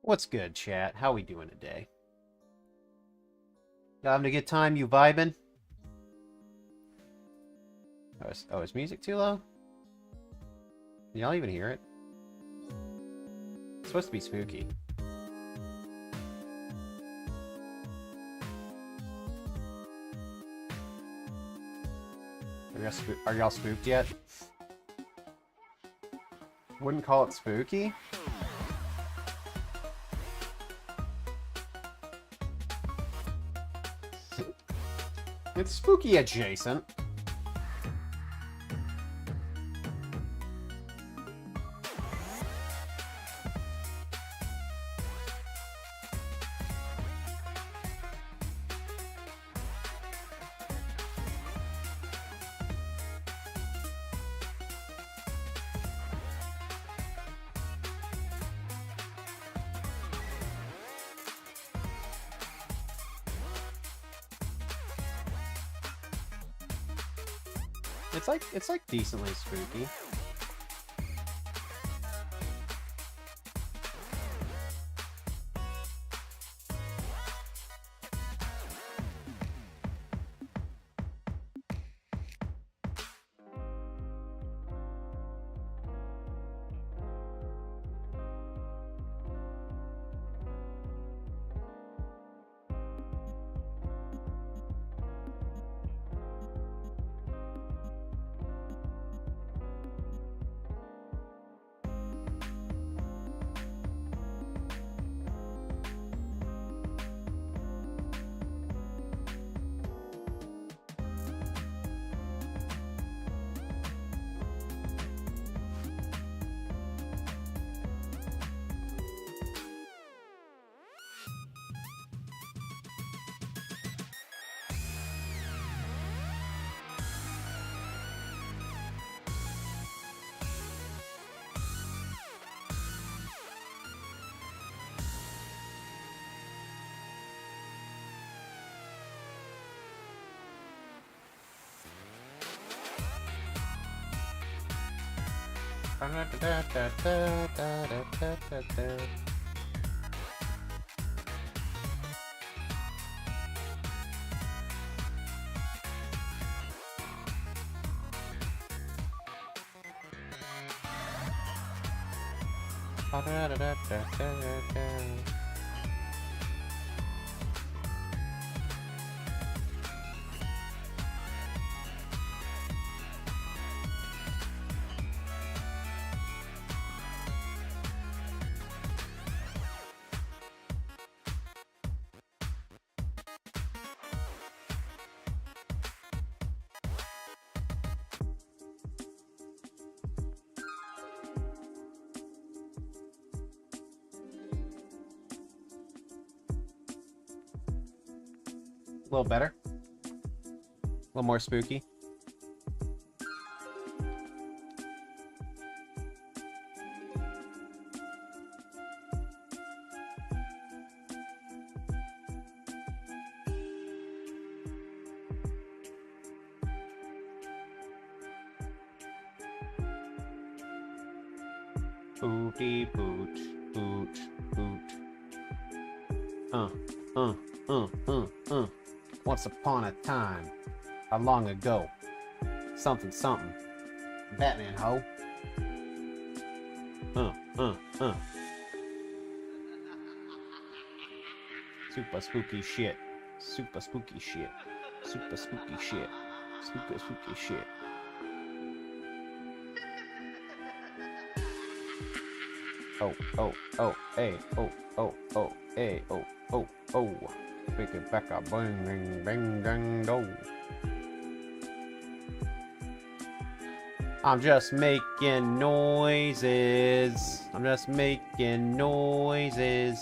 What's good, chat? How we doing today? You having a good time? You vibing? Is music too low? Can y'all even hear it? It's supposed to be spooky. Are y'all spooked yet? Wouldn't call it spooky? It's spooky adjacent. It's like decently spooky. A little better. A little more spooky. Booty boot, boot, boot. Once upon a time, a long ago, something, Batman ho. Super spooky shit. Super spooky shit. Super spooky shit. Super spooky shit. Hey, hey, Pick it back up, bang, bang, bang, bang, go. I'm just making noises. I'm just making noises.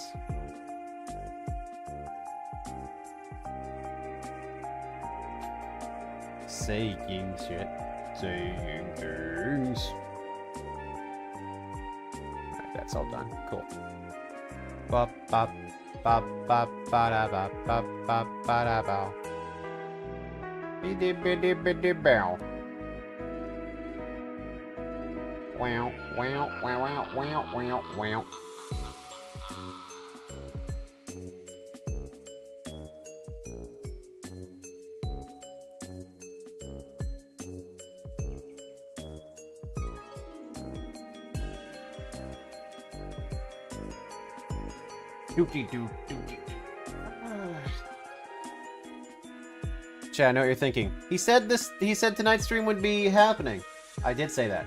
Saying shit. Saying things. Alright, that's all done. Cool. Bop, bop. Ba ba ba da ba ba ba ba da bow. Biddy biddy biddy bow. Wow wow wow wow wow wow wow. Doopty-doo, doopty-doo. Chat, I know what you're thinking. He said tonight's stream would be happening. I did say that.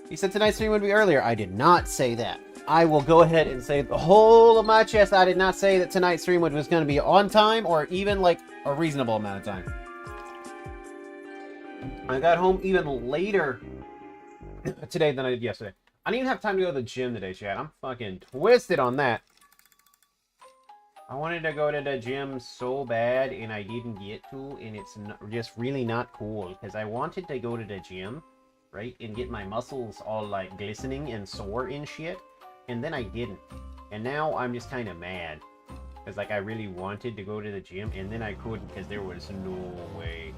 He said tonight's stream would be earlier. I did not say that. I will go ahead and say the whole of my chest. I did not say that tonight's stream was going to be on time or even like a reasonable amount of time. I got home even later today than I did yesterday. I didn't even have time to go to the gym today, chat. I'm fucking twisted on that. I wanted to go to the gym so bad, and I didn't get to, and it's just really not cool, because I wanted to go to the gym, right, and get my muscles all, like, glistening and sore and shit, and then I didn't. And now I'm just kind of mad, because, like, I really wanted to go to the gym, and then I couldn't, because there was no way.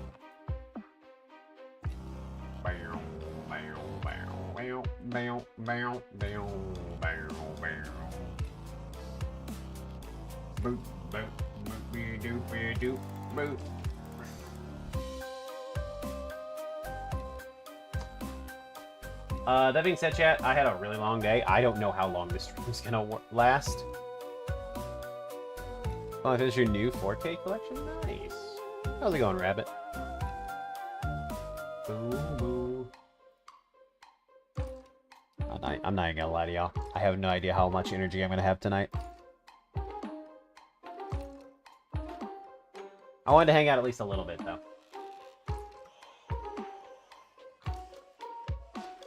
Boop, boop, boop, doop, doop, boop. That being said, chat, I had a really long day. I don't know how long this stream's gonna last. Oh, this is your new 4K collection? Nice. How's it going, Rabbit? Boo, boo. I'm not gonna lie to y'all. I have no idea how much energy I'm gonna have tonight. I wanted to hang out at least a little bit, though.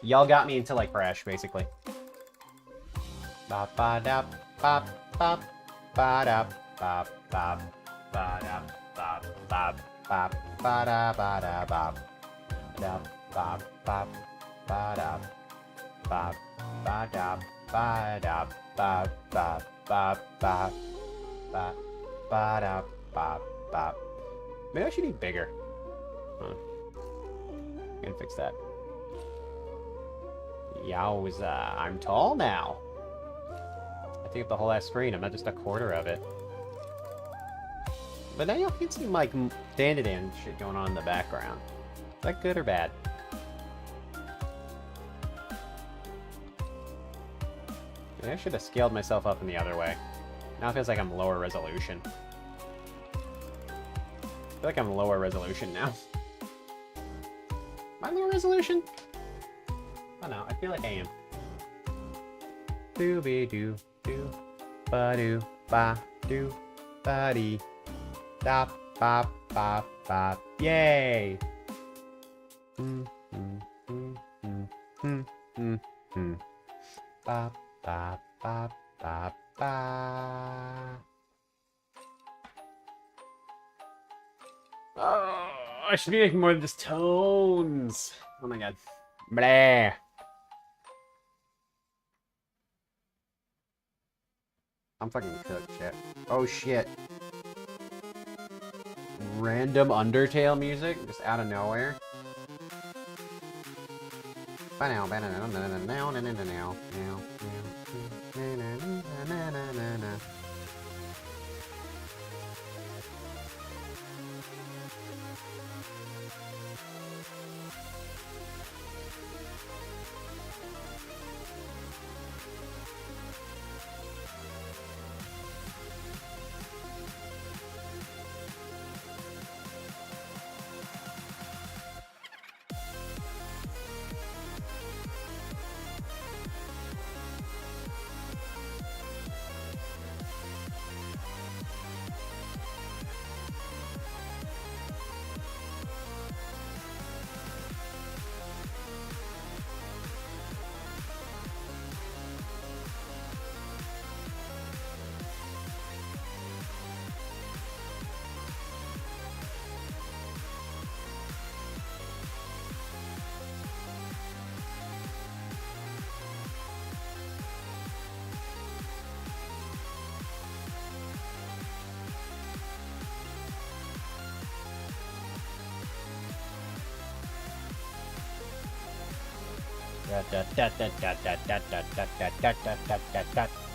Y'all got me until I crash, basically. Bop ba dap bop bop ba dap bop bop ba dap bop bop bop ba da ba da bop dap bop bop ba dap bop ba dap ba dap bop bop bop bop bop ba dap bop bop. Maybe I should be bigger. Huh. I'm gonna fix that. Yowza, I'm tall now. I take up the whole ass screen. I'm not just a quarter of it. But now y'all can see like Dan shit going on in the background. Is that good or bad? Maybe I should have scaled myself up in the other way. Now it feels like I'm lower resolution. I feel like I'm lower resolution now. Am I lower resolution? Oh no, I feel like I am. Doo-be-doo, doo, ba-doo, ba-doo, ba-dee, da, ba, ba, ba, yay! Ba, ba, ba, ba, ba. Oh, I should be making more than just tones. Oh my god. Blah. I'm fucking cooked, shit. Oh shit. Random Undertale music, just out of nowhere.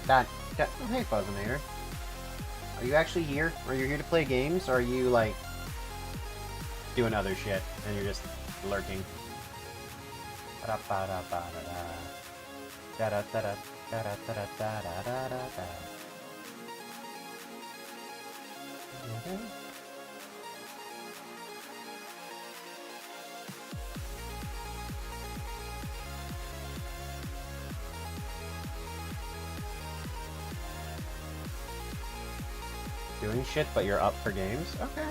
Now. Oh, hey, Fuzzinator. Are you actually here? Are you here to play games? Or are you, like, doing other shit and you're just lurking? Okay. Doing shit, but you're up for games? Okay.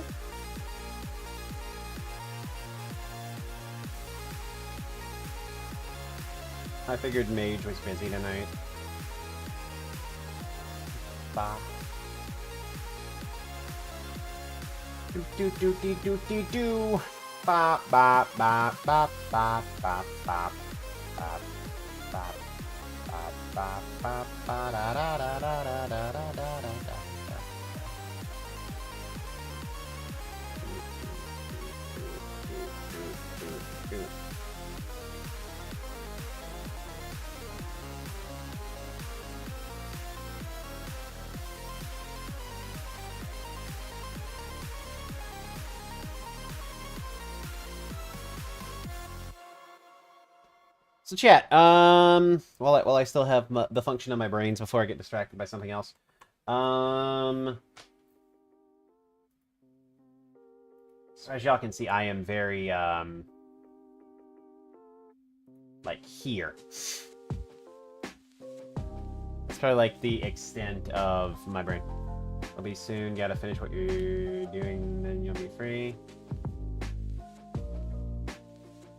I figured Mage was busy tonight. Bah. Do do do do do do. Ba ba ba ba ba ba ba ba ba ba ba ba ba da da da da da da da da da. So chat, while I still have the function of my brains before I get distracted by something else, so as y'all can see, I am very, like, here. That's probably, like, the extent of my brain. I'll be soon, gotta finish what you're doing, then you'll be free.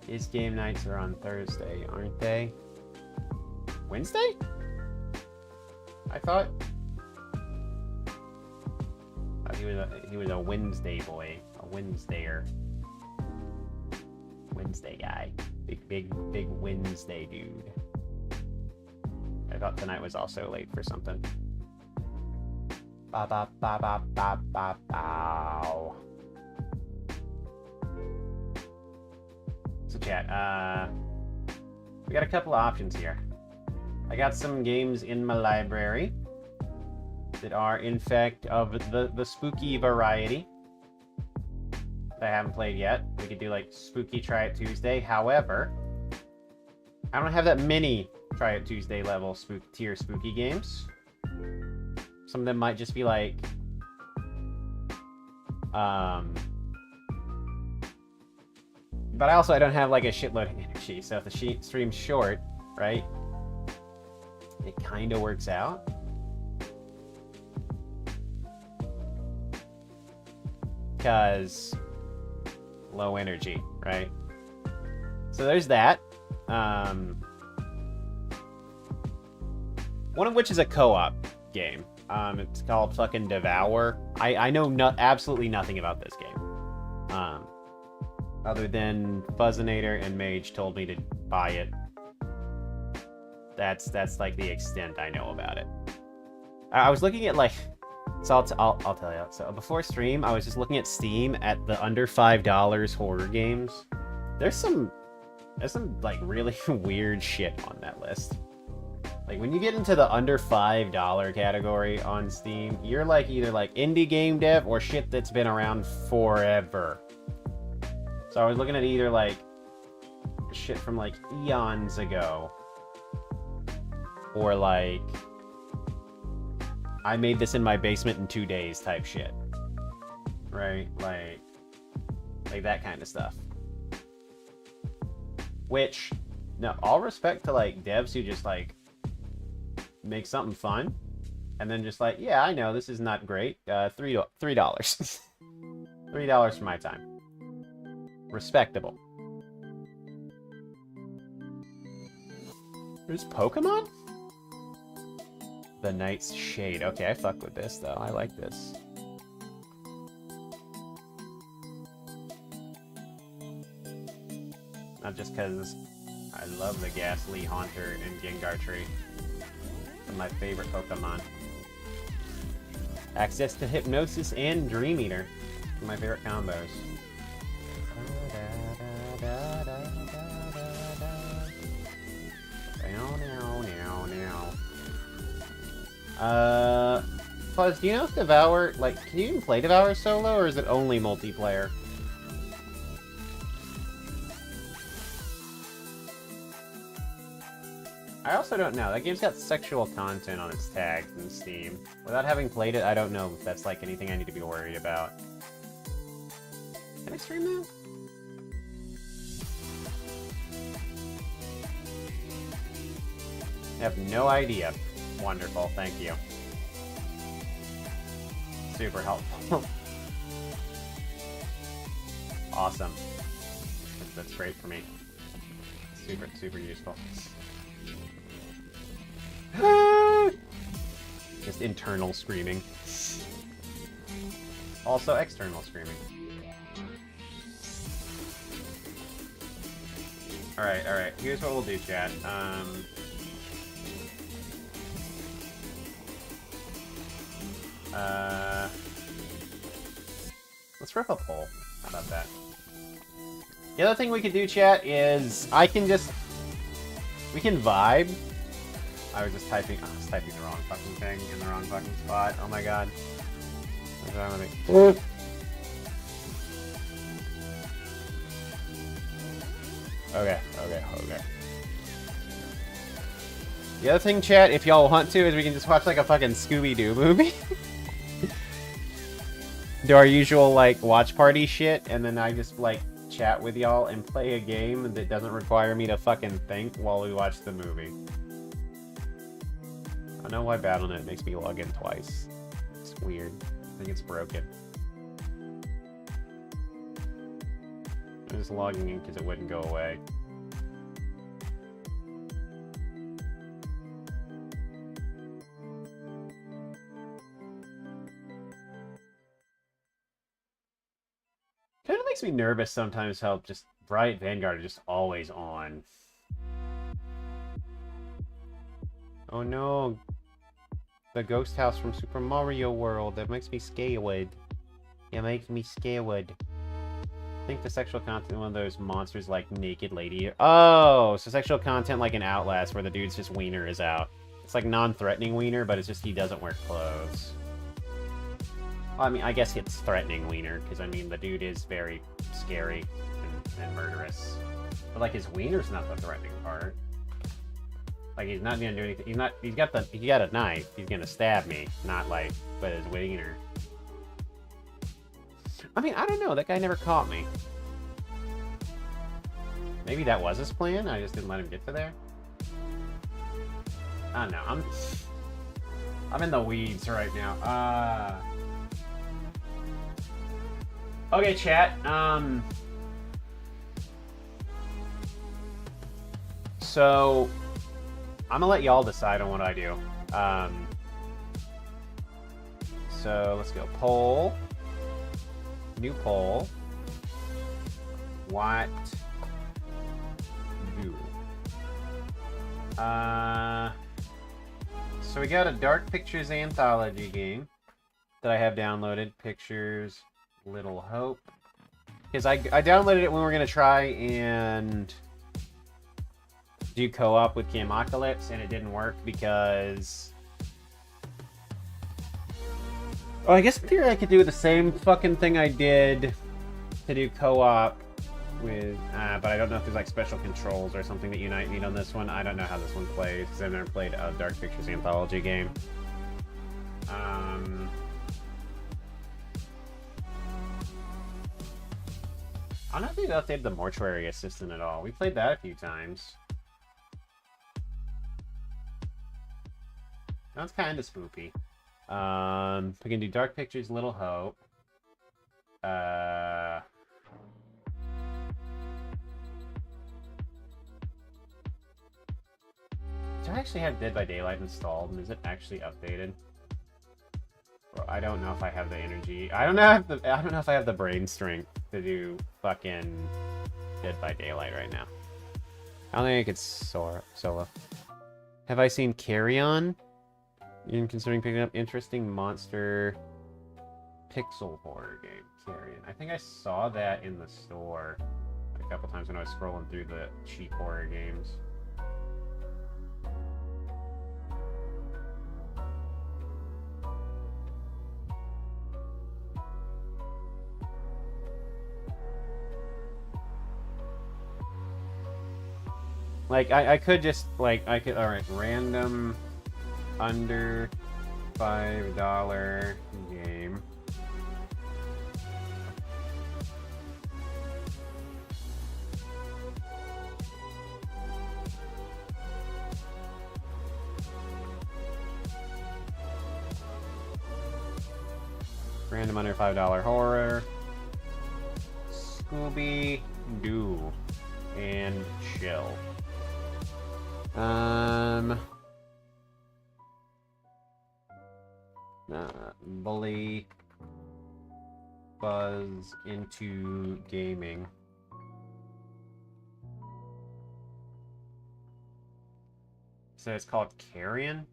His game nights are on Thursday, aren't they? Wednesday? I thought he was a Wednesday boy, a Wednesdayer, Wednesday guy, big Wednesday dude. I thought tonight was also late for something. Ba ba ba ba ba ba bow. So chat, we got a couple of options here. I got some games in my library that are, in fact, of the spooky variety that I haven't played yet. We could do, like, Spooky Try It Tuesday. However, I don't have that many Try It Tuesday level tier spooky games. Some of them might just be, like, but I don't have, like, a shitload of energy, so if the stream's short, right, it kind of works out. Because low energy, right? So there's that. One of which is a co-op game. It's called fucking Devour. I know absolutely nothing about this game. Other than Fuzzinator and Mage told me to buy it. That's like the extent I know about it. I was looking at, like, so I'll tell you. So before stream, I was just looking at Steam at the under $5 horror games. There's some like really weird shit on that list. Like, when you get into the under $5 category on Steam, you're like either like indie game dev or shit that's been around forever. So I was looking at either like shit from like eons ago, or like I made this in my basement in 2 days type shit. Right? Like that kind of stuff. Which, no, all respect to like devs who just like make something fun and then just like, yeah, I know this is not great. $3. $3 for my time. Respectable. There's Pokemon? The Knight's Shade. Okay, I fuck with this though. I like this. Not just because I love the Ghastly, Haunter, and Gengar tree. They're my favorite Pokemon. Access to Hypnosis and Dream Eater. My favorite combos. Fuzz, do you know if Devour, like, can you even play Devour solo, or is it only multiplayer? I also don't know. That game's got sexual content on its tags in Steam. Without having played it, I don't know if that's like anything I need to be worried about. Can I stream that? I have no idea. Wonderful, thank you. Super helpful. Awesome. That's great for me. Super, super useful. Just internal screaming. Also external screaming. Alright. Here's what we'll do, chat. Let's rip a poll. How about that? The other thing we can do, chat, is we can vibe. I was typing the wrong fucking thing in the wrong fucking spot. Oh my god. What's wrong with me? Okay. The other thing, chat, if y'all want to, is we can just watch like a fucking Scooby-Doo movie. Do our usual like watch party shit, and then I just like chat with y'all and play a game that doesn't require me to fucking think while we watch the movie. I don't know why Battle.net makes me log in twice. It's weird. I think it's broken. I'm just logging in because it wouldn't go away. Kind of makes me nervous sometimes how just Riot Vanguard are just always on. Oh no. The ghost house from Super Mario World. That makes me scared. It makes me scared. I think the sexual content of one of those monsters like Naked Lady. Oh, so sexual content like an Outlast where the dude's just wiener is out. It's like non-threatening wiener, but it's just he doesn't wear clothes. Well, I mean, I guess it's threatening wiener, because I mean the dude is very scary and murderous. But like his wiener's not the threatening part. Like he's not gonna do anything. He got a knife. He's gonna stab me, not like with his wiener. I mean, I don't know. That guy never caught me. Maybe that was his plan. I just didn't let him get to there. I don't know. I'm in the weeds right now. Okay, chat. So I'm gonna let y'all decide on what I do. So let's go poll. New poll. What do? So we got a Dark Pictures anthology game that I have downloaded. Pictures, Little Hope. Because I downloaded it when we were gonna try and do co-op with Camocalypse, and it didn't work because... Oh, I guess in theory I could do the same fucking thing I did to do co-op with... but I don't know if there's like special controls or something that you might need on this one. I don't know how this one plays, because I've never played a Dark Pictures anthology game. I don't know if they've updated the Mortuary Assistant at all. We played that a few times. That's kind of spoopy. We can do Dark Pictures, Little Hope. Do I actually have Dead by Daylight installed, and is it actually updated? Well, I don't know if I have the energy. I don't know if I have the brain strength to do fucking Dead by Daylight right now. I don't think I could solo. Have I seen Carry On? You're considering picking up interesting monster pixel horror game, Carrion. I think I saw that in the store a couple times when I was scrolling through the cheap horror games. Like, I could just, like, alright, random under $5 game. Random under $5 horror. Scooby-Doo. And chill. Bully Buzz into gaming. So it's called Carrion?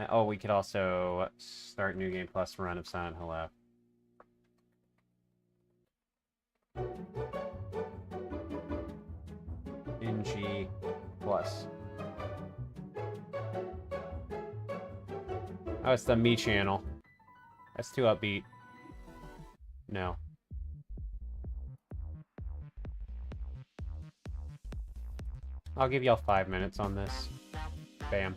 Oh, we could also start New Game Plus run of Silent Hill F. NG Plus. Oh, it's the Me channel. That's too upbeat. No. I'll give y'all 5 minutes on this. Bam.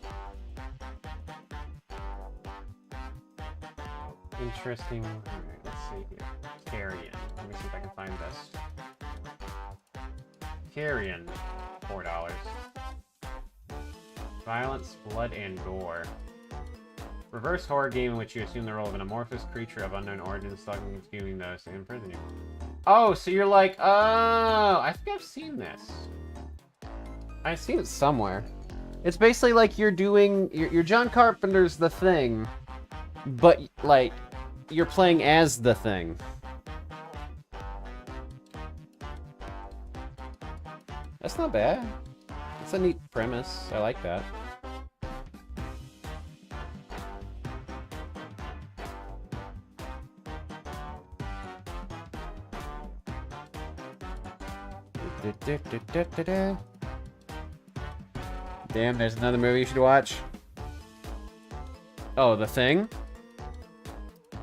Interesting. Alright, let's see here. Carrion. Let me see if I can find this. Carrion. $4. Violence, blood, and gore. Reverse horror game in which you assume the role of an amorphous creature of unknown origin, stalking and consuming those who imprison you. Oh, so you're like, oh, I think I've seen this. I've seen it somewhere. It's basically like you're doing, you're John Carpenter's The Thing, but, like, you're playing as The Thing. That's not bad. That's a neat premise. I like that. Damn, there's another movie you should watch. Oh, The Thing?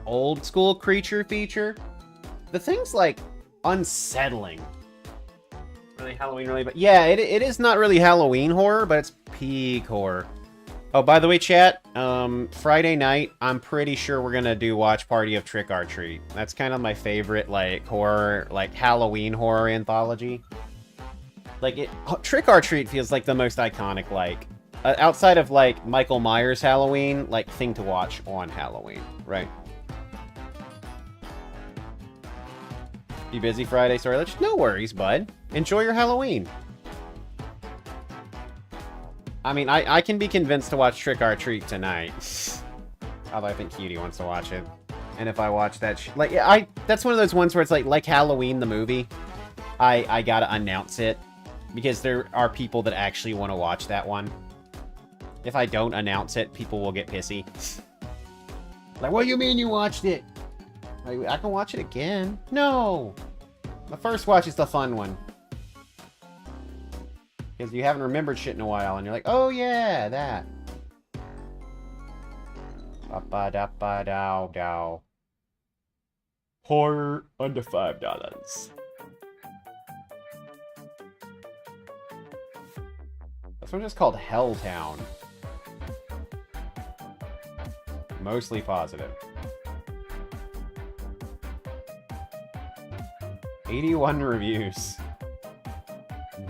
Old school creature feature? The Thing's, like, unsettling. Really Halloween related, but yeah, it is not really Halloween horror, but it's peak horror. Oh, by the way, chat, Friday night, I'm pretty sure we're gonna do Watch Party of Trick or Treat. That's kind of my favorite, like, horror, like, Halloween horror anthology. Like, Trick or Treat feels like the most iconic, like, outside of, like, Michael Myers Halloween, like, thing to watch on Halloween, right? You busy Friday? Sorry, no worries, bud. Enjoy your Halloween. I mean, I can be convinced to watch Trick or Treat tonight. Although I think Cutie wants to watch it. And if I watch that, like, that's one of those ones where it's like Halloween the movie. I gotta announce it because there are people that actually want to watch that one. If I don't announce it, people will get pissy. Like, what do you mean you watched it? Like, I can watch it again. No! The first watch is the fun one. Because you haven't remembered shit in a while, and you're like, oh yeah, that. Ba-ba-da-ba-dow-dow. Horror under $5. This one's just called Helltown. Mostly positive. 81 reviews.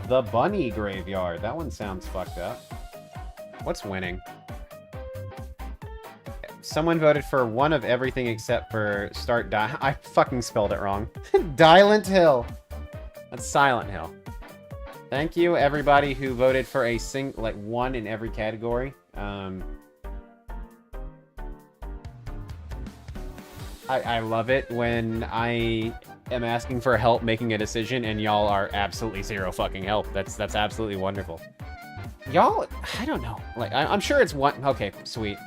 The Bunny Graveyard. That one sounds fucked up. What's winning? Someone voted for one of everything except for I fucking spelled it wrong. Silent Hill. That's Silent Hill. Thank you, everybody who voted for a one in every category. I love it when I am asking for help making a decision and y'all are absolutely zero fucking help. That's absolutely wonderful. Y'all, I don't know. Like, I'm sure it's one. Okay, sweet.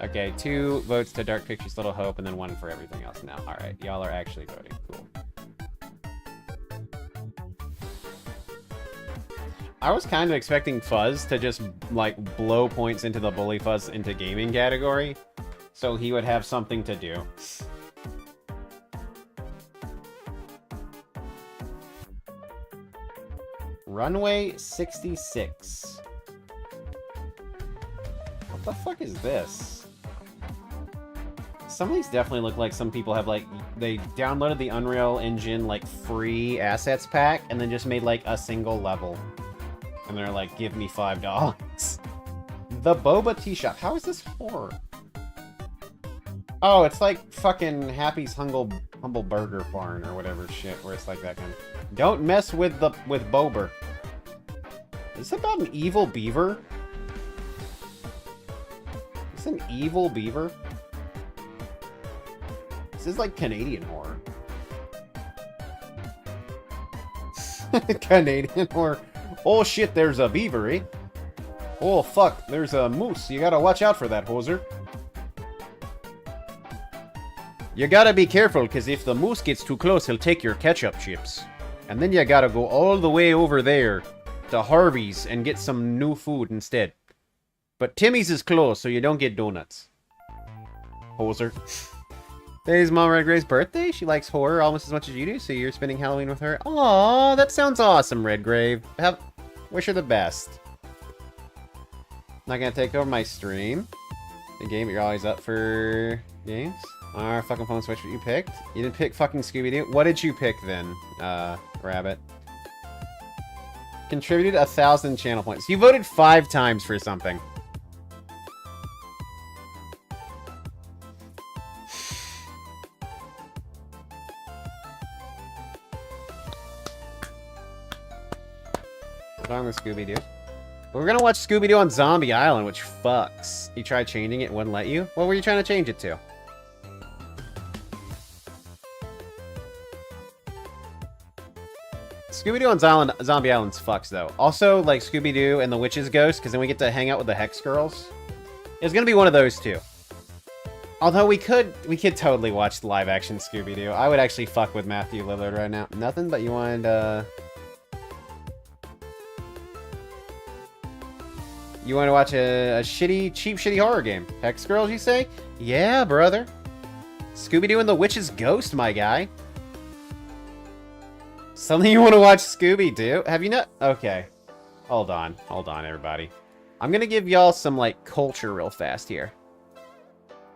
Okay, 2 votes to Dark Pictures Little Hope and then 1 for everything else now. All right, y'all are actually voting. Cool. I was kind of expecting Fuzz to just, like, blow points into the Bully Fuzz into gaming category, so he would have something to do. Runway 66. What the fuck is this? Some of these definitely look like some people have, like, they downloaded the Unreal Engine, like, free assets pack, and then just made, like, a single level. And they're like, give me $5. The Boba Tea Shop. How is this for? Oh, it's like fucking Happy's Humble Burger Barn or whatever shit, where it's like that kind of... Don't mess with Bober. Is this about an evil beaver? Is this an evil beaver? This is like Canadian horror. Canadian horror. Oh shit, there's a beaver, eh? Oh fuck, there's a moose. You gotta watch out for that, hoser. You gotta be careful, because if the moose gets too close, he'll take your ketchup chips. And then you gotta go all the way over there to Harvey's and get some new food instead. But Timmy's is closed, so you don't get donuts. Hoser. Today's Mom Redgrave's birthday. She likes horror almost as much as you do, so you're spending Halloween with her. Aww, that sounds awesome, Redgrave. Wish her the best. Not gonna take over my stream. The game, you're always up for games. Our fucking phone switch, what you picked? You didn't pick fucking Scooby-Doo? What did you pick then, Rabbit? Contributed 1,000 channel points. You voted 5 times for something. What's wrong with Scooby-Doo? We're gonna watch Scooby-Doo on Zombie Island, which fucks. You tried changing it, wouldn't let you? What were you trying to change it to? Scooby-Doo on Zombie Island's fucks, though. Also, like, Scooby-Doo and the Witch's Ghost, because then we get to hang out with the Hex Girls. It's gonna be one of those two. Although we could totally watch the live-action Scooby-Doo. I would actually fuck with Matthew Lillard right now. Nothing, but you wanted, You want to watch a cheap, shitty horror game. Hex Girls, you say? Yeah, brother. Scooby-Doo and the Witch's Ghost, my guy. Something you want to watch Scooby-Doo? Have you not? Okay. Hold on, everybody. I'm going to give y'all some, like, culture real fast here.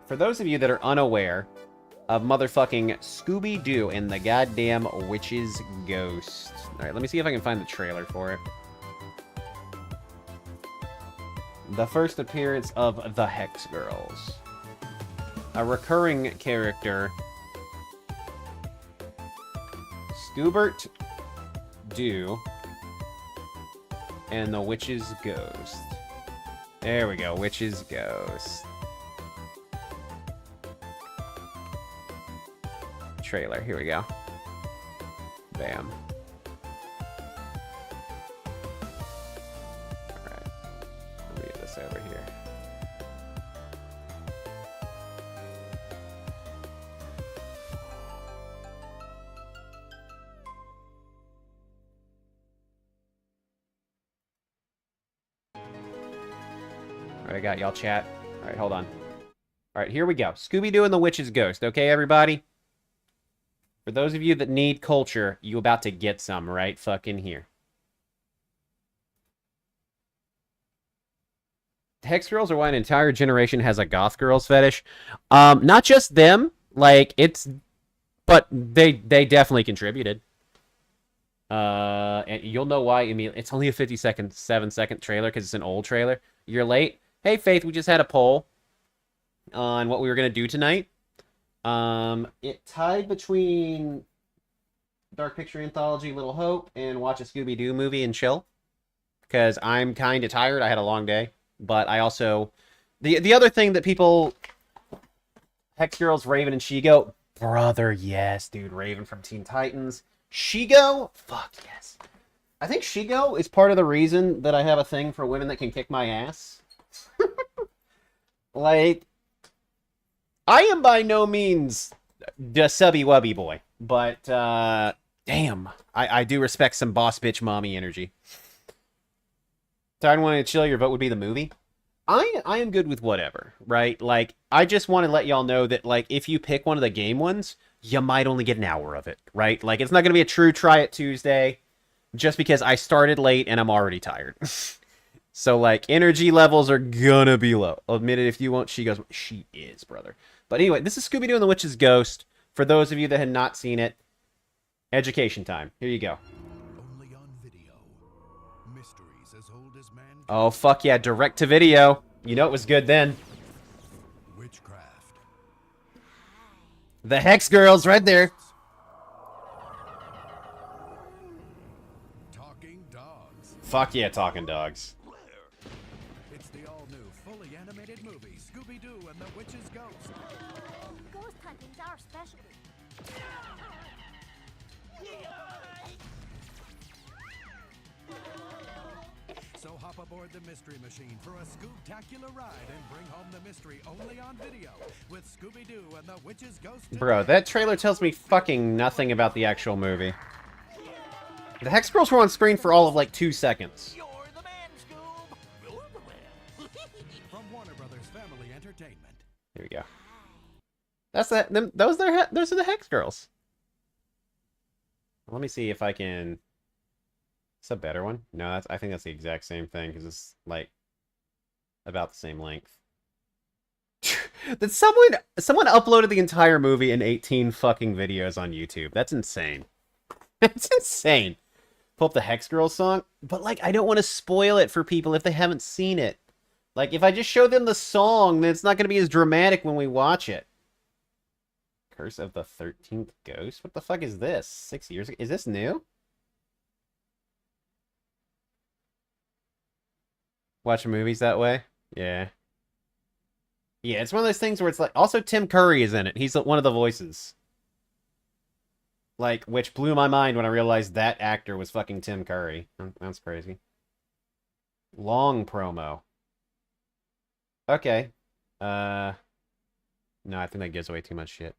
For those of you that are unaware of motherfucking Scooby-Doo and the goddamn Witch's Ghost. Alright, let me see if I can find the trailer for it. The first appearance of the Hex Girls. A recurring character. Scoobert Doo and the Witch's Ghost. There we go, Witch's Ghost. Trailer, here we go. Bam. Alright. Let me get this over here. Alright, I got y'all chat. Alright, hold on. Alright, here we go. Scooby-Doo and the Witch's Ghost. Okay, everybody? For those of you that need culture, you about to get some right fucking here. Hex Girls are why an entire generation has a goth girls fetish. Not just them. Like, it's... But they definitely contributed. And you'll know why. I mean, it's only a 7-second trailer because it's an old trailer. You're late. Hey, Faith, we just had a poll on what we were going to do tonight. It tied between Dark Picture Anthology, Little Hope, and watch a Scooby-Doo movie and chill. Because I'm kind of tired. I had a long day. But I also... The other thing that people... Hex Girls, Raven, and She-Go. Brother, yes, dude. Raven from Teen Titans. She-Go? Fuck, yes. I think She-Go is part of the reason that I have a thing for women that can kick my ass. Like... I am by no means the subby-wubby boy, but, damn, I do respect some boss bitch mommy energy. Tired wanting to chill, your vote would be the movie? I am good with whatever, right? Like, I just want to let y'all know that, like, if you pick one of the game ones, you might only get an hour of it, right? Like, it's not going to be a true Try It Tuesday. just because I started late and I'm already tired. So, like, energy levels are gonna be low. I'll admit it if you won't. She goes, she is, brother. But anyway, this is Scooby-Doo and the Witch's Ghost. For those of you that had not seen it, education time. Here you go. Only on video. Mysteries as old as mankind. Oh, fuck yeah, direct to video. You know it was good then. Witchcraft. The Hex Girls right there. Talking dogs. Fuck yeah, talking dogs. It's the all-new, fully animated movie, Scooby-Doo and the Witch's Ghost. Ghost hunting's our specialty. So hop aboard the Mystery Machine for a Scoop-tacular ride and bring home the mystery only on video with Scooby-Doo and the Witch's Ghost. Bro, that trailer tells me fucking nothing about the actual movie. The Hex Girls were on screen for all of like 2 seconds. You're the man, Scoob. You're the man. From Warner Brothers Family Entertainment. Here we go. That's that. Those are the Hex Girls. Let me see if I can. It's a better one. No, I think that's the exact same thing because it's like about the same length. That someone uploaded the entire movie in 18 fucking videos on YouTube. That's insane. That's insane. Pull up the Hex Girls song, but like I don't want to spoil it for people if they haven't seen it. Like if I just show them the song, then it's not going to be as dramatic when we watch it. Curse of the 13th Ghost? What the fuck is this? 6 years ago? Is this new? Watching movies that way? Yeah. Yeah, it's one of those things where it's like... Also, Tim Curry is in it. He's one of the voices. Like, which blew my mind when I realized that actor was fucking Tim Curry. That's crazy. Long promo. Okay. No, I think that gives away too much shit.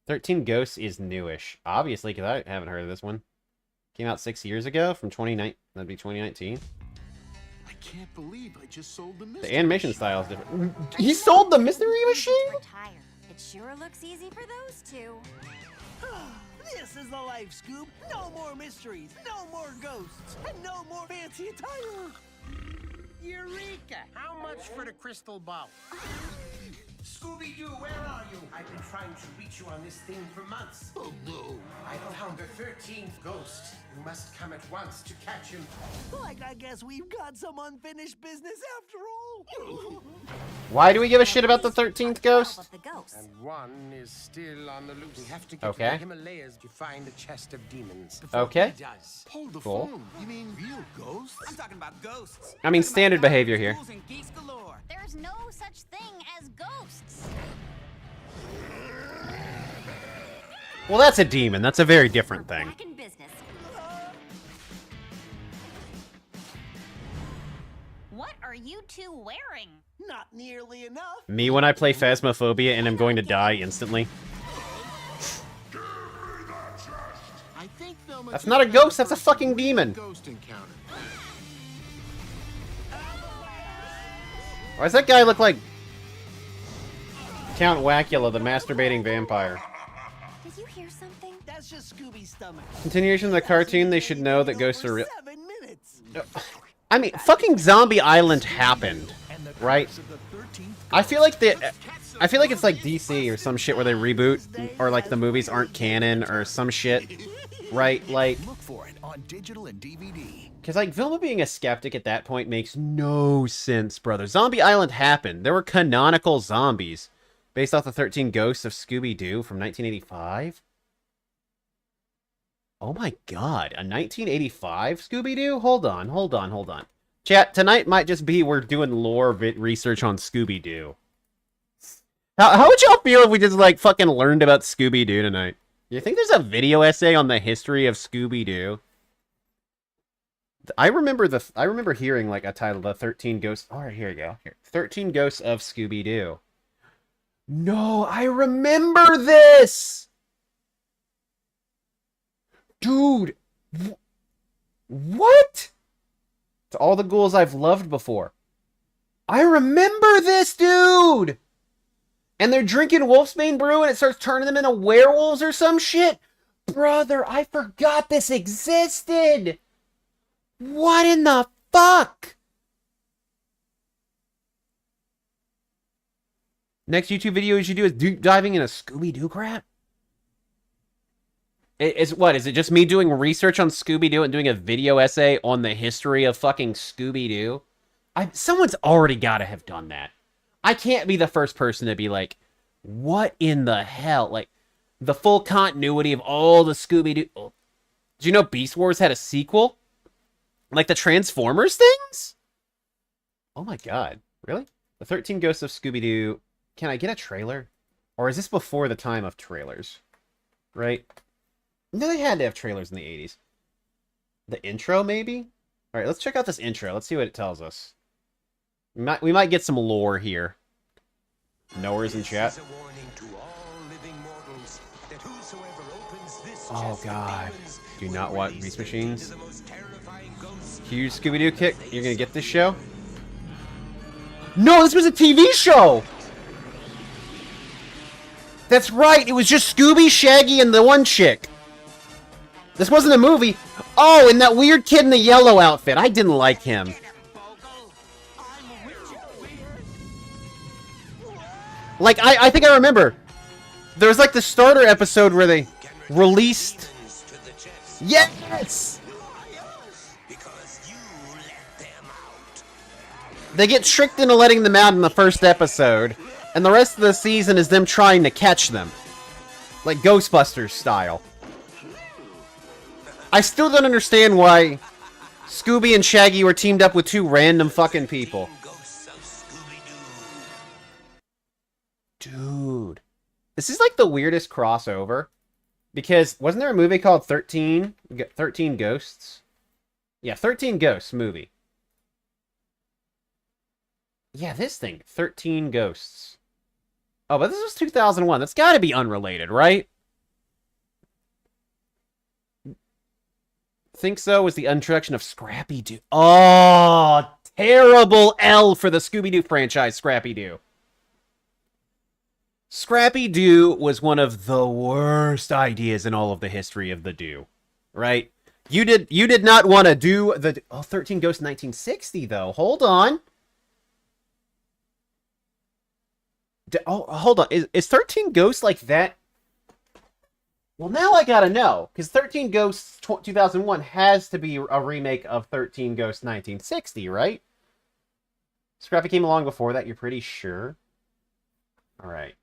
13 Ghosts is newish. Obviously, because I haven't heard of this one. Came out 6 years ago from 2019. That'd be 2019. I can't believe I just sold the mystery The animation machine. style is different. He sold the mystery machine? Retire. It sure looks easy for those two. This is the life, Scoob. No more mysteries, no more ghosts, and no more fancy attire. Eureka! How much for the crystal ball? Scooby-Doo, where are you? I've been trying to reach you on this thing for months. Oh no. I found the 13th ghost. You must come at once to catch him. Like, I guess we've got some unfinished business after all. Why do we give a shit about the 13th Ghost? Of the ghosts. And one is still on the loose. We have to get Okay. to the Himalayas to find a chest of demons. Okay. Does. Hold the Cool. phone. You mean real ghosts? I'm talking about ghosts. I mean, Talking about standard guys, behavior here. fools, and geeks galore. There's no such thing as ghosts. Well, that's a demon. That's a very different We're thing. back in business. What are you two wearing? Not nearly enough. Me when I play Phasmophobia and I'm going to die instantly. I think Velma That's just not a had ghost, her that's a first fucking real demon. Ghost encounter. Why does that guy look like Count Wacula, the masturbating vampire? Did you hear something? That's just Scooby's stomach. Continuation of the cartoon, they should know that ghosts are real. 7 minutes. I mean, fucking Zombie Island happened, right? I feel like it's like DC or some shit where they reboot, or like the movies aren't canon or some shit, right? Like, Look for it on digital and DVD. because like Vilma being a skeptic at that point makes no sense, brother. Zombie Island happened. There were canonical zombies based off the 13 Ghosts of Scooby-Doo from 1985. Oh my god, a 1985 Scooby-Doo? Hold on. Chat, tonight might just be we're doing lore research on Scooby-Doo. How would y'all feel if we just, like, fucking learned about Scooby-Doo tonight? You think there's a video essay on the history of Scooby-Doo? I remember hearing, like, a title, The 13 Ghosts... Oh, here you go. Here. 13 Ghosts of Scooby-Doo. No, I remember this! Dude! What? To all the ghouls I've loved before. I remember this, dude! And they're drinking Wolfsbane brew and it starts turning them into werewolves or some shit? Brother, I forgot this existed! What in the fuck? Next YouTube video you should do is deep diving into Scooby-Doo crap? Is it just me doing research on Scooby-Doo and doing a video essay on the history of fucking Scooby-Doo? Someone's already got to have done that. I can't be the first person to be like, what in the hell? Like, the full continuity of all the Scooby-Doo... Oh. Did you know Beast Wars had a sequel? Like the Transformers things? Oh my god. Really? The 13 Ghosts of Scooby-Doo. Can I get a trailer? Or is this before the time of trailers? Right? No, they had to have trailers in the 80s. The intro, maybe? Alright, let's check out this intro. Let's see what it tells us. We might get some lore here. Knowers in chat. Oh god. Do not want Beast Machines. Huge Scooby-Doo kick. You're gonna get this show? No, this was a TV show! That's right, it was just Scooby, Shaggy, and the one chick. This wasn't a movie. Oh, and that weird kid in the yellow outfit. I didn't like him. Like, I think I remember. There was like the starter episode where they released... Yes! They get tricked into letting them out in the first episode, and the rest of the season is them trying to catch them. Like Ghostbusters style. I still don't understand why Scooby and Shaggy were teamed up with two random fucking people. Dude. This is like the weirdest crossover. Because, wasn't there a movie called 13 Ghosts? Yeah, 13 Ghosts movie. Yeah, this thing. 13 Ghosts. Oh, but this was 2001. That's gotta be unrelated, right? Think so was the introduction of Scrappy-Doo. Oh, terrible L for the Scooby-Doo franchise, Scrappy-Doo. Scrappy-Doo was one of the worst ideas in all of the history of the Doo, right? You did not want to do the... Oh, 13 Ghosts 1960, though. Hold on. Hold on. Is 13 Ghosts like that? Well, now I gotta know. Because 13 Ghosts 2001 has to be a remake of 13 Ghosts 1960, right? Scrappy came along before that, you're pretty sure? Alright.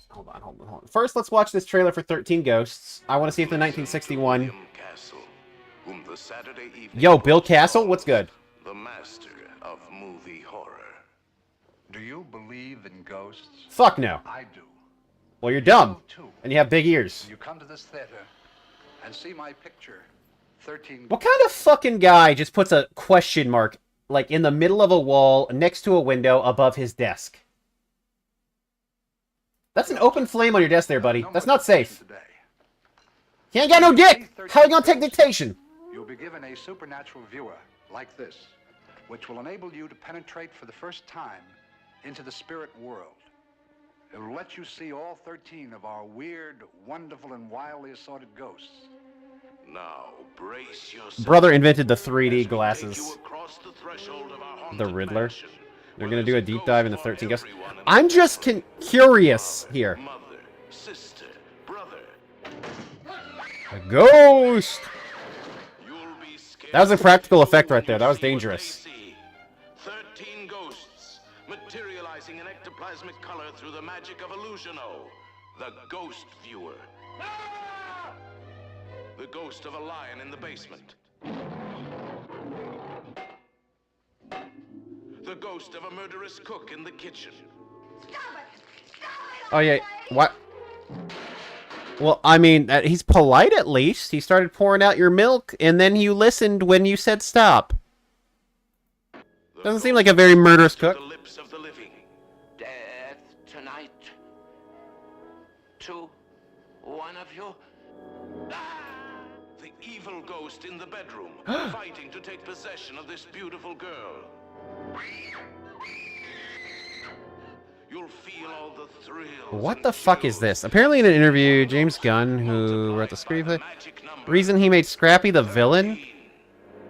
Hold on. First, let's watch this trailer for 13 Ghosts. I want to see if the 1961... Yo, Bill Castle? What's good? The master of movie horror. Do you believe in ghosts? Fuck no. I do. Well, you're dumb. And you have big ears. You come to this theater and see my picture, 13... What kind of fucking guy just puts a question mark, like, in the middle of a wall, next to a window, above his desk? That's an open flame on your desk there, buddy. That's not safe. He ain't got no dick! How you gonna take dictation? You'll be given a supernatural viewer like this, which will enable you to penetrate for the first time into the spirit world. It will let you see all 13 of our weird, wonderful, and wildly assorted ghosts. Now, brace yourself. Brother invented the 3D glasses. The Riddler. They're gonna do a deep dive into 13 Ghosts. I'm just curious here. Mother, sister, brother. A ghost! That was a practical effect right there. That was dangerous. 13 ghosts materializing in ectoplasmic color through the magic of Illusiono, the ghost viewer. The ghost of a lion in the basement. The ghost of a murderous cook in the kitchen. Oh yeah, what? Well, I mean, he's polite at least. He started pouring out your milk, and then you listened when you said stop. Doesn't seem like a very murderous cook. The lips of the living. Death tonight. To one of you. The evil ghost in the bedroom, fighting to take possession of this beautiful girl. You'll feel all the thrills. What the fuck is this? Apparently in an interview, James Gunn, who wrote the screenplay, reason he made Scrappy the villain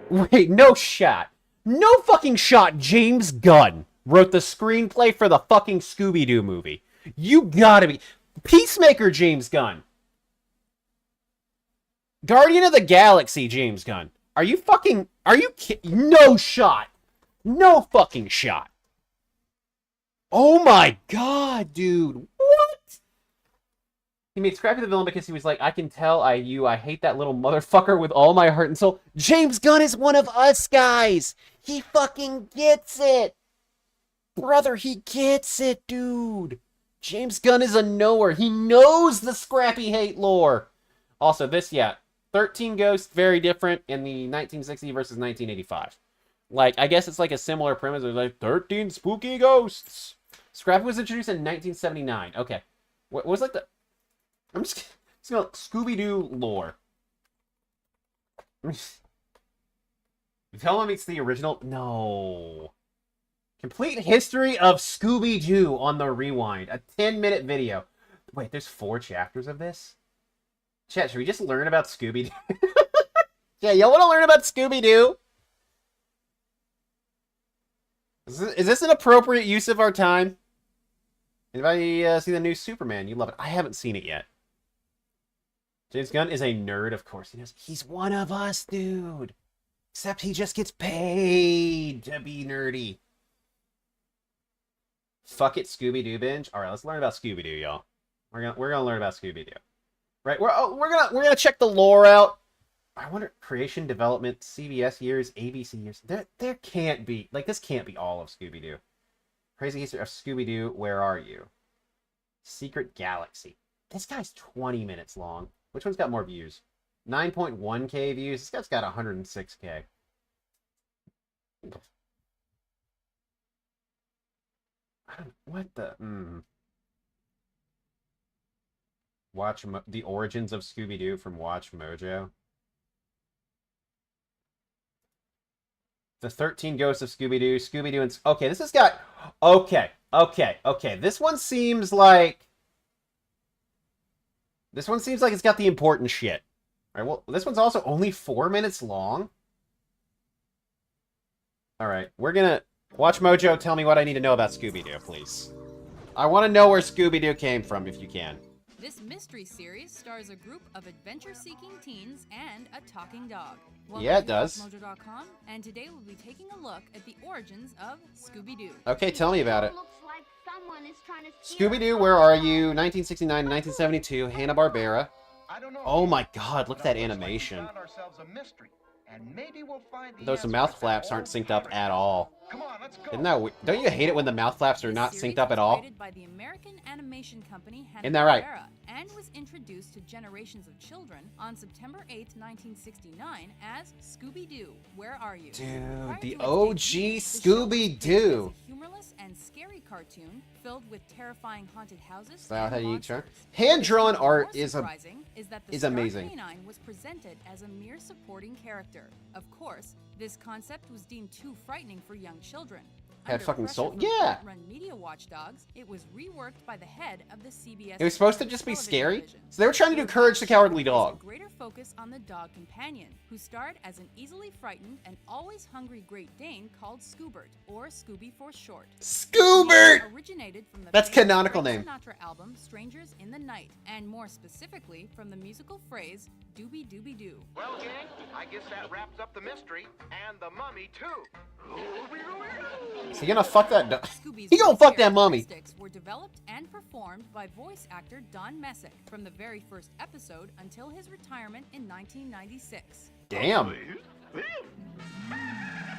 Wait, no shot. No fucking shot. James Gunn wrote the screenplay for the fucking Scooby-Doo movie. You gotta be... Peacemaker James Gunn. Guardian of the Galaxy James Gunn. Are you kidding? No shot. No fucking shot. Oh my god, dude. What? He made Scrappy the villain because he was like, I can tell I hate that little motherfucker with all my heart and soul. James Gunn is one of us guys. He fucking gets it. Brother, he gets it, dude. James Gunn is a knower. He knows the Scrappy hate lore. Also, 13 Ghosts, very different in the 1960 versus 1985. Like, I guess it's like a similar premise. There's like 13 spooky ghosts. Scrappy was introduced in 1979. Okay. What was like the... I'm just going to Scooby-Doo lore. Tell him it's the original... No. Complete history of Scooby-Doo on the Rewind. A 10-minute video. Wait, there's 4 chapters of this? Chat, should we just learn about Scooby-Doo? Yeah, y'all want to learn about Scooby-Doo? Is this an appropriate use of our time? Anybody see the new Superman? You love it. I haven't seen it yet. James Gunn is a nerd, of course. He knows. He's one of us, dude. Except he just gets paid to be nerdy. Fuck it, Scooby-Doo binge. All right, let's learn about Scooby-Doo, y'all. We're gonna learn about Scooby-Doo. Right? We're gonna check the lore out. I wonder, creation, development, CBS years, ABC years. There can't be, like, this can't be all of Scooby-Doo. Crazy history of Scooby-Doo. Where are you? Secret Galaxy. This guy's 20 minutes long. Which one's got more views? 9.1k views. This guy's got 106k. I don't... What the... Watch the origins of Scooby-Doo from Watch Mojo. The 13 Ghosts of Scooby-Doo. Scooby-Doo and... Okay, this has got... Okay. This one seems like... This one seems like it's got the important shit. All right, well, this one's also only 4 minutes long. All right, we're gonna... Watch Mojo, tell me what I need to know about Scooby-Doo, please. I want to know where Scooby-Doo came from, if you can. This mystery series stars a group of adventure-seeking teens and a talking dog. Welcome Yeah, it does. to WatchMojo.com, and today we'll be taking a look at the origins of Scooby-Doo. Okay, tell me about it. Scooby-Doo, Where Are You? 1969 1972, Hanna-Barbera. Oh my god, look at that animation. Those mouth flaps aren't synced up at all. Isn't that weird? Don't you hate it when the mouth flaps are not synced up at all? Created by the American animation company Isn't that right? Hanna-Barbera and was introduced to generations of children on September 8, 1969 as Scooby-Doo, Where Are You? Dude, Prior the to its OG debut, the show was Scooby-Doo. pitched as a humorless and scary cartoon filled with terrifying haunted houses Is that how and you monsters. try? Hand-drawn More art is surprising is that the is star amazing. canine was presented as a mere supporting character. Of course, this concept was deemed too frightening for young children. Had Under fucking pressure soul- from yeah. front-run media watchdogs, it was reworked by the head of the CBS. It was supposed to children's just be television scary? division. So they were trying to do Courage the Cowardly There was a Dog. greater focus on the dog companion, who starred as an easily frightened and always hungry Great Dane called Scoobert, or Scooby for short. Scoobert! The name originated from the That's famous canonical Frank name. Sinatra album Strangers in the Night, and more specifically from the musical phrase Doobie Doobie Doo. Well, gang, I guess that wraps up the mystery and the mummy too. Is he gonna fuck that dog? Scooby's He gonna voice fuck that mummy. characteristics were developed and performed by voice actor Don Messick from the very first episode until his retirement in 1996. Damn.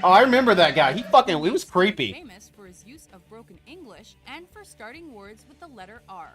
Oh, I remember that guy. He was creepy. Famous for his use of broken English and for starting words with the letter R.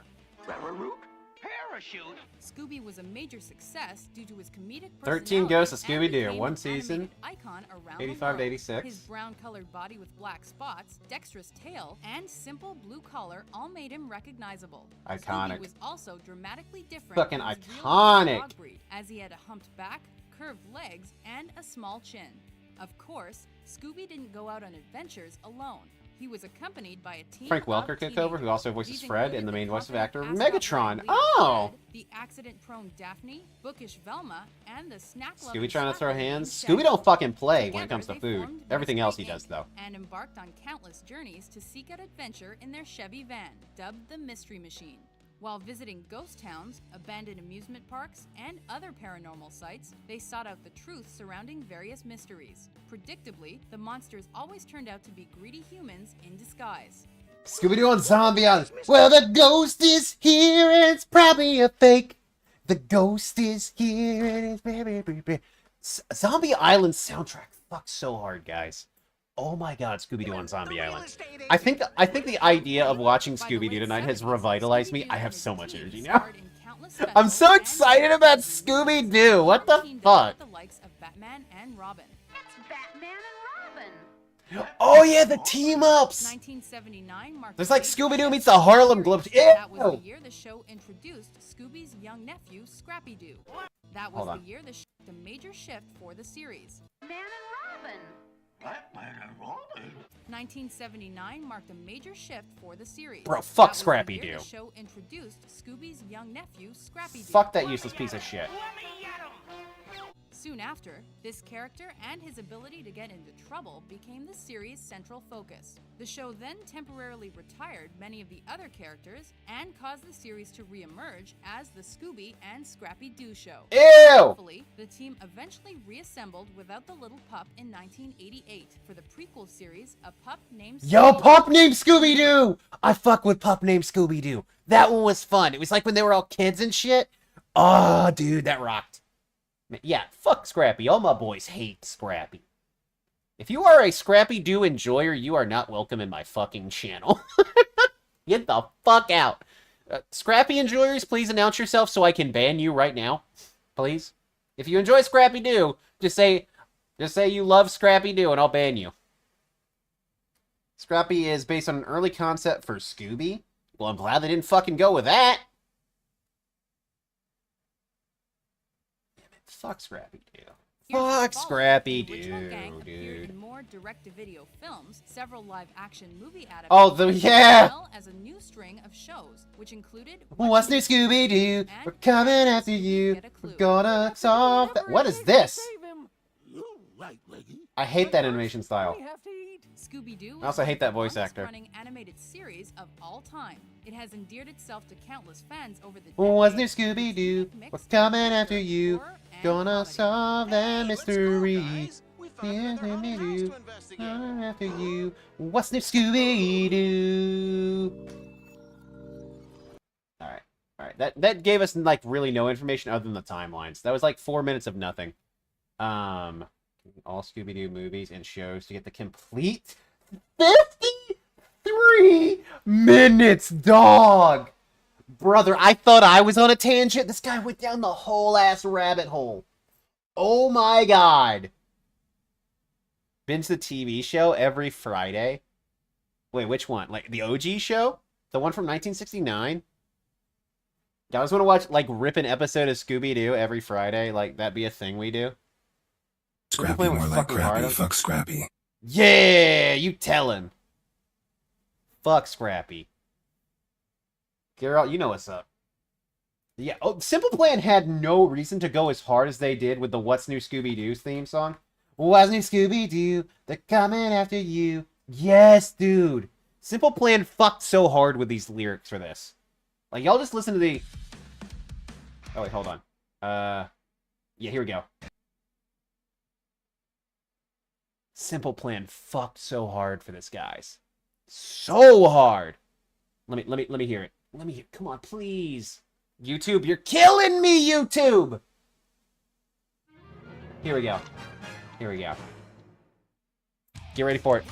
Parachute? Scooby was a major success due to his comedic 13 personality Ghosts of and Scooby-Doo, became one an season, animated icon around 85 the world. to 86. His brown-colored body with black spots, dexterous tail, and simple blue collar all made him recognizable. Iconic. Scooby was also dramatically different Fucking from his real iconic. dog breed, as he had a humped back, curved legs, and a small chin. Of course, Scooby didn't go out on adventures alone. He was accompanied by a team Frank of Welker took over, who also voices These Fred included and the main voice of confident actor ascot Megatron. leader Oh! Fred, the accident-prone Daphne, bookish Velma, and the snack-loving Scooby trying to throw Scrapper hands? named Scooby don't fucking play Together, when it comes to they food. formed Everything else Mystery he does, Inc. though. and embarked on countless journeys to seek out adventure in their Chevy van, dubbed the Mystery Machine. While visiting ghost towns, abandoned amusement parks, and other paranormal sites, they sought out the truth surrounding various mysteries. Predictably, the monsters always turned out to be greedy humans in disguise. Scooby-Doo and Zombie Island. Well, the ghost is here and it's probably a fake. The ghost is here and it's very. Zombie Island soundtrack fucks so hard, guys. Oh my god, Scooby-Doo on Zombie Island. I think the idea of watching Scooby-Doo tonight has revitalized me. I have so much energy now. I'm so excited about Scooby-Doo. What the fuck? The likes of Batman and Robin. It's Batman and Robin. Oh yeah, the team-ups! 1979 marked There's the like major Scooby-Doo shift meets the Harlem Globetrotters. That was the Ew! year the show introduced Scooby's young nephew, Scrappy-Doo. That was Hold the on. year the show marked a major shift for the series. Man and Robin. 1979 marked a major shift for the series. Bro, fuck That was the Scrappy-Doo. year The show introduced Scooby's young nephew, Scrappy-Doo. Fuck that useless piece of shit. Soon after, this character and his ability to get into trouble became the series' central focus. The show then temporarily retired many of the other characters and caused the series to re-emerge as the Scooby and Scrappy-Doo show. Ew! Thankfully, the team eventually reassembled without the little pup in 1988 for the prequel series, A Pup Named Yo, Scooby-Doo. Pup Named Scooby-Doo! I fuck with Pup Named Scooby-Doo. That one was fun. It was like when they were all kids and shit. Oh, dude, that rocked. Yeah, fuck Scrappy. All my boys hate Scrappy. If you are a Scrappy-Doo enjoyer, you are not welcome in my fucking channel. Get the fuck out. Scrappy enjoyers, please announce yourself so I can ban you right now. Please. If you enjoy Scrappy-Doo, just say you love Scrappy-Doo and I'll ban you. Scrappy is based on an early concept for Scooby. Well, I'm glad they didn't fucking go with that. Fuck Scrappy-Doo. Years Fuck followed, Scrappy-Doo, the original gang appeared dude. in more direct-to-video films, several live-action movie adaptations, Oh, yeah! as well as a new string of shows, which included What's new, Scooby-Doo? We're coming after you. We're gonna solve that. What is this? I hate that animation style. Scooby-Doo I also hate that voice is the actor. longest-running animated series of all time. It has endeared itself to countless fans over the What's new, decades. Scooby-Doo? Mix We're coming after of you. horror and Gonna comedy. solve that mystery. We found another haunted house to investigate. Coming after you. What's new, Scooby-Doo? Alright. Alright. That gave us, like, really no information other than the timelines. That was, like, 4 minutes of nothing. All Scooby-Doo movies and shows to get the complete 53 minutes, dog! Brother, I thought I was on a tangent. This guy went down the whole ass rabbit hole. Oh my god. Binge the TV show every Friday. Wait, which one? Like the OG show? The one from 1969? You guys want to watch, like, rip an episode of Scooby-Doo every Friday? Like, that be a thing we do? Scrappy more like Crappy. Fuck Scrappy. Yeah, you tell him. Fuck Scrappy. Geralt, you know what's up. Yeah, oh, Simple Plan had no reason to go as hard as they did with the What's New Scooby-Doo theme song. What's New Scooby-Doo? They're coming after you. Yes, dude. Simple Plan fucked so hard with these lyrics for this. Like, y'all just listen to the... Oh, wait, hold on. Yeah, here we go. Simple Plan fucked so hard for this, guys. So hard. Let me hear it. Let me hear. Come on, please. YouTube, you're killing me, YouTube. Here we go. Here we go. Get ready for it.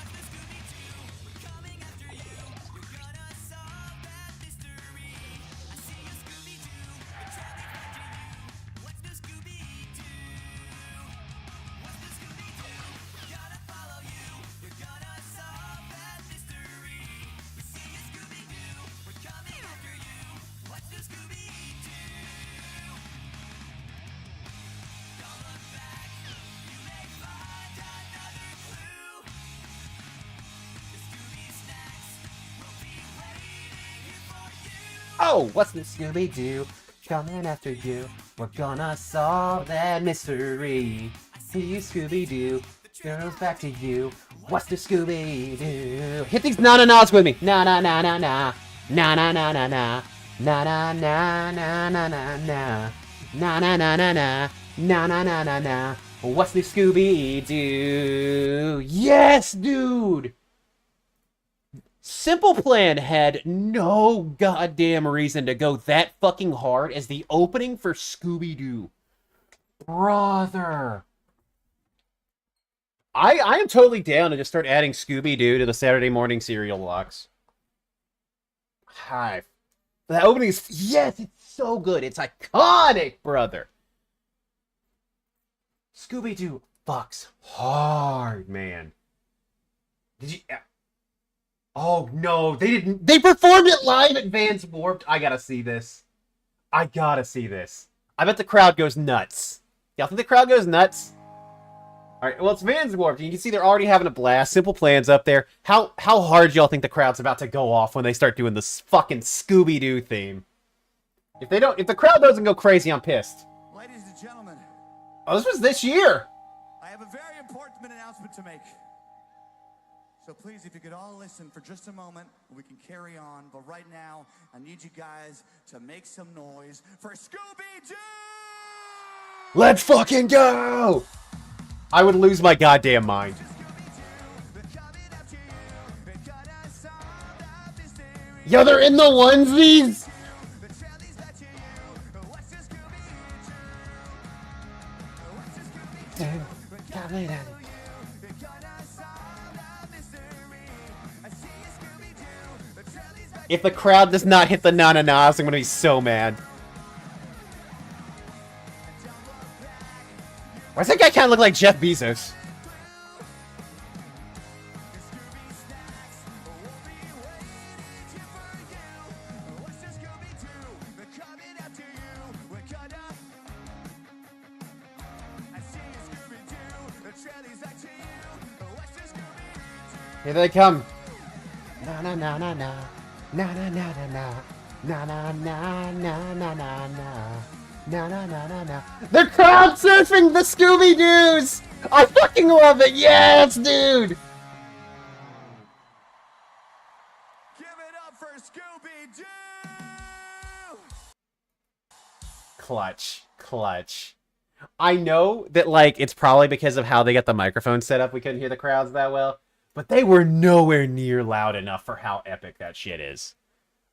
go! What's the Scooby-Doo coming after you? We're gonna solve that mystery. See you, Scooby-Doo. Girls back to you. What's the Scooby-Doo? Hit these na-na-nas with me. Na-na-na-na-na. Na-na-na-na-na. Na-na-na-na-na-na-na. Na-na-na-na-na. Na-na-na-na-na. What's the Scooby-Doo? Yes, dude! Simple Plan had no goddamn reason to go that fucking hard as the opening for Scooby-Doo. Brother. I am totally down to just start adding Scooby-Doo to the Saturday morning cereal locks. Hi. That opening is... Yes, it's so good. It's iconic, brother. Scooby-Doo fucks hard, man. Did you... Oh, no. They didn't... They performed it live at Vans Warped. I gotta see this. I gotta see this. I bet the crowd goes nuts. Y'all think the crowd goes nuts? Alright, well, it's Vans Warped. You can see they're already having a blast. Simple Plan's up there. How hard y'all think the crowd's about to go off when they start doing this fucking Scooby-Doo theme? If the crowd doesn't go crazy, I'm pissed. Ladies and gentlemen. Oh, this was this year. I have a very important announcement to make. So please, if you could all listen for just a moment, we can carry on. But right now, I need you guys to make some noise for Scooby-Doo! Let's fucking go! I would lose my goddamn mind. Yo, they're in the onesies! If the crowd does not hit the na-na-nas, I'm gonna be so mad. Why does that guy kind of look like Jeff Bezos? Here they come. Na na na na na. Na na na na na. Na na na na na na na. Na na na na na. They're crowd surfing the Scooby-Doos! I fucking love it! Yes, dude! Give it up for Scooby-Doo! Clutch. Clutch. I know that, like, it's probably because of how they got the microphone set up we couldn't hear the crowds that well, but they were nowhere near loud enough for how epic that shit is.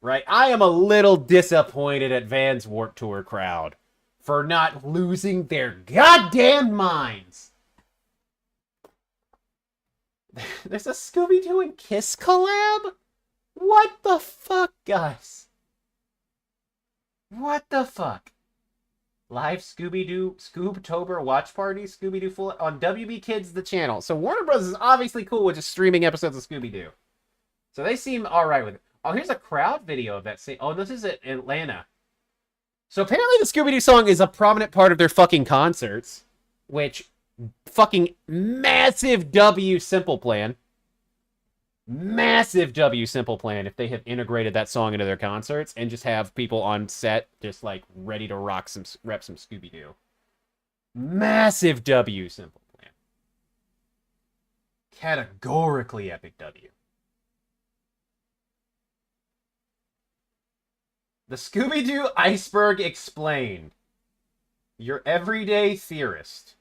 Right? I am a little disappointed at Vans Warped Tour crowd for not losing their goddamn minds. There's a Scooby-Doo and Kiss collab? What the fuck, guys? What the fuck? Live Scooby-Doo, Scoobtober watch party, Scooby-Doo full on WB Kids, the channel. So Warner Bros. Is obviously cool with just streaming episodes of Scooby-Doo. So they seem alright with it. Oh, here's a crowd video of that scene. Oh, this is at Atlanta. So apparently the Scooby-Doo song is a prominent part of their fucking concerts. Which, fucking massive W Simple Plan. Massive W Simple Plan if they have integrated that song into their concerts and just have people on set just like ready to rep some Scooby-Doo. Massive W Simple Plan. Categorically epic W. The Scooby-Doo Iceberg Explained. Your everyday theorist.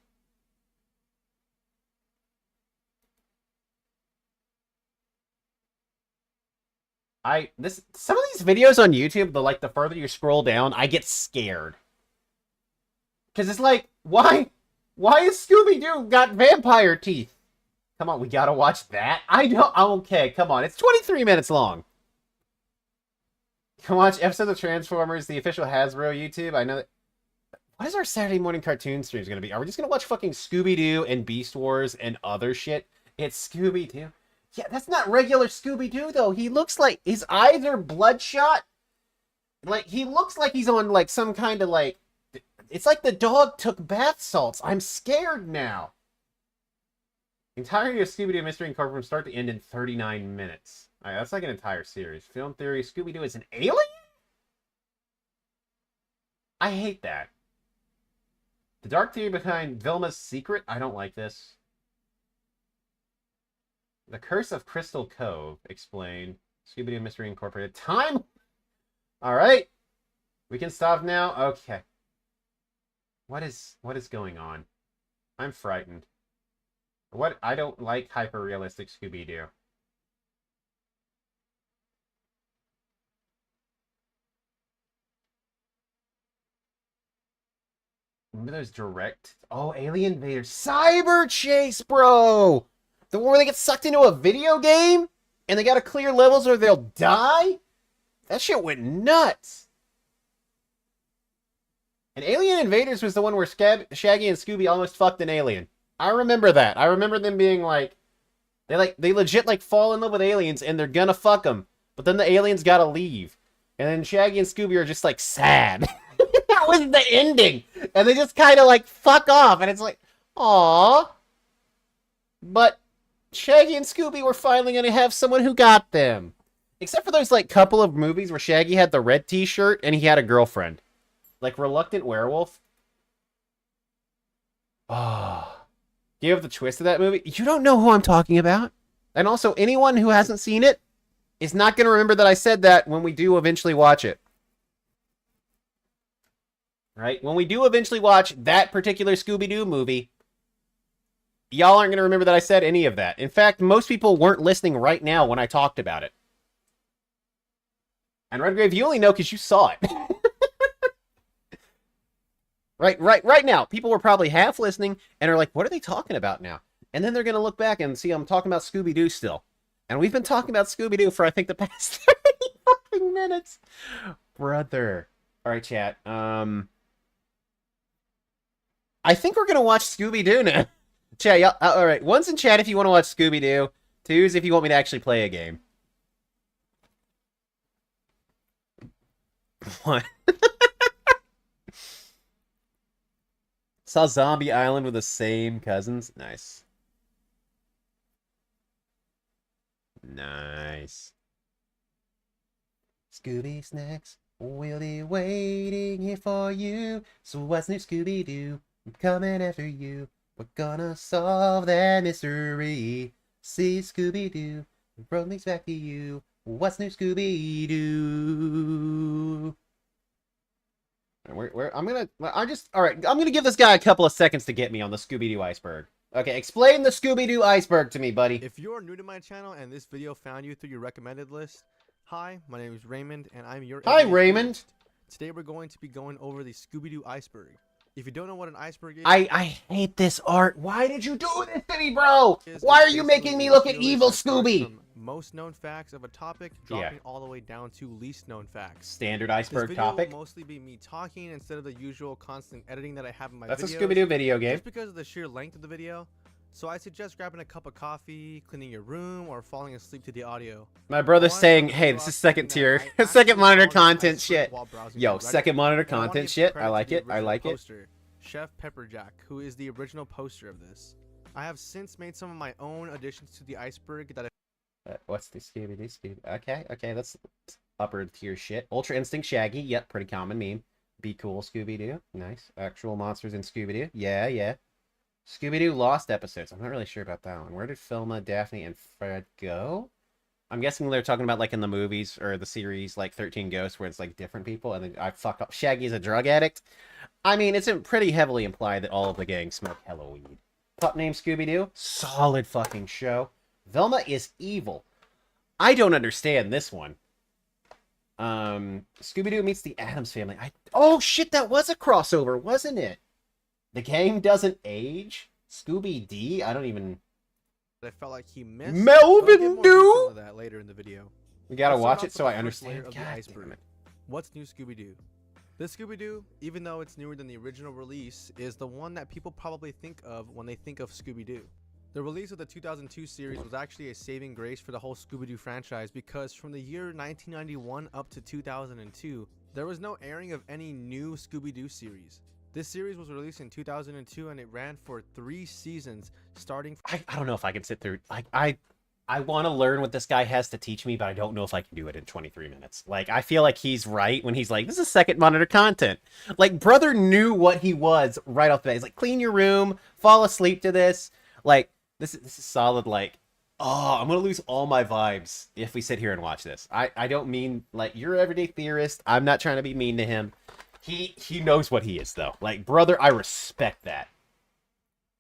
Some of these videos on YouTube, the further you scroll down, I get scared. Cause it's like, why is Scooby-Doo got vampire teeth? Come on, we gotta watch that? Okay, come on, it's 23 minutes long. Can watch episodes of Transformers, the official Hasbro YouTube. I know that. What is our Saturday morning cartoon streams gonna be? Are we just gonna watch fucking Scooby-Doo and Beast Wars and other shit? It's Scooby-Doo. Yeah, that's not regular Scooby-Doo, though. He looks like his eyes are bloodshot. Like, he looks like he's on, like, some kind of, like... It's like the dog took bath salts. I'm scared now. The entirety of Scooby-Doo Mystery Incorporated from start to end in 39 minutes. Alright, that's like an entire series. Film theory, Scooby-Doo is an alien? I hate that. The dark theory behind Vilma's secret? I don't like this. The Curse of Crystal Cove. Explained. Scooby-Doo Mystery Incorporated. Time! Alright. We can stop now? Okay. What is going on? I'm frightened. I don't like hyper-realistic Scooby-Doo. Remember those direct... Oh, Alien Invaders. Cyber Chase, bro! The one where they get sucked into a video game? And they gotta clear levels or they'll die? That shit went nuts! And Alien Invaders was the one where Shaggy and Scooby almost fucked an alien. I remember that. I remember them being like... They legit, like, fall in love with aliens and they're gonna fuck them. But then the aliens gotta leave. And then Shaggy and Scooby are just, like, sad. That was the ending! And they just kind of, like, fuck off. And it's like, aww. But Shaggy and Scooby were finally gonna have someone who got them. Except for those, like, couple of movies where Shaggy had the red t-shirt and he had a girlfriend. Like, Reluctant Werewolf. Oh. Do you have the twist of that movie? You don't know who I'm talking about. And also, anyone who hasn't seen it is not going to remember that I said that when we do eventually watch it. Right? When we do eventually watch that particular Scooby-Doo movie, y'all aren't going to remember that I said any of that. In fact, most people weren't listening right now when I talked about it. And Redgrave, you only know because you saw it. Right now, people were probably half listening and are like, what are they talking about now? And then they're going to look back and see I'm talking about Scooby-Doo still. And we've been talking about Scooby-Doo for, I think, the past 30 fucking minutes. Brother. All right, chat. I think we're going to watch Scooby-Doo now. Chat, y'all, all right. One's in chat if you want to watch Scooby-Doo. Two's if you want me to actually play a game. What? Saw Zombie Island with the same cousins. Nice. Nice. Scooby Snacks, we'll be waiting here for you. So what's new, Scooby-Doo? I'm coming after you. We're gonna solve that mystery. See, Scooby-Doo, the road leads back to you. What's new, Scooby-Doo? I'm gonna give this guy a couple of seconds to get me on the Scooby-Doo iceberg. Okay, explain the Scooby-Doo iceberg to me, buddy. If you're new to my channel and this video found you through your recommended list, hi, my name is Raymond, and I'm your... Hi, Raymond! Host. Today we're going to be going over the Scooby-Doo iceberg. If you don't know what an iceberg is... I hate this art. Why did you do this to me, bro? Why are you making me look at evil Scooby? Most known facts of a topic, dropping all the way down to least known facts. Standard iceberg this topic. Will mostly be me talking instead of the usual constant editing that I have in my videos. That's a Scooby-Doo video game. Just because of the sheer length of the video. So I suggest grabbing a cup of coffee, cleaning your room, or falling asleep to the audio. My brother's saying, hey, this is second tier. Second monitor content shit. Yo, second monitor content shit. I like it. I like it. Chef Pepperjack, who is the original poster of this. I have since made some of my own additions to the iceberg that I... what's the Scooby-Doo? Okay, that's upper tier shit. Ultra Instinct Shaggy, yep, pretty common meme. Be cool, Scooby-Doo, nice. Actual monsters in Scooby-Doo, yeah. Scooby-Doo Lost episodes, I'm not really sure about that one. Where did Filma, Daphne, and Fred go? I'm guessing they're talking about, like, in the movies, or the series, like, 13 Ghosts, where it's, like, different people, and then I fuck up. Shaggy's a drug addict. I mean, it's pretty heavily implied that all of the gang smoke hella weed. Pup named Scooby-Doo, solid fucking show. Velma is evil. I don't understand this one. Scooby-Doo meets the Addams Family. Oh shit, that was a crossover, wasn't it? The gang doesn't age? Scooby-D? I don't even... I felt like he missed. Melvin Doo? That later in the video. We gotta watch it so I understand. What's new, Scooby-Doo? This Scooby-Doo, even though it's newer than the original release, is the one that people probably think of when they think of Scooby-Doo. The release of the 2002 series was actually a saving grace for the whole Scooby-Doo franchise because from the year 1991 up to 2002, there was no airing of any new Scooby-Doo series. This series was released in 2002 and it ran for 3 seasons starting... I don't know if I can sit through... I want to learn what this guy has to teach me, but I don't know if I can do it in 23 minutes. Like, I feel like he's right when he's like, this is second monitor content. Like, brother knew what he was right off the bat. He's like, clean your room, fall asleep to this. Like, this is solid, like, oh, I'm going to lose all my vibes if we sit here and watch this. I don't mean, like, you're an everyday theorist. I'm not trying to be mean to him. He knows what he is, though. Like, brother, I respect that.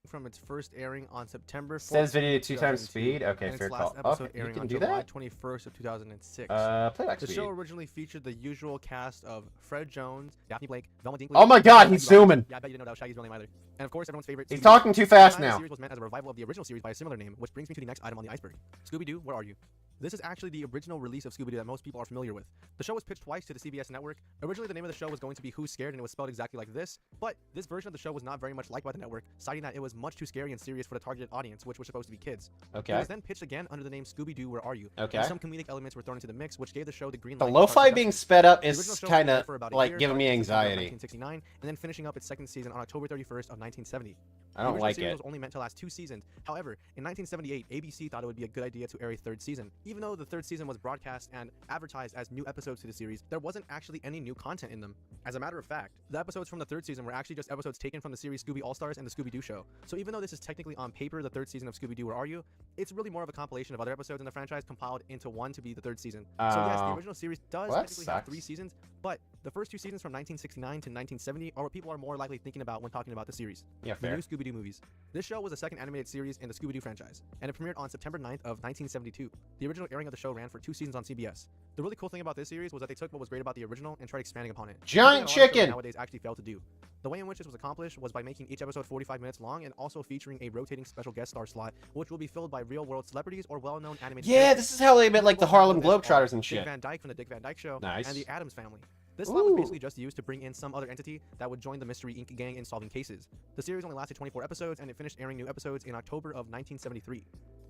From its first airing on September 4th. Says video 2 times speed. Okay, and fair its last call. episode Okay, airing you on can do July that? 21st of 2006. Playback the speed. show originally featured the usual cast of Fred Jones, Daphne Blake, Velma Dinklage. Oh my God, he's zooming. Yeah, I bet you didn't know that was Shaggy's real name either. And of course, everyone's favorite. He's Scooby-Doo. talking too fast At the time, now. The series was meant as a revival of the original series by a similar name, which brings me to the next item on the iceberg. Scooby-Doo, Where Are You? This is actually the original release of Scooby-Doo that most people are familiar with. The show was pitched twice to the CBS network. Originally, the name of the show was going to be Who's Scared, and it was spelled exactly like this. But this version of the show was not very much liked by the network, citing that it was much too scary and serious for the targeted audience, which was supposed to be kids. Okay. It was then pitched again under the name Scooby-Doo, Where Are You? Okay. And some comedic elements were thrown into the mix, which gave the show the green The light. lo-fi being sped up The is original show kind was of for about a like year, giving me starting in September of anxiety. 1969, and then finishing up its second season on October 31st of 1970. I don't the original like series it. was only meant to last 2 seasons. However, in 1978, ABC thought it would be a good idea to air a 3rd season. Even though the 3rd season was broadcast and advertised as new episodes to the series, there wasn't actually any new content in them. As a matter of fact, the episodes from the 3rd season were actually just episodes taken from the series Scooby All-Stars and the Scooby-Doo Show. So even though this is technically on paper the 3rd season of Scooby-Doo, Where Are You?, it's really more of a compilation of other episodes in the franchise compiled into one to be the 3rd season. So yes, the Oh. original series does Well, that technically have sucks. 3 seasons, but the first 2 seasons from 1969 to 1970 are what people are more likely thinking about when talking about the series. Yeah, The fair. new Scooby-Doo movies. This show was the second animated series in the Scooby-Doo franchise, and it premiered on September 9th of 1972. The original airing of the show ran for 2 seasons on CBS. The really cool thing about this series was that they took what was great about the original and tried expanding upon it. Giant Something that a lot of shows chicken! nowadays actually fail to do. The way in which this was accomplished was by making each episode 45 minutes long and also featuring a rotating special guest star slot, which will be filled by real-world celebrities or well-known animated Yeah, characters. this is how they made like the Harlem Notable Globetrotters are and shit. Dick Van Dyke from the Dick Van Dyke Show, Nice. and the Addams Family. This slot was Ooh. basically just used to bring in some other entity that would join the Mystery Inc. gang in solving cases. The series only lasted 24 episodes, and it finished airing new episodes in October of 1973.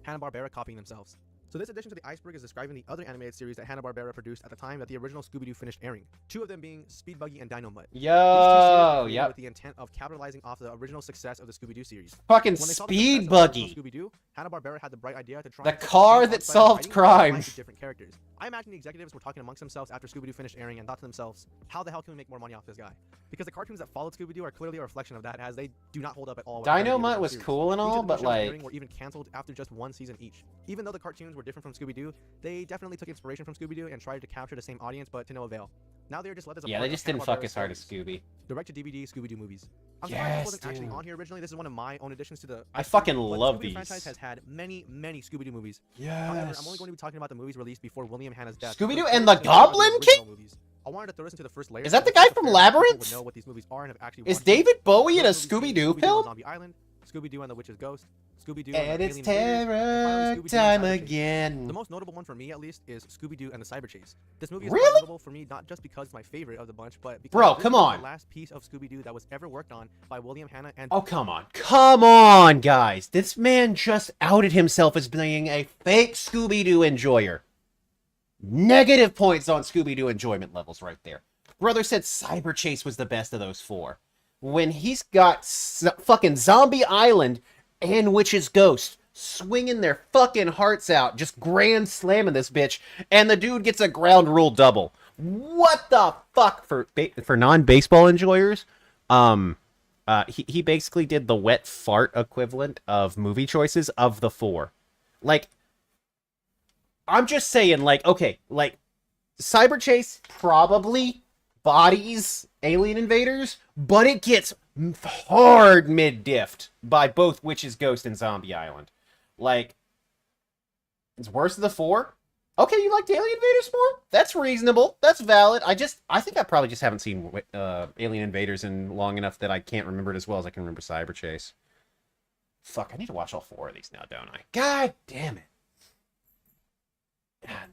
Hanna-Barbera copying themselves. So this addition to the iceberg is describing the other animated series that Hanna-Barbera produced at the time that the original Scooby-Doo finished airing. 2 of them being Speed Buggy and Dino Mutt. These 2 series were created Yep. with the intent of capitalizing off the original success of the Scooby-Doo series. Fucking When they saw the Speed success of the original Buggy. Scooby-Doo, Hanna-Barbera had the bright idea to try The and put car same that on-site solved writing crime. to different characters. I imagine the executives were talking amongst themselves after Scooby-Doo finished airing and thought to themselves, how the hell can we make more money off this guy? Because the cartoons that followed Scooby-Doo are clearly a reflection of that, as they do not hold up at all. with Dino the Mutt original was series. cool and Each of all, the but, shows like- airing were even canceled after just 1 season each. Even though the cartoons were different from Scooby-Doo, they definitely took inspiration from Scooby-Doo and tried to capture the same audience, but to no avail. Now they are just left as a Yeah, part they of just didn't fuck Hanna-Barbera's as hard as stories. Scooby. Direct-to-DVD Scooby-Doo movies. I'm surprised this Yes, wasn't actually dude. on here originally. This is one of my own additions to the. I fucking but the love Scooby-Doo these. franchise has had many, many Scooby-Doo movies. However, I'm Yes. only going to be talking about the movies released before William Hanna's death. Scooby-Doo because and those the things are Goblin original King? movies. I wanted to throw this into the first layer. Is that the because guy it's from fair that people Labyrinth? would know what these movies are and have actually Is watched them. David Bowie in a Those movies being Scooby-Doo Scooby-Doo film? on Zombie Island, Scooby-Doo and the Witch's Ghost, Scooby-Doo And the it's Alien Invaders, and terror finally Scooby-Doo and time Cyber Chase. again. The most notable one for me, at least, is Scooby-Doo and the Cyber Chase. This movie is quite Really? notable for me, not just because it's my favorite of the bunch, but because Bro, this come was on. the last piece of Scooby-Doo that was ever worked on by William Hanna and Oh, come on. Come on, guys. This man just outed himself as being a fake Scooby-Doo enjoyer. Negative points on Scooby-Doo enjoyment levels right there. Brother said Cyber Chase was the best of those 4. When he's got fucking Zombie Island and Witch's Ghost swinging their fucking hearts out, just grand slamming this bitch, and the dude gets a ground rule double. What the fuck? For non-baseball enjoyers, he basically did the wet fart equivalent of movie choices of the 4. Like, I'm just saying, like, okay, like, Cyber Chase probably bodies Alien Invaders, but it gets hard mid-diffed by both Witch's Ghost and Zombie Island. Like, it's worse than the 4. Okay, you liked Alien Invaders more? That's reasonable. That's valid. I think I probably just haven't seen Alien Invaders in long enough that I can't remember it as well as I can remember Cyber Chase. Fuck, I need to watch all 4 of these now, don't I? God damn it.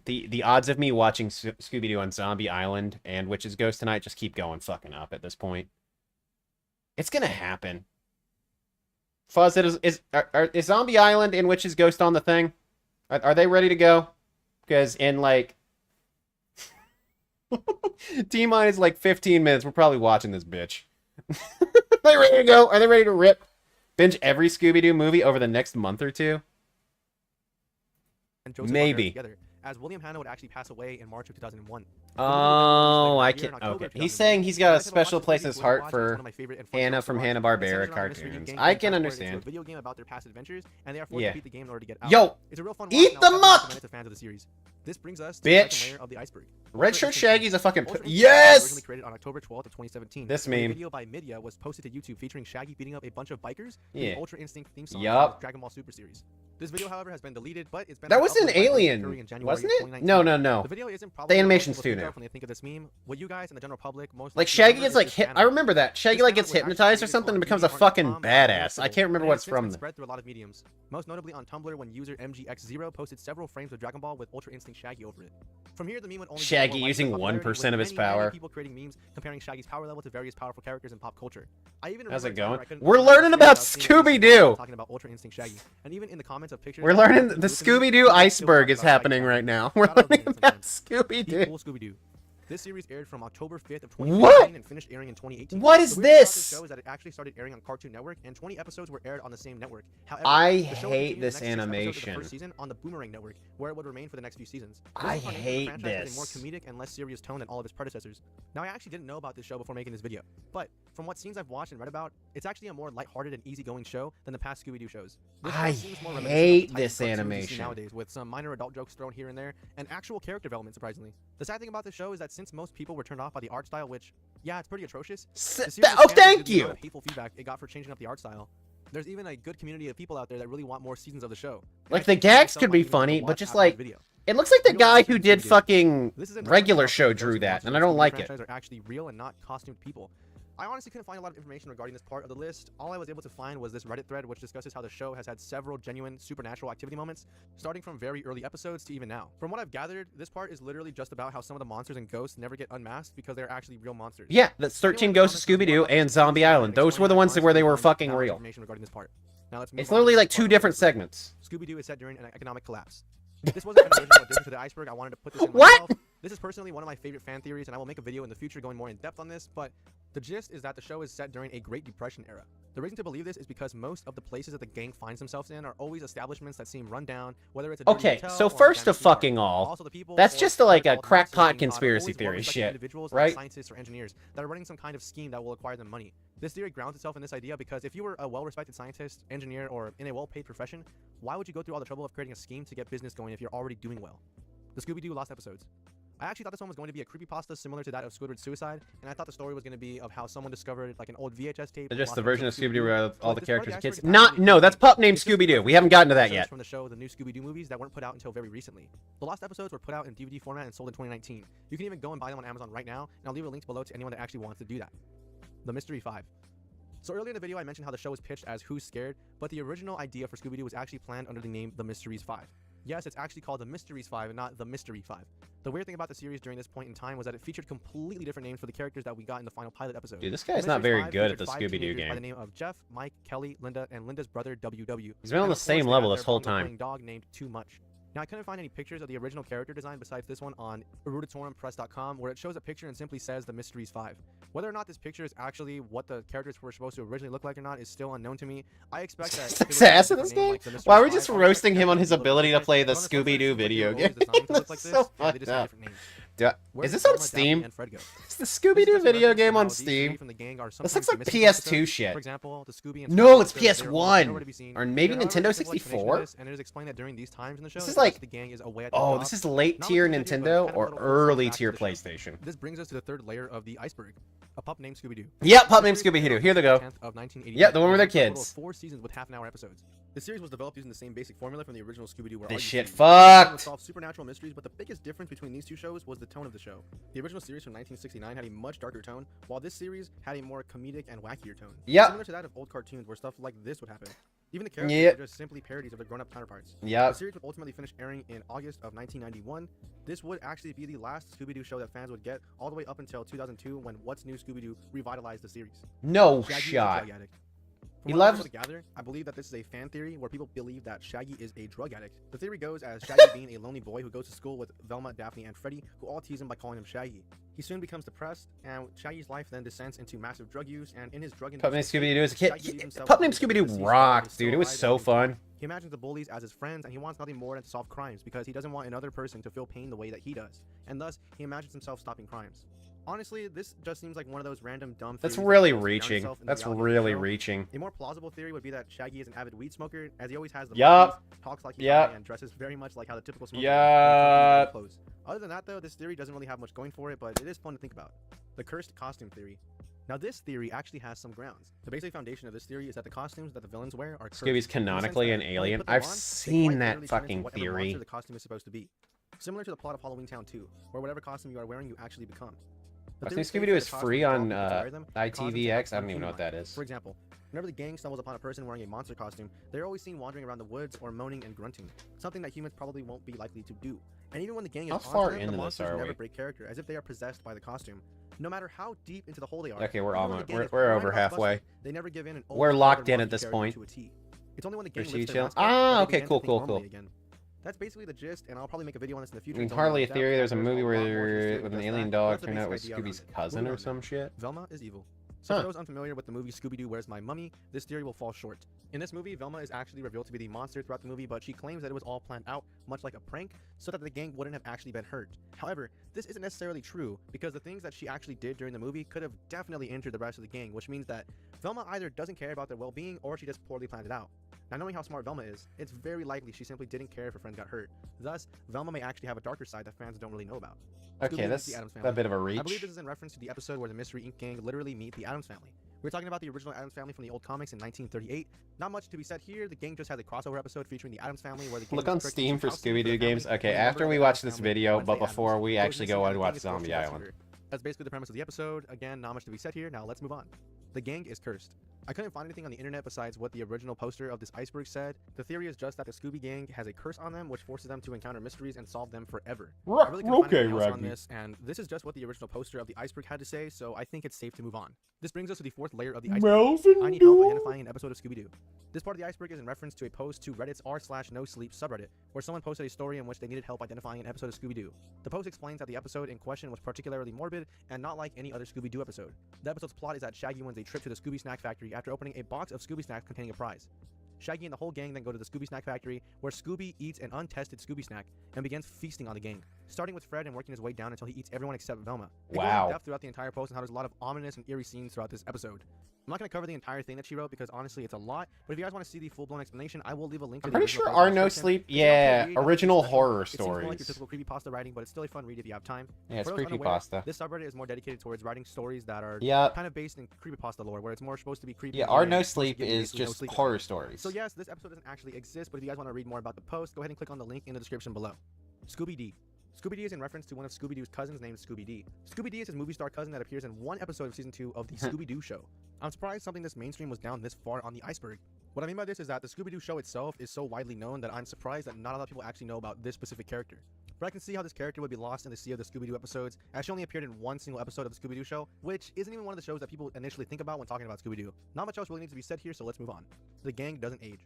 The odds of me watching Scooby-Doo on Zombie Island and Witch's Ghost tonight just keep going fucking up at this point. It's gonna happen. Fuzz, is Zombie Island and Witch's Ghost on the thing? Are they ready to go? Because in like T-minus like 15 minutes, we're probably watching this bitch. Are they ready to go? Are they ready to rip? Binge every Scooby-Doo movie over the next month or 2? and Joseph Maybe. together, as William Hanna would actually pass away in March of 2001. Oh, I can. Okay. He's saying he's got a special place in his heart for Hannah from Hanna-Barbera cartoons. I can understand. Video game about their past adventures, and they are forced to beat the game in order to get out. Yo, it's a real fun eat them up! Fans of the series. This brings us to Bitch. the second layer of the iceberg. Red Shirt Shaggy's a fucking Yes! yes. Created on October 12th of 2017. This A meme. video by Midya was posted to YouTube featuring Shaggy beating up a bunch of bikers. Yeah. The Ultra Instinct theme song Yup. from the Dragon Ball Super series. This video, however, has been deleted, but it's been That was an uploaded by Alien, Fury in January wasn't of it? 2019. No, no, no. The video isn't The probably animation's what too people new. when they think of this meme. What you guys and the general public most Like likely Shaggy remember gets is like this hit. banner. I remember that Shaggy This like banner gets was actually hypnotized or created something and on becomes a BeautyArt.com fucking by badass. I Pixel, can't remember and what's it's since been from. spread through a lot of mediums. Most notably on Tumblr when user MGX0 posted several frames of Dragon Ball with Ultra Instinct Shaggy over it. From here, the meme would only Shaggy get more using widespread popularity 1% of with his many, many power. people creating memes comparing Shaggy's power level to various powerful characters in pop culture. I even How's remember it a time where going? I couldn't We're find a learning video about without seeing these Scooby-Doo. talking about Ultra Instinct Shaggy, and even in the comments of pictures. We're learning the Scooby-Doo iceberg is happening right now. We're learning about Scooby-Doo. Cool Scooby-Doo. This series aired from October 5th of What? 2015 and finished airing in 2018. What is The weird thing about this? show is that it actually started airing on Cartoon Network, and 20 episodes were aired on the same network. However, I the show would hate continue the this next 6 episodes of the animation. first season on the Boomerang Network, where it would remain for the next few seasons. This I incarnation of the hate franchise has a more this. comedic and less serious tone than all of its predecessors. Now, I actually didn't know about this show before making this video, but from what scenes I've watched and read about, it's actually a more lighthearted and easygoing show than the past Scooby-Doo shows. This show I seems more reminiscent of the hate type of this cartoons you see animation. nowadays, with some minor adult jokes thrown here and there, and actual character development, surprisingly. The sad thing about this show is that since most people were turned off by the art style, which, yeah, it's pretty atrocious. the series was oh, canceled thank due to the amount you. of hateful feedback it got for changing up the art style. There's even a good community of people out there that really want more seasons of the show. And Like I the think gags myself could might be even have to funny, but watch just after like this video. it looks like the Video guy watching who this did video. fucking This isn't regular talking show about drew those that, and monsters I don't in the like it. franchise are actually real and not costumed people. I honestly couldn't find a lot of information regarding this part of the list. All I was able to find was this Reddit thread which discusses how the show has had several genuine supernatural activity moments, starting from very early episodes to even now. From what I've gathered, this part is literally just about how some of the monsters and ghosts never get unmasked because they're actually real monsters. Yeah, that's 13 Ghosts of Scooby-Doo and Zombie Island. Those were the ones where they were fucking real. Information regarding this part. Now let's move It's on to literally the like next two part of the different iceberg. segments. Scooby-Doo is set during an economic collapse. This wasn't an original addition to the iceberg. I wanted to put this in What? myself. This is personally one of my favorite fan theories, and I will make a video in the future going more in depth on this, but the gist is that the show is set during a Great Depression era. The reason to believe this is because most of the places that the gang finds themselves in are always establishments that seem run down, whether it's a dirty Okay, hotel so or a first abandoned of theme park. fucking all, Also, the people that's or just like a so-called crackpot monsters being conspiracy always theory well-respected shit, individuals, right? like scientists or engineers that are running some kind of scheme that will acquire them money. This theory grounds itself in this idea because if you were a well-respected scientist, engineer, or in a well-paid profession, why would you go through all the trouble of creating a scheme to get business going if you're already doing well? The Scooby-Doo Lost Episodes. I actually thought this one was going to be a creepypasta similar to that of Squidward's suicide, and I thought the story was going to be of how someone discovered like an old VHS tape. They're just lost the episodes version of Scooby-Doo where all the This part of characters are iceberg kids. is Not, actually no, that's creepy. pup named This is Scooby-Doo. We haven't gotten to that episodes yet. From the show, the new Scooby-Doo movies that weren't put out until very recently. The Lost episodes were put out in DVD format and sold in 2019. You can even go and buy them on Amazon right now, and I'll leave a link below to anyone that actually wants to do that. The Mystery 5. So earlier in the video, I mentioned how the show was pitched as Who's Scared, but the original idea for Scooby-Doo was actually planned under the name The Mysteries 5. Yes, it's actually called The Mysteries 5 and not The Mystery 5. The weird thing about the series during this point in time was that it featured completely different names for the characters that we got in the final pilot episode. Dude, this The guy's not Mysteries very 5 good at featured the 5 Scooby-Doo teenagers by the game. name of Jeff, Mike, Kelly, Linda, and Linda's brother WW. He's been on And the of course, same they level had this their whole bone-playing time. dog named Too Much. Now, I couldn't find any pictures of the original character design besides this one on EruditorumPress.com, where it shows a picture and simply says The Mysteries 5. Whether or not this picture is actually what the characters were supposed to originally look like or not is still unknown to me. I expect that if it was a Ass in different this name game? like The Mysteries Why are we 5, just I would expect roasting him on it his to look ability to different. play the But on the Scooby-Doo flip side, video superhero game? is designed to look like That's this, so and they fucked just have up. different names. Is this Velma, on Daphne, Steam? and Fred go. Is the This Scooby-Doo is just a video reference to game how on these three Steam? from the gang are This sometimes looks the like missing PS2 episodes. shit. For example, the Scooby and No, Scrappy it's episodes, they are almost PS1. nowhere to be seen. Or maybe There are Nintendo other simple explanations for 64? this, and it is explained that during these times in the show, This is it's like, the gang is away at the oh, job. this is late Not tier much to do, but Nintendo kind of or a little early back to tier the show. PlayStation? This brings us to the third layer of the iceberg. A pup named Scooby-Doo. Yep, pup named Scooby-Doo. Here they go. Of 1988. Yep, the one with their It has a total of kids. 4 seasons with half-an-hour episodes. The series was developed using the same basic formula from the original Scooby-Doo. Where This Archie shit series. fucked. It would solve supernatural mysteries, but the biggest difference between these two shows was the tone of the show. The original series from 1969 had a much darker tone, while this series had a more comedic and wackier tone. Yep. Similar to that of old cartoons where stuff like this would happen. Even the characters Yep. were just simply parodies of their grown-up counterparts. Yep. The series would ultimately finish airing in August of 1991. This would actually be the last Scooby-Doo show that fans would get, all the way up until 2002 when What's New Scooby-Doo revitalized the series. No Shaggy is a shot. drug addict. From He what I was loves- able to gather, I believe that this is a fan theory where people believe that Shaggy is a drug addict. The theory goes as Shaggy being a lonely boy who goes to school with Velma, Daphne, and Freddy, who all tease him by calling him Shaggy. He soon becomes depressed, and Shaggy's life then descends into massive drug use, and in his drug Pup named induced Scooby-Doo as a kid. Shaggy himself Pup named believes that Scooby-Doo the deceased rocks, is still dude. It was alive so and fun. he imagines the bullies as his friends, and he wants nothing more than to solve crimes because he doesn't want another person to feel pain the way that he does, and thus he imagines himself stopping crimes. Honestly, this just seems like one of those random dumb That's theories really that goes around reaching. itself in the That's reality of the really show. reaching. A more plausible theory would be that Shaggy is an avid weed smoker, as he always has the Yup. monkeys, talks like he's Yup. high, and dresses very much like how the typical smoker Yup. clothes. Other than that, though, this theory doesn't really have much going for it, but it is fun to think about. The cursed costume theory. Now, this theory actually has some grounds. The basic foundation of this theory is that the costumes that the villains wear are cursed, Scooby's in the sense canonically that an when they alien. put them I've on, they seen quite that literally turn into fucking whatever theory. monster the costume is supposed to be. Similar to the plot of Halloween Town 2, where whatever costume you are wearing, you actually become. The I theory think states Scooby-Doo that is the costumes free evolve on because they wear them, and cause them to ITVX. act I don't even know human-like. what that is. For example, whenever the gang stumbles upon a person wearing a monster costume, they're always seen wandering around the woods or moaning and grunting, something that humans probably won't be likely to do. And even when the gang is How on far to them, into the this monsters are never we? break character, as if they are possessed by the costume. No matter how deep into the hole they are. Okay, we're even when almost- the gang is we're crying over about busting, halfway. They never give in and We're always locked follow in their at this character point. to a T. It's only when the gang Proceed lifts their chill. mask off Ah, that they okay, begin to cool, think cool, normally cool. again. That's basically the gist, and I'll probably make a video on this in the I future. mean, telling you hardly a more in depth, theory. There's a because movie a lot more to the where theory an than alien that, dog but that's the turned out with basic idea Scooby's around it. cousin Moving or on some now. shit. Velma is evil. So Huh. for those unfamiliar with the movie Scooby-Doo Where's My Mummy, this theory will fall short. In this movie, Velma is actually revealed to be the monster throughout the movie, but she claims that it was all planned out, much like a prank, so that the gang wouldn't have actually been hurt. However, this isn't necessarily true, because the things that she actually did during the movie could have definitely injured the rest of the gang, which means that Velma either doesn't care about their well-being, or she just poorly planned it out. Now, knowing how smart Velma is, it's very likely she simply didn't care if her friend got hurt. Thus, Velma may actually have a darker side that fans don't really know about. Okay, Scooby-Doo that's meets the Addams a Family. bit of a I believe reach. this is in reference to the episode where the Mystery Inc. gang literally meet the Addams Family. We're talking about the original Addams Family from the old comics in 1938. Not much to be said here. The gang just has a crossover episode featuring the Addams Family where the gang Look is on tricked Steam into for house sitting Scooby-Doo the family games. when Okay, the after member we of the watch Addams this family, video, Wednesday but before Addams, we goes actually missing go and and the watch gang is Zombie forced to rescue Island. her. That's basically the premise of the episode. Again, not much to be said here. Now let's move on. The gang is cursed. I couldn't find anything on the internet besides what the original poster of this iceberg said. The theory is just that the Scooby Gang has a curse on them, which forces them to encounter mysteries and solve them forever. I really couldn't find anything else on this, and this is just what the original poster of the iceberg had to say, so I think it's safe to move on. This brings us to the fourth layer of the iceberg. Melvin I need help identifying an episode of Scooby-Doo. This part of the iceberg is in reference to a post to Reddit's r/NoSleep subreddit, where someone posted a story in which they needed help identifying an episode of Scooby-Doo. The post explains that the episode in question was particularly morbid and not like any other Scooby-Doo episode. The episode's plot is that Shaggy wins a trip to the Scooby Snack Factory after opening a box of Scooby Snacks containing a prize. Shaggy and the whole gang then go to the Scooby Snack Factory, where Scooby eats an untested Scooby Snack and begins feasting on the gang, starting with Fred and working his way down until he eats everyone except Velma. It goes Wow. in depth throughout the entire post and how there's a lot of ominous and eerie scenes throughout this episode. I'm not going to cover the entire thing that she wrote because honestly it's a lot, but if you guys want to see the full-blown explanation, I will leave a link to I'm the pretty original sure post in Our the No description. Sleep, It's an okay yeah, read, nothing original special. horror It seems more like your stories. typical creepypasta writing, but it's still a fun read if you have time. Yeah, it's For those unaware, creepypasta. This subreddit is more dedicated towards writing stories that are Yep. kind of based in creepypasta lore, where it's more supposed to be creepy. Yeah, and Our eerie, No and supposed to Sleep give you is basically no just sleep at horror night. stories. So yes, this episode doesn't actually exist, but if you guys want to read more about the post, go ahead and click on the link in the description below. Scooby-Dee. Scooby-Dee is in reference to one of Scooby-Doo's cousins named Scooby-Dee. Scooby-Dee is his movie star cousin that appears in one episode of season 2 of the Scooby-Doo show. I'm surprised something this mainstream was down this far on the iceberg. What I mean by this is that the Scooby-Doo show itself is so widely known that I'm surprised that not a lot of people actually know about this specific character. But I can see how this character would be lost in the sea of the Scooby-Doo episodes, as she only appeared in one single episode of the Scooby-Doo show, which isn't even one of the shows that people initially think about when talking about Scooby-Doo. Not much else really needs to be said here, so let's move on. The gang doesn't age.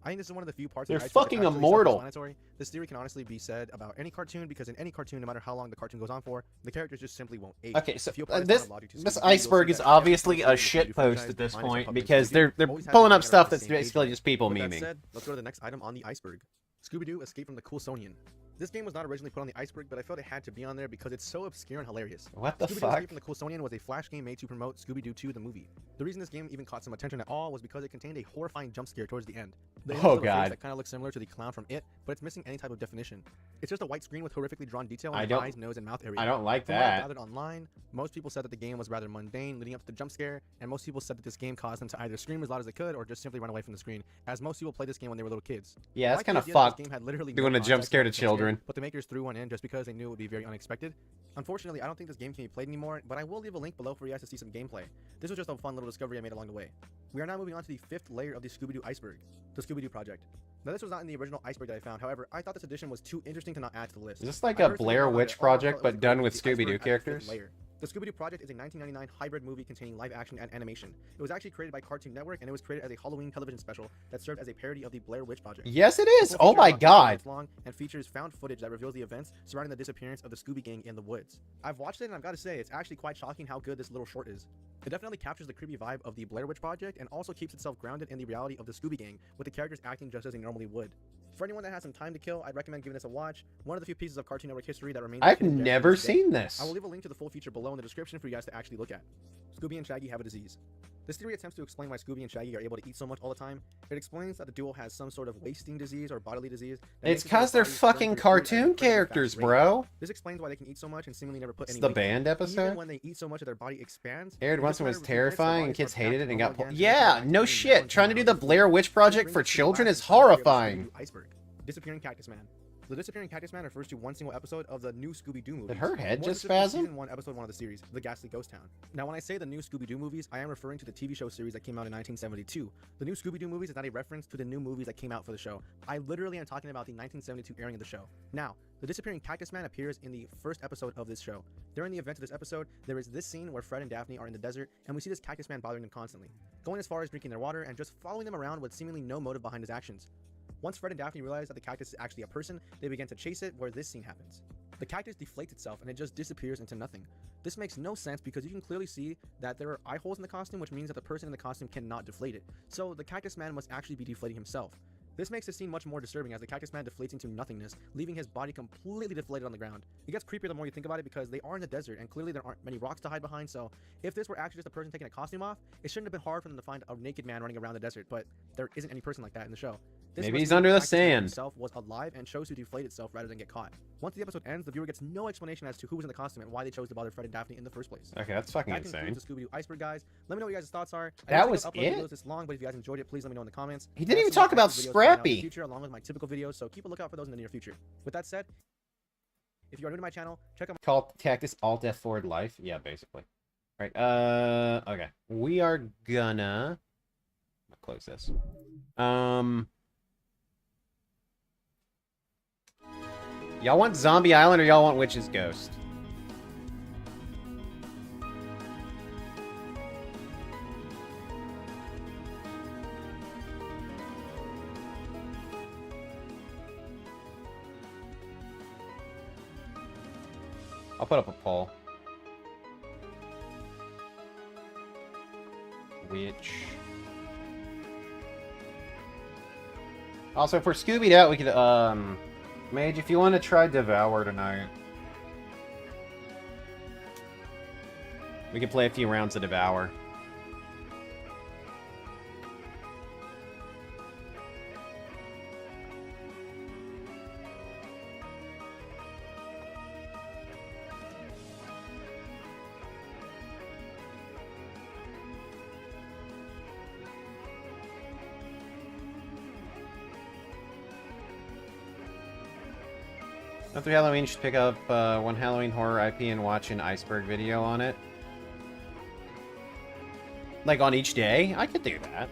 I think this is one of the few parts They're of the iceberg fucking that's actually immortal. self-explanatory. This theory can honestly be said about any cartoon because in any cartoon, no matter how long the cartoon goes on for, the characters just simply won't age. Okay, so If you apply this kind of logic to this Scooby-Doo, you'll iceberg see is that every obviously episode a of the shit Scooby-Doo post franchise, at this minus point Puppet because Scooby-Doo, they're always has pulling been up hanging stuff around the that's same age basically range. just people With that memeing. said, let's go to the next item on the iceberg. Scooby-Doo Escape from the Coulsonian. This game was not originally put on the iceberg, but I felt it had to be on there because it's so obscure and hilarious. What the Scooby-Doo fuck? Escape from the Coulsonian was a flash game made to promote Scooby-Doo 2 the movie. The reason this game even caught some attention at all was because it contained a horrifying jump scare towards the end. The image Oh, of a face God. that kind of looks similar to the clown from It, but it's missing any type of definition. It's just a white screen with horrifically drawn detail I in the don't- eyes, nose, and mouth area. I don't like From what I that. gathered online, most people said that the game was rather mundane leading up to the jump scare, and most people said that this game caused them to either scream as loud as they could or just simply run away from the screen, as most people played this game when they were little kids. Yeah, I that's like the kinda idea that this fucked, game had literally no doing a jump context scare behind to the jump scare, children. but the makers threw one in just because they knew it would be very unexpected. Unfortunately, I don't think this game can be played anymore, but I will leave a link below for you guys to see some gameplay. This was just a fun little discovery I made along the way. We are now moving on to the 5th layer of the Scooby-Doo iceberg, the Scooby-Doo Project. Now this was not in the original iceberg that I found, however, I thought this addition was too interesting to not add to the list. Is this like I a personally Blair loved it Witch all, I Project felt it but was done great with the iceberg Scooby-Doo as a fifth characters? layer. The Scooby-Doo Project is a 1999 hybrid movie containing live action and animation. It was actually created by Cartoon Network, and it was created as a Halloween television special that served as a parody of the Blair Witch Project. Yes, it is. The full Oh feature my is about 10 god. minutes long and features found footage that reveals the events surrounding the disappearance of the Scooby Gang in the woods. I've watched it, and I've got to say, it's actually quite shocking how good this little short is. It definitely captures the creepy vibe of the Blair Witch Project and also keeps itself grounded in the reality of the Scooby Gang, with the characters acting just as they normally would. For anyone that has some time to kill, I'd recommend giving this a watch. One of the few pieces of Cartoon Network history that remains. I've never seen this. I will leave a link to the full feature below in the description for you guys to actually look at. Scooby and Shaggy have a disease. This theory attempts to explain why Scooby and Shaggy are able to eat so much all the time. It explains that the duo has some sort of wasting disease or bodily disease. It's because they're fucking cartoon characters, bro. This explains why they can eat so much and seemingly never put any It's the weight on. band episode? Even when they eat so much that their body expands. Aired it once just and was matters of a few minutes, their terrifying, and bodies kids start back hated to it and normal got pulled. again, Yeah, and no back to shit. being Trying to do the normal. Blair Witch Project This for brings us to the children last is mystery of the horrifying. Scooby-Doo Iceberg. Disappearing Cactus Man. The Disappearing Cactus Man refers to one single episode of the new Scooby-Doo movies. Did her head More just specifically, spasm? Season 1, Episode 1 of the series, The Ghastly Ghost Town. Now, when I say the new Scooby-Doo movies, I am referring to the TV show series that came out in 1972. The new Scooby-Doo movies is not a reference to the new movies that came out for the show. I literally am talking about the 1972 airing of the show. Now, the Disappearing Cactus Man appears in the first episode of this show. During the events of this episode, there is this scene where Fred and Daphne are in the desert, and we see this Cactus Man bothering them constantly, going as far as drinking their water and just following them around with seemingly no motive behind his actions. Once Fred and Daphne realize that the cactus is actually a person, they begin to chase it, where this scene happens. The cactus deflates itself and it just disappears into nothing. This makes no sense because you can clearly see that there are eye holes in the costume, which means that the person in the costume cannot deflate it. So the Cactus Man must actually be deflating himself. This makes the scene much more disturbing as the Cactus Man deflates into nothingness, leaving his body completely deflated on the ground. It gets creepier the more you think about it because they are in the desert and clearly there aren't many rocks to hide behind, so if this were actually just a person taking a costume off, it shouldn't have been hard for them to find a naked man running around the desert, but there isn't any person like that in the show. This Maybe must he's mean under the Cactus Man sand. himself was alive and chose to deflate itself rather than get caught. Once the episode ends, the viewer gets no explanation as to who was in the costume and why they chose to bother Fred and Daphne in the first place. Okay, that's fucking That insane. concludes the Scooby-Doo Iceberg, guys. Let me know what you guys' thoughts are. I That don't was think I'll upload it? videos this long, but if you guys enjoyed it, please let me know in the comments. He didn't I have even some more talk about active videos coming out in the Scrappy. future, along with my typical videos, so keep a lookout for those in the near future. With that said, if you are new to my channel, check out Call Cactus Alt Death Forward Life. Yeah, basically. Right. Okay. We are gonna close this. Y'all want Zombie Island or y'all want Witch's Ghost? I'll put up a poll. Which... Also, if we're Scoobied out, we could, Mage, if you want to try Devour tonight, we could play a few rounds of Devour. After Halloween, you should pick up one Halloween horror IP and watch an Iceberg video on it. Like on each day? I could do that.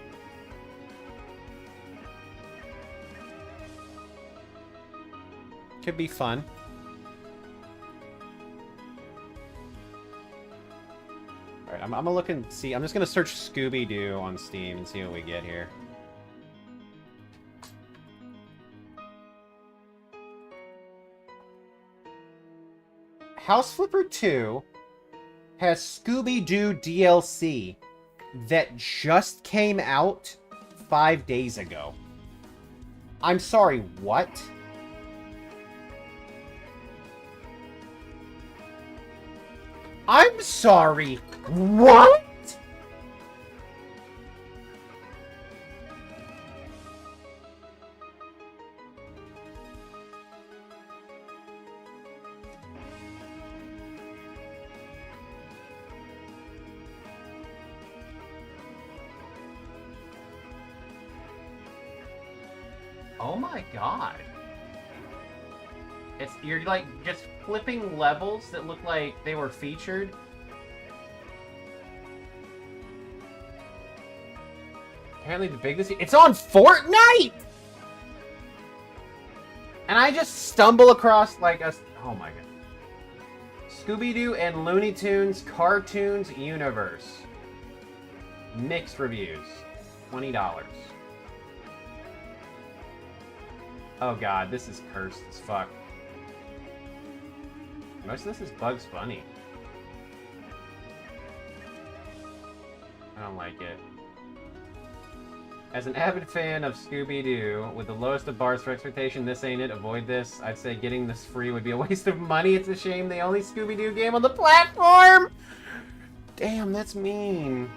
Could be fun. Alright, I'm gonna look and see. I'm just gonna search Scooby-Doo on Steam and see what we get here. House Flipper 2 has Scooby-Doo DLC that just came out 5 days ago. I'm sorry, what? I'm sorry, what? Oh my god. You're like just flipping levels that look like they were featured. Apparently the biggest... It's on Fortnite! And I just stumble across like a... Oh my god. Scooby-Doo and Looney Tunes Cartoons Universe. Mixed reviews. $20. Oh god, this is cursed as fuck. Most of this is Bugs Bunny. I don't like it. As an avid fan of Scooby-Doo, with the lowest of bars for expectation, this ain't it, avoid this. I'd say getting this free would be a waste of money. It's a shame the only Scooby-Doo game on the platform! Damn, that's mean.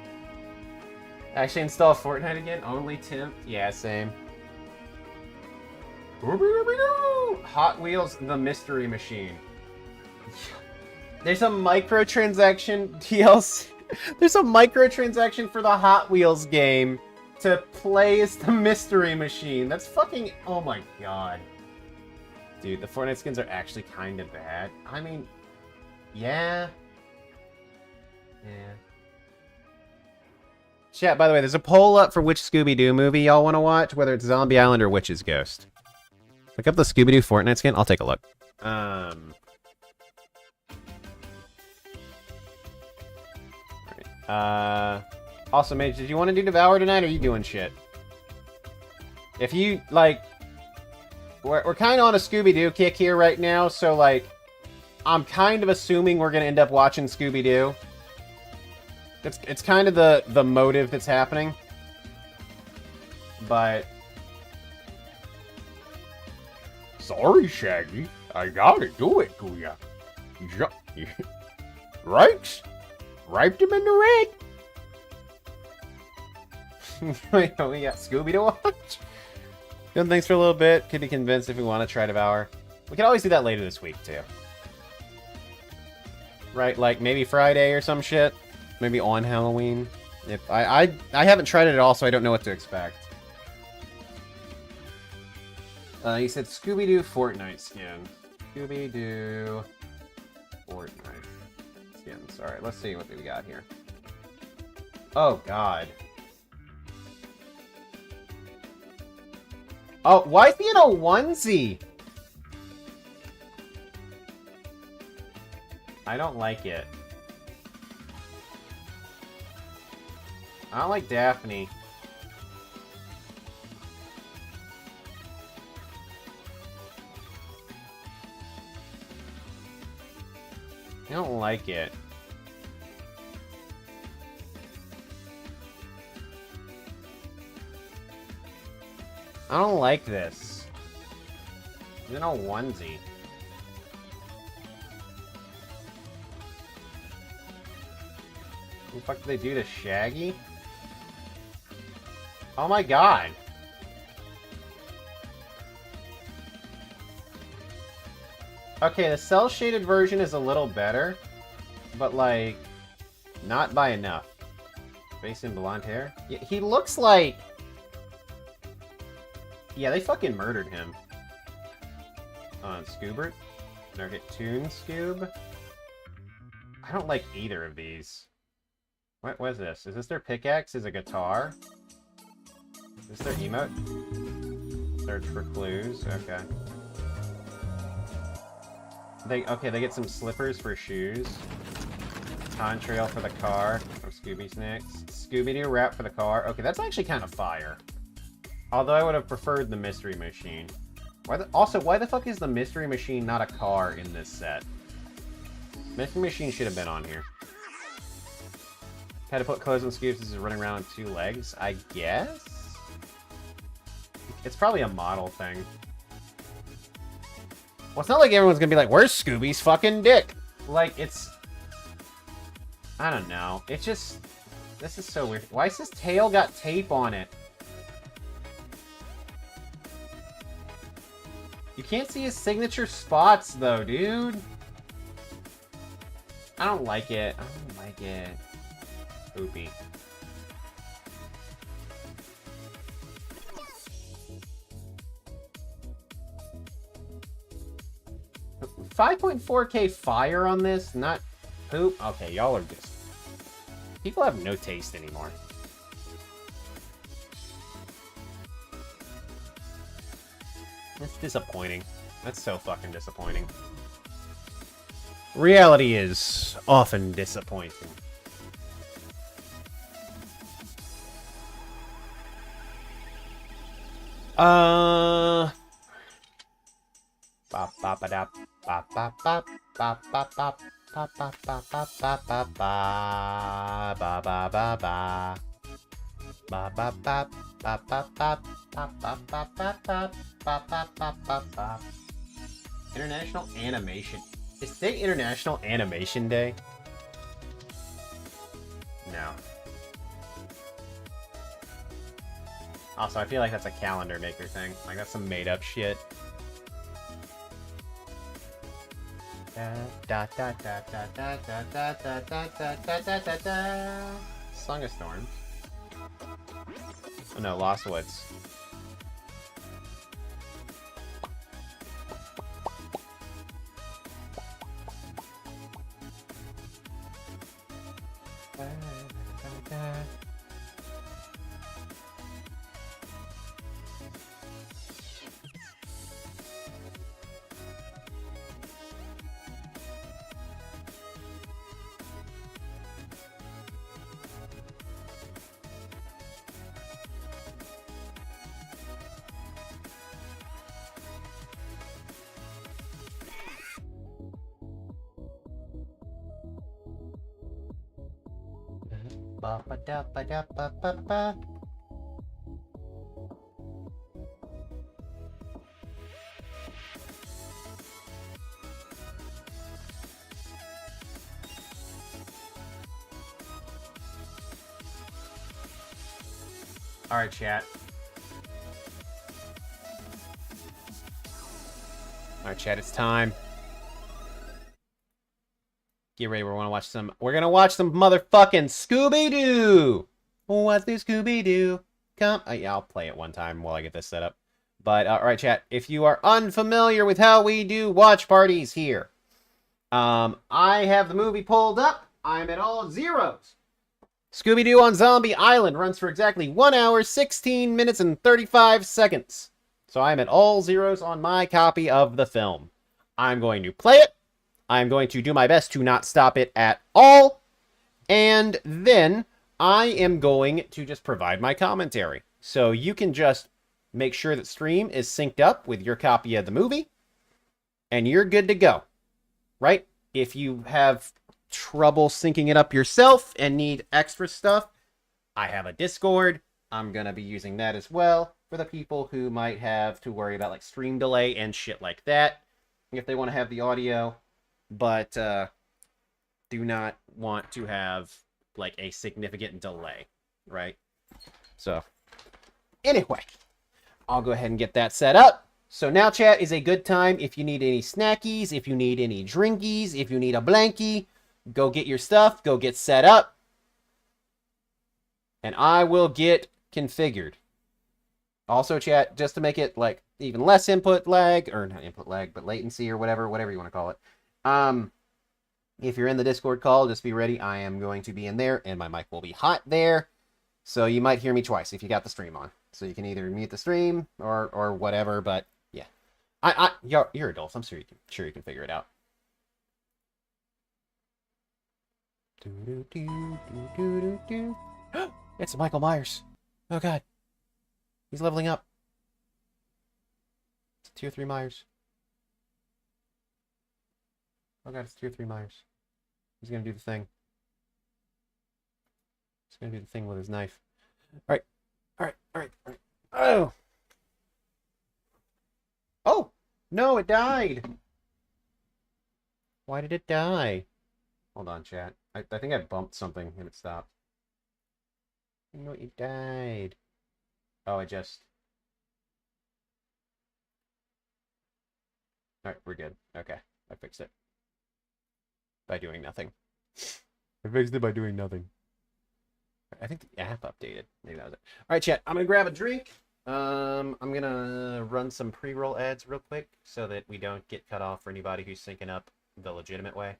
Actually install Fortnite again? Only temp? Yeah, same. Hot Wheels The Mystery Machine. There's a microtransaction DLC. There's a microtransaction for the Hot Wheels game to play as the Mystery Machine. That's fucking... Oh my god. Dude, the Fortnite skins are actually kind of bad. I mean... Yeah. Yeah. Chat, by the way, there's a poll up for which Scooby-Doo movie y'all want to watch, whether it's Zombie Island or Witch's Ghost. Look up the Scooby-Doo Fortnite skin. I'll take a look. Also, Mage, did you want to do Devour tonight, or are you doing shit? If you, like... We're kind of on a Scooby-Doo kick here right now, so, like... I'm kind of assuming we're going to end up watching Scooby-Doo. It's kind of the motive that's happening. But... Sorry, Shaggy. I gotta do it to ya. Right? Raped him in the red. Wait, we got Scooby to watch? Doing things for a little bit. Could be convinced if we want to try Devour. We can always do that later this week, too. Right, like maybe Friday or some shit. Maybe on Halloween. If I haven't tried it at all, so I don't know what to expect. He said Scooby-Doo Fortnite skin. Scooby-Doo Fortnite skins. Alright, let's see what we got here. Oh, God. Oh, why is he in a onesie? I don't like it. I don't like Daphne. I don't like it. I don't like this. He's in a onesie. What the fuck did they do to Shaggy? Oh my god. Okay, the cel-shaded version is a little better, but, like, not by enough. Face and blonde hair? Yeah, he looks like... Yeah, they fucking murdered him. Scoobert? Okay, Toon Scoob? I don't like either of these. What was this? Is this their pickaxe? Is a guitar? Is this their emote? Search for clues? Okay. They get some slippers for shoes. Contrail for the car. From Scooby Snacks. Scooby-Doo wrap for the car. Okay, that's actually kind of fire. Although I would have preferred the Mystery Machine. Also, why the fuck is the Mystery Machine not a car in this set? Mystery Machine should have been on here. Had to put clothes on Scoops. This is running around on 2 legs, I guess? It's probably a model thing. Well, it's not like everyone's gonna be like, where's Scooby's fucking dick? Like, it's... I don't know. It's just... This is so weird. Why is his tail got tape on it? You can't see his signature spots, though, dude. I don't like it. I don't like it. Poopy. $5.4K fire on this, not poop. Okay, y'all are just... People have no taste anymore. That's disappointing. That's so fucking disappointing. Reality is often disappointing. Ba ba ba da ba ba ba ba ba ba ba ba ba ba ba ba ba ba ba ba ba ba. Ba ba ba ba ba ba ba ba ba ba ba ba ba ba ba. International Animation. Is today International Animation Day? No. Also, I feel like that's a calendar maker thing. Like, that's some made-up shit. Da da da da da da da da da da da da da da. Song of Storms. Oh no, Lost Woods. Ba ba da ba da ba ba ba. All right, chat. All right, chat. It's time. Get ready. We're gonna watch some. We're gonna watch some motherfucking Scooby-Doo. What's new, Scooby-Doo? Come. Yeah, I'll play it one time while I get this set up. But all right, chat. If you are unfamiliar with how we do watch parties here, I have the movie pulled up. I'm at all zeros. Scooby-Doo on Zombie Island runs for exactly 1 hour, 16 minutes, and 35 seconds. So I'm at all zeros on my copy of the film. I'm going to play it. I'm going to do my best to not stop it at all. And then I am going to just provide my commentary. So you can just make sure that stream is synced up with your copy of the movie. And you're good to go. Right? If you have trouble syncing it up yourself and need extra stuff, I have a Discord. I'm going to be using that as well for the people who might have to worry about like stream delay and shit like that. If they want to have the audio, but do not want to have like a significant delay, right? So anyway, I'll go ahead and get that set up. So now chat is a good time if you need any snackies, if you need any drinkies, if you need a blankie, go get your stuff, go get set up, and I will get configured. Also chat, just to make it like even less input lag, or not input lag, but latency or whatever you want to call it. If you're in the Discord call, just be ready. I am going to be in there, and my mic will be hot there. So you might hear me twice if you got the stream on. So you can either mute the stream or whatever. But yeah, you're adults. I'm sure you can figure it out. It's Michael Myers. Oh god, he's leveling up. It's tier 3 Myers. Oh god, it's tier 3 Myers. He's gonna do the thing. He's gonna do the thing with his knife. Alright. Oh! Oh! No, it died! Why did it die? Hold on, chat. I think I bumped something and it stopped. No, it died. Oh, it just... Alright, we're good. Okay, I fixed it. By doing nothing. I fixed it by doing nothing. I think the app updated. Maybe that was it. Alright, chat. I'm gonna grab a drink. I'm gonna run some pre-roll ads real quick so that we don't get cut off for anybody who's syncing up the legitimate way.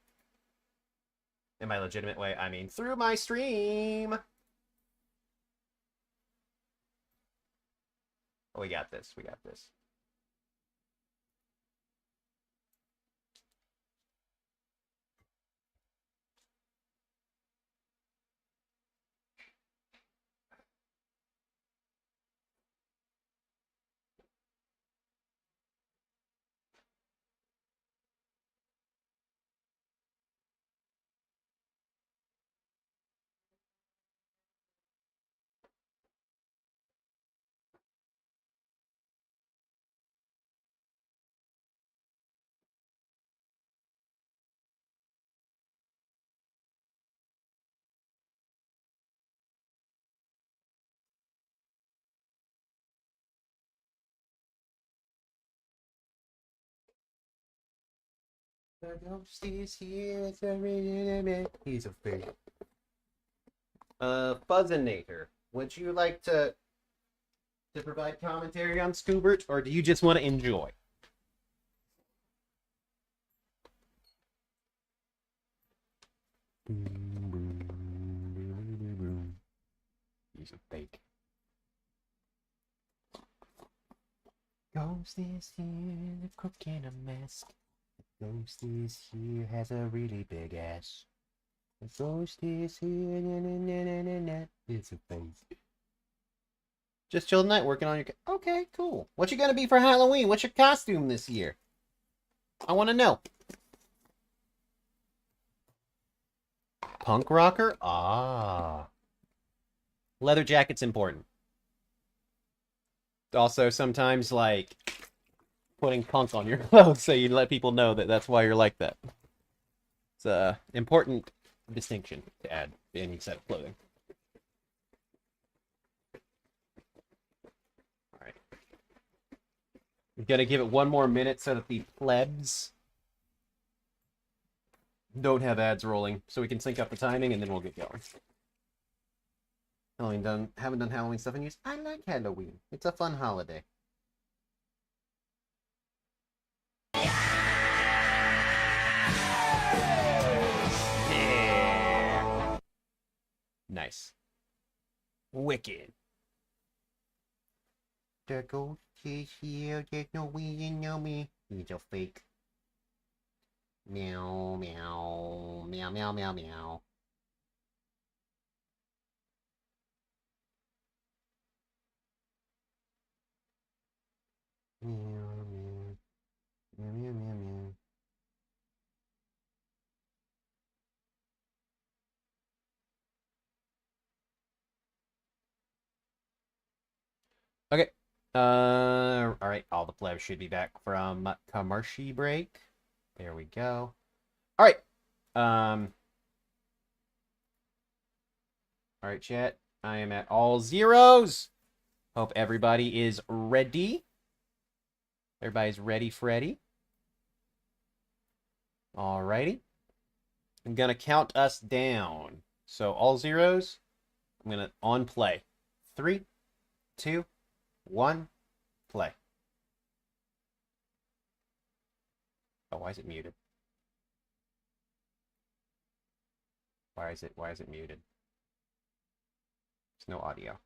In my legitimate way, I mean through my stream. Oh, we got this. We got this. The ghost is here. He's a fake. Fuzzinator, would you like to provide commentary on Scoobert, or do you just want to enjoy? He's a fake. Ghost is here, the cook in a mask. The ghost is here, has a really big ass. The ghost is here, it's a face. Just chill tonight, working on your... Okay, cool. What you gonna be for Halloween? What's your costume this year? I want to know. Punk rocker? Ah. Leather jacket's important. Also, sometimes, like, putting punk on your clothes so you let people know that that's why you're like that. It's a important distinction to add to any set of clothing. Alright. We're gonna give it one more minute so that the plebs don't have ads rolling, so we can sync up the timing, and then we'll get going. Haven't done Halloween stuff in years. I like Halloween. It's a fun holiday. Yeah. Nice. Wicked. The ghost is here. There's no way you know me. He's a fake. Meow, meow, meow, meow, meow, meow. Meow, meow, meow, meow, meow, meow. Okay. All right. All the plebs should be back from commercial break. There we go. All right. All right, chat. I am at all zeros. Hope everybody is ready. Everybody's ready, Freddy. Alrighty. I'm gonna count us down. So all zeros. I'm gonna on play. 3, 2, 1, play. Oh, why is it muted? Why is it muted? There's no audio.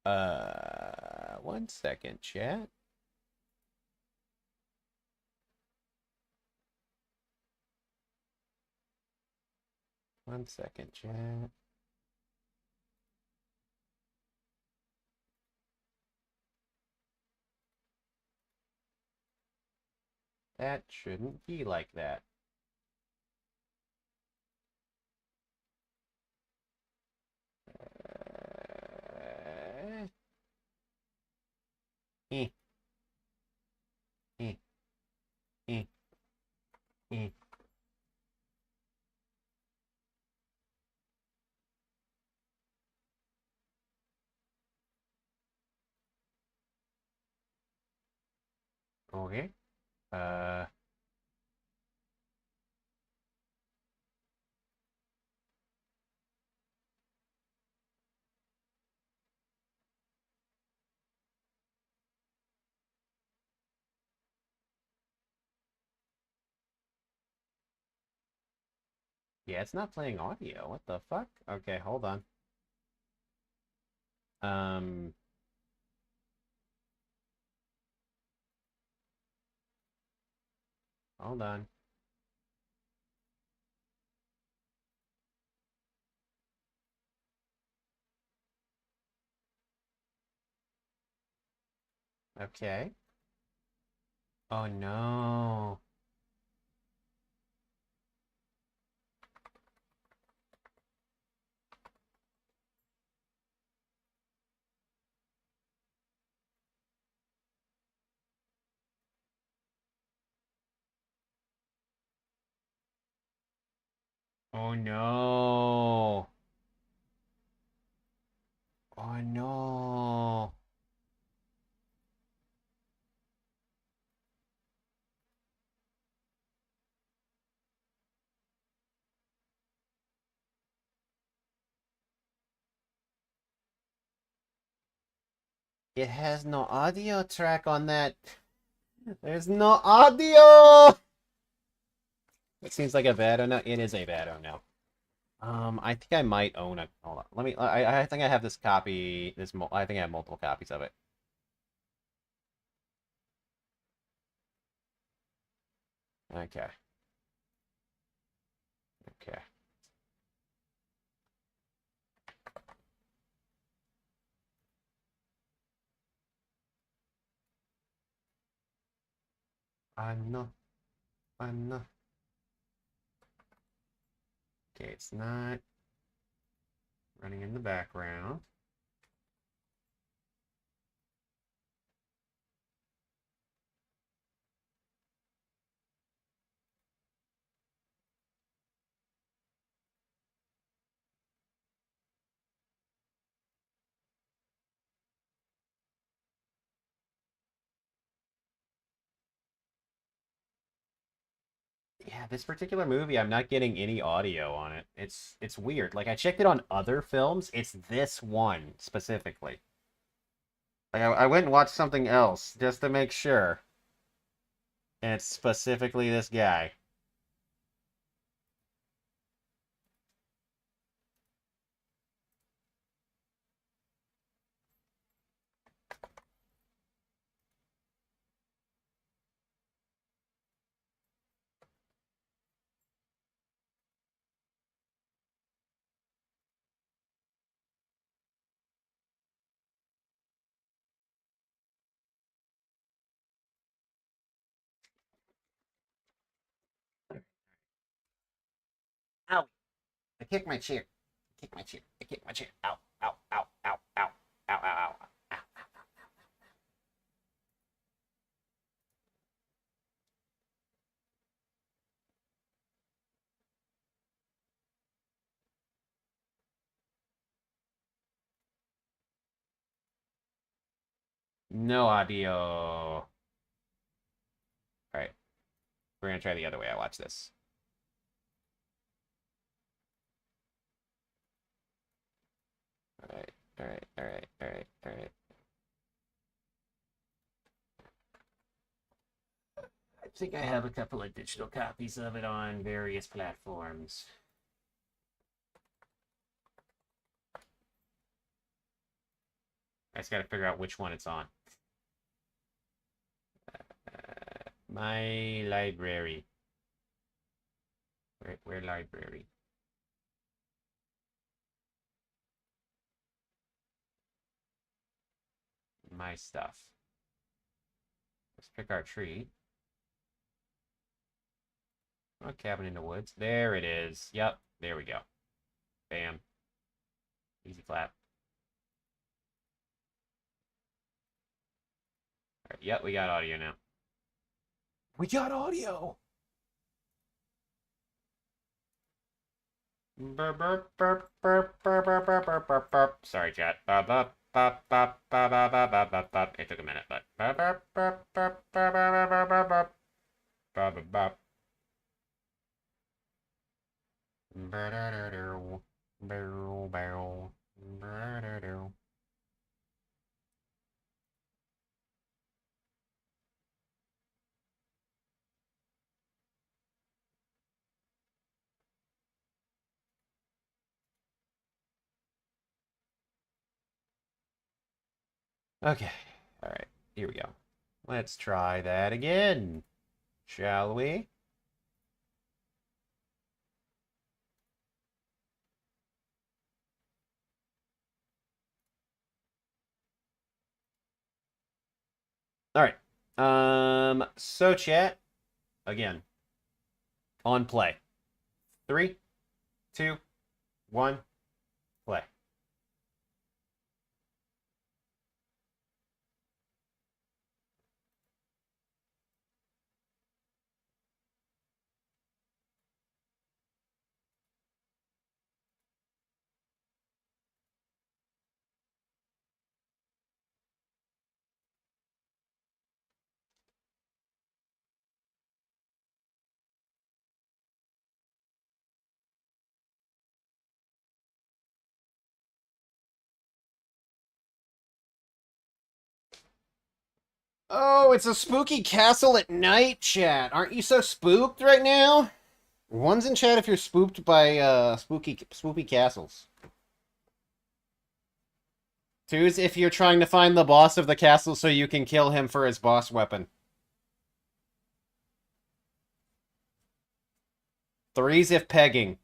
1 second, chat. One second, chat. That shouldn't be like that. Eh. Eh. Eh. Eh. Okay. Yeah, it's not playing audio. What the fuck? Okay, hold on. Hold on. Okay. Oh no. Oh no. Oh no. It has no audio track on that. There's no audio! It seems like a Vado now. It is a Vado now. I think I might own a... Hold on. Let me... I think I have this copy... I think I have multiple copies of it. Okay. Okay. I know. I know. Okay, it's not running in the background. Yeah, this particular movie, I'm not getting any audio on it. It's weird. Like, I checked it on other films. It's this one specifically. Like, I went and watched something else just to make sure. And it's specifically this guy. Ow! I kicked my chair. I kicked my chair. I kicked my chair. Ow! Ow! Ow! Ow! Ow! Ow! Ow! Ow! Ow! No audio. Alright. We're gonna try the other way I watch this. Alright. Alright. Alright. Alright. Alright. I think I have a couple of digital copies of it on various platforms. I just gotta figure out which one it's on. My library. Where library? My stuff. Let's pick our tree. Oh, cabin in the woods. There it is. Yep, there we go. Bam. Easy clap. All right, yep, we got audio now. We got audio! Burp, burp, burp, burp, burp, burp, burp, burp, burp, burp. Sorry, chat. Burp, burp, burp, burp, burp, burp, burp, burp, burp, burp. It took a minute, but burp, burp, burp, burp, burp, burp, burp, burp, burp. Burp, burp, burp. Ba-da-da-do. Bow, bow. Ba-da-do. Okay. All right. Here we go. Let's try that again. Shall we? All right. So chat, again, on play. 3, 2, 1, play. Oh, it's a spooky castle at night, chat. Aren't you so spooked right now? One's in chat if you're spooked by spooky castles. Two's if you're trying to find the boss of the castle so you can kill him for his boss weapon. Three's if pegging.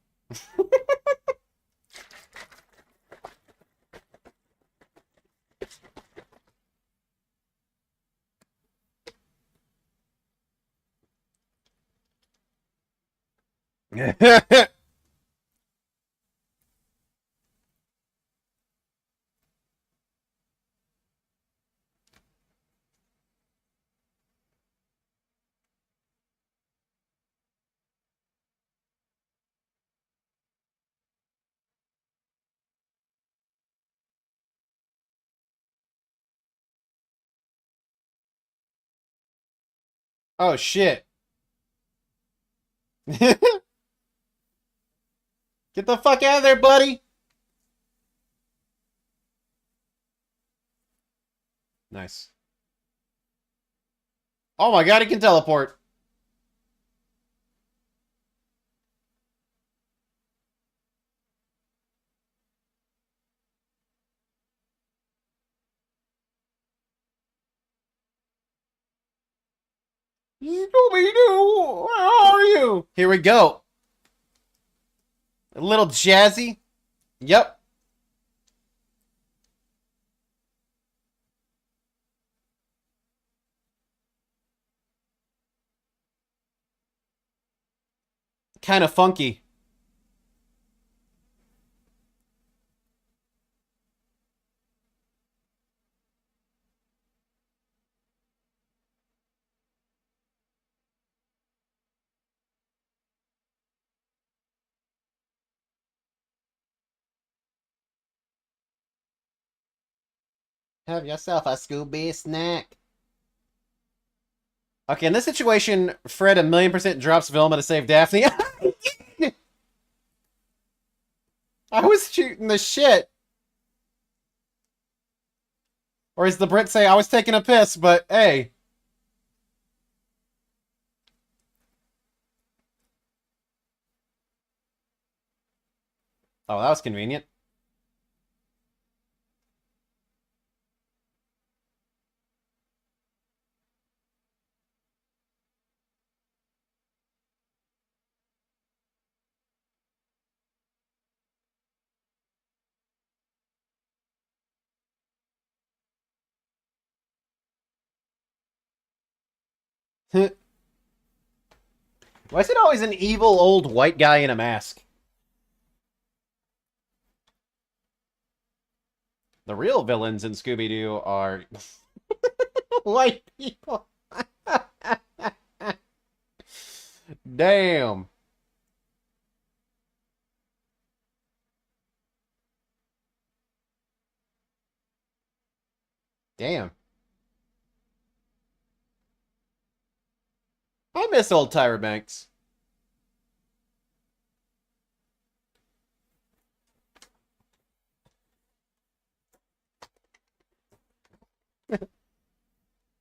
Oh, shit. Get the fuck out of there, buddy! Nice. Oh my god, he can teleport. Scooby-Doo, where are you? Here we go. A little jazzy. Yep. Kind of funky. Have yourself a Scooby snack. Okay, in this situation, Fred 1,000,000% drops Vilma to save Daphne. I was shooting the shit. Or as the Brits say, I was taking a piss, but hey. Oh, that was convenient. Why is it always an evil old white guy in a mask? The real villains in Scooby-Doo are white people. Damn. Damn. I miss old Tyra Banks.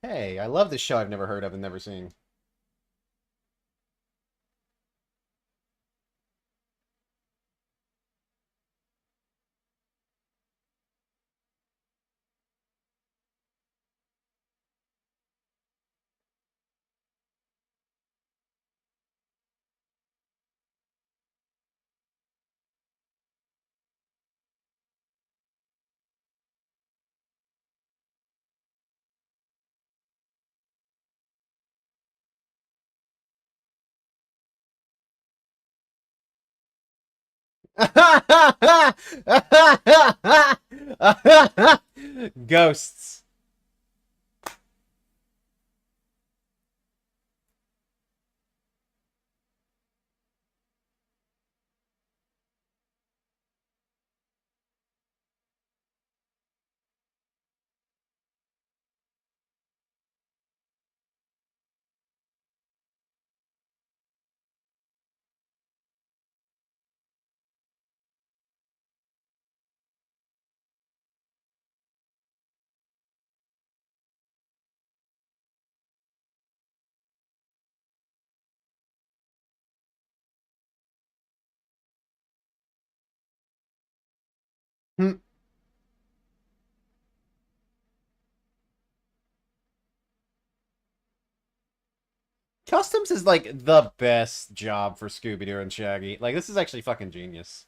Hey, I love this show I've never heard of and never seen. Ghosts. Customs is like the best job for Scooby-Doo and Shaggy. Like, this is actually fucking genius.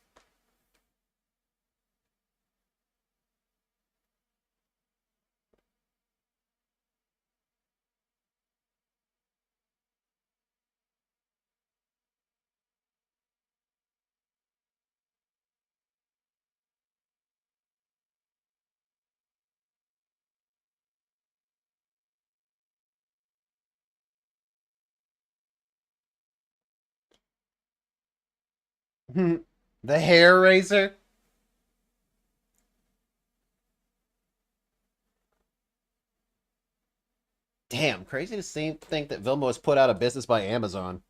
The hair razor. Damn, crazy to think that Vilma was put out of business by Amazon.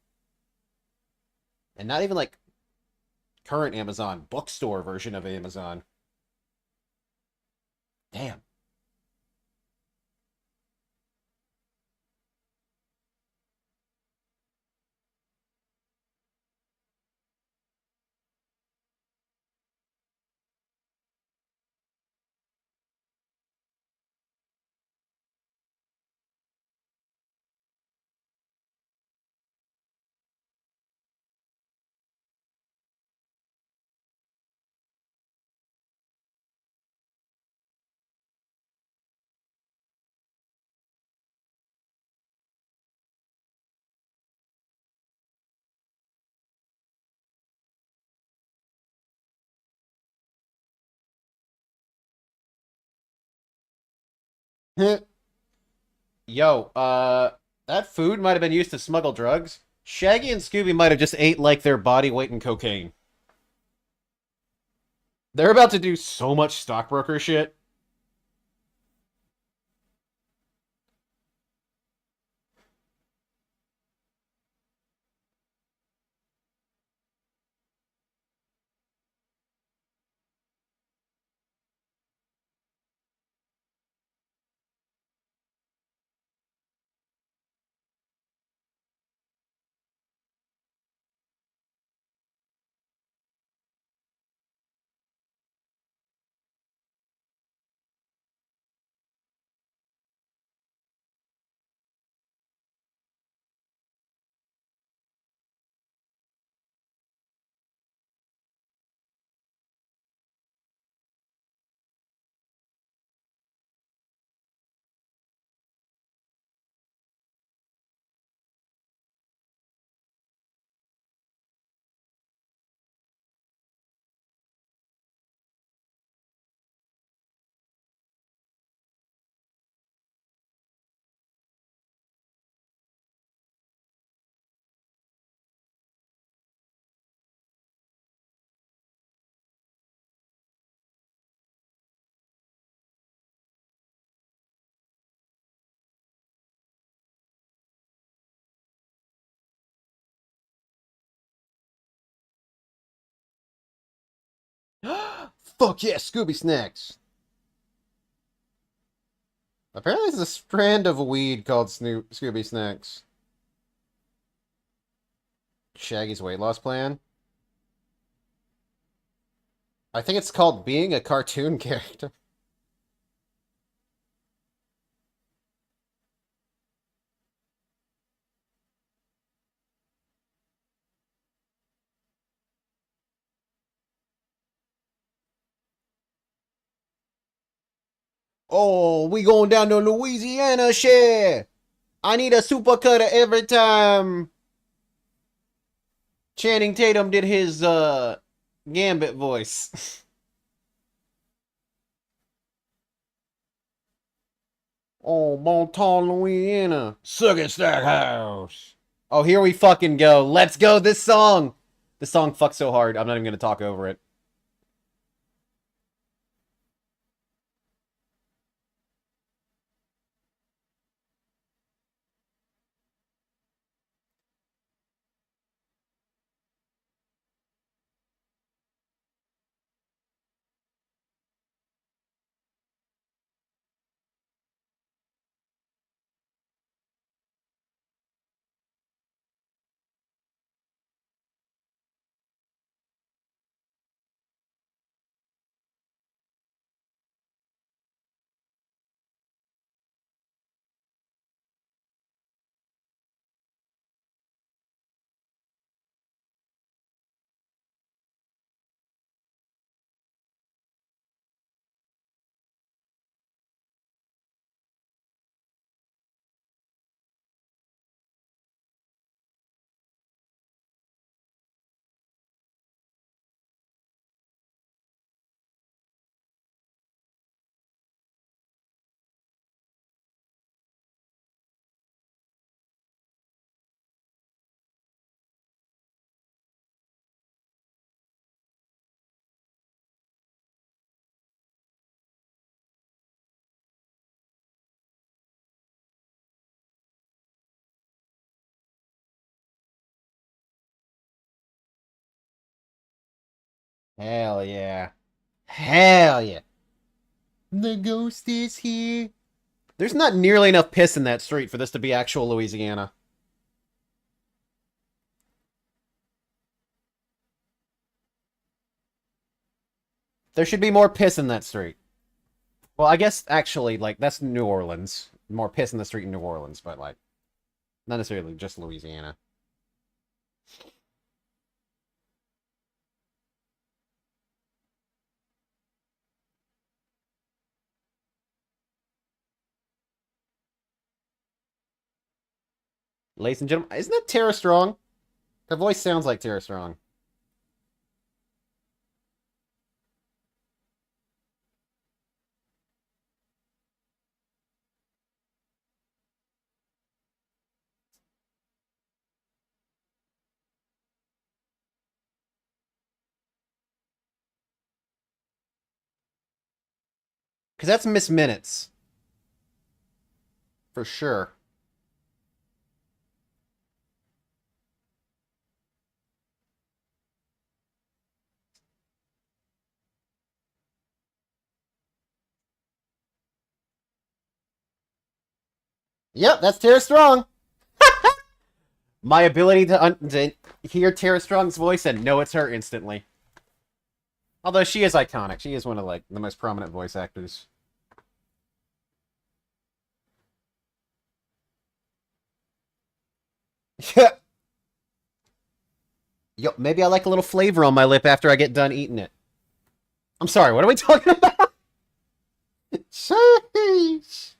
And not even like current Amazon, bookstore version of Amazon. Damn. Yo, that food might have been used to smuggle drugs. Shaggy and Scooby might have just ate like their body weight in cocaine. They're about to do so much stockbroker shit. Fuck yeah, Scooby Snacks. Apparently there's a strand of weed called Scooby Snacks. Shaggy's weight loss plan. I think it's called being a cartoon character. Oh, we going down to Louisiana, shit. I need a super cutter every time Channing Tatum did his Gambit voice. Oh, Bonton, Louisiana. Suckin' Stackhouse. Oh, here we fucking go. Let's go. This song. This song fucks so hard. I'm not even going to talk over it. Hell yeah. Hell yeah. The ghost is here. There's not nearly enough piss in that street for this to be actual Louisiana. There should be more piss in that street. Well, I guess, actually, like, that's New Orleans. More piss in the street in New Orleans, but, like, not necessarily just Louisiana. Ladies and gentlemen, isn't that Tara Strong? Her voice sounds like Tara Strong. Because that's Miss Minutes. For sure. Yep, that's Tara Strong. My ability to hear Tara Strong's voice and know it's her instantly. Although she is iconic. She is one of, like, the most prominent voice actors. Yeah. Yo, maybe I like a little flavor on my lip after I get done eating it. I'm sorry, what are we talking about? Sheesh.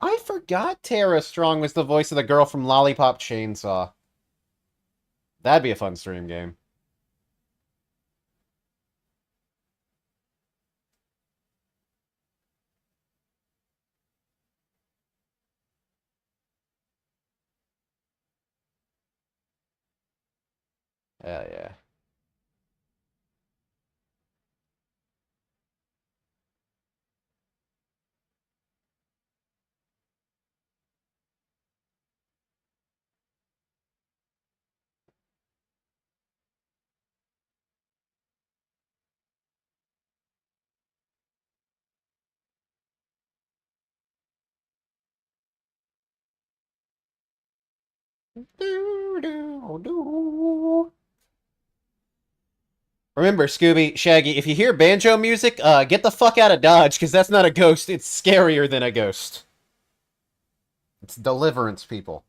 I forgot Tara Strong was the voice of the girl from Lollipop Chainsaw. That'd be a fun stream game. Hell yeah. Remember, Scooby, Shaggy, if you hear banjo music, get the fuck out of Dodge, because that's not a ghost. It's scarier than a ghost. It's Deliverance, people.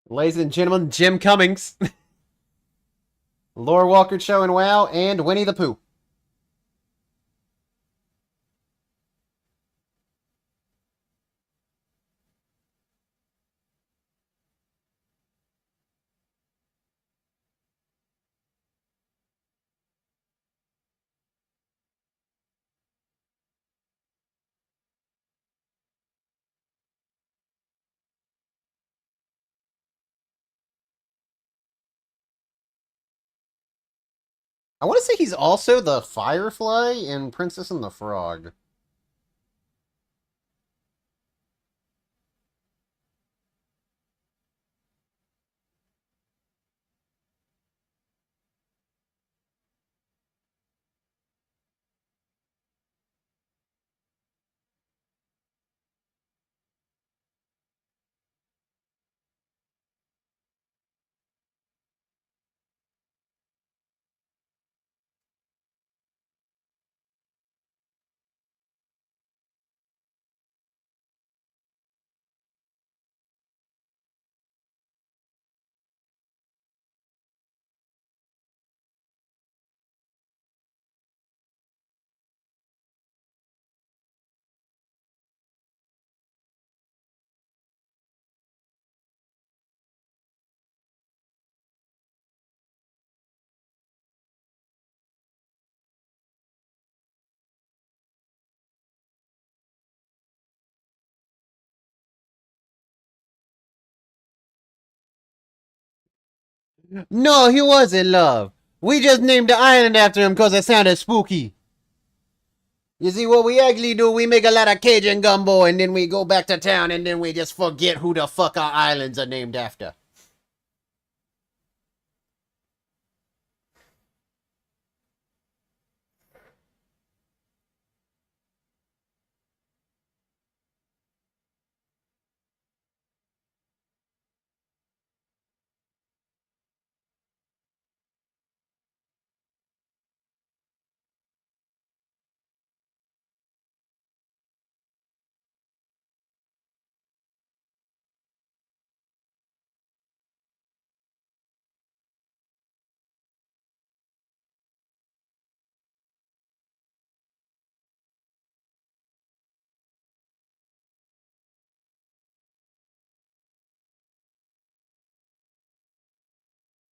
Ladies and gentlemen, Jim Cummings. Laura Walker Show and WoW, and Winnie the Pooh. I want to say he's also the Firefly in Princess and the Frog. No, he was in love. We just named the island after him because it sounded spooky. You see, what we actually do, we make a lot of Cajun gumbo and then we go back to town and then we just forget who the fuck our islands are named after.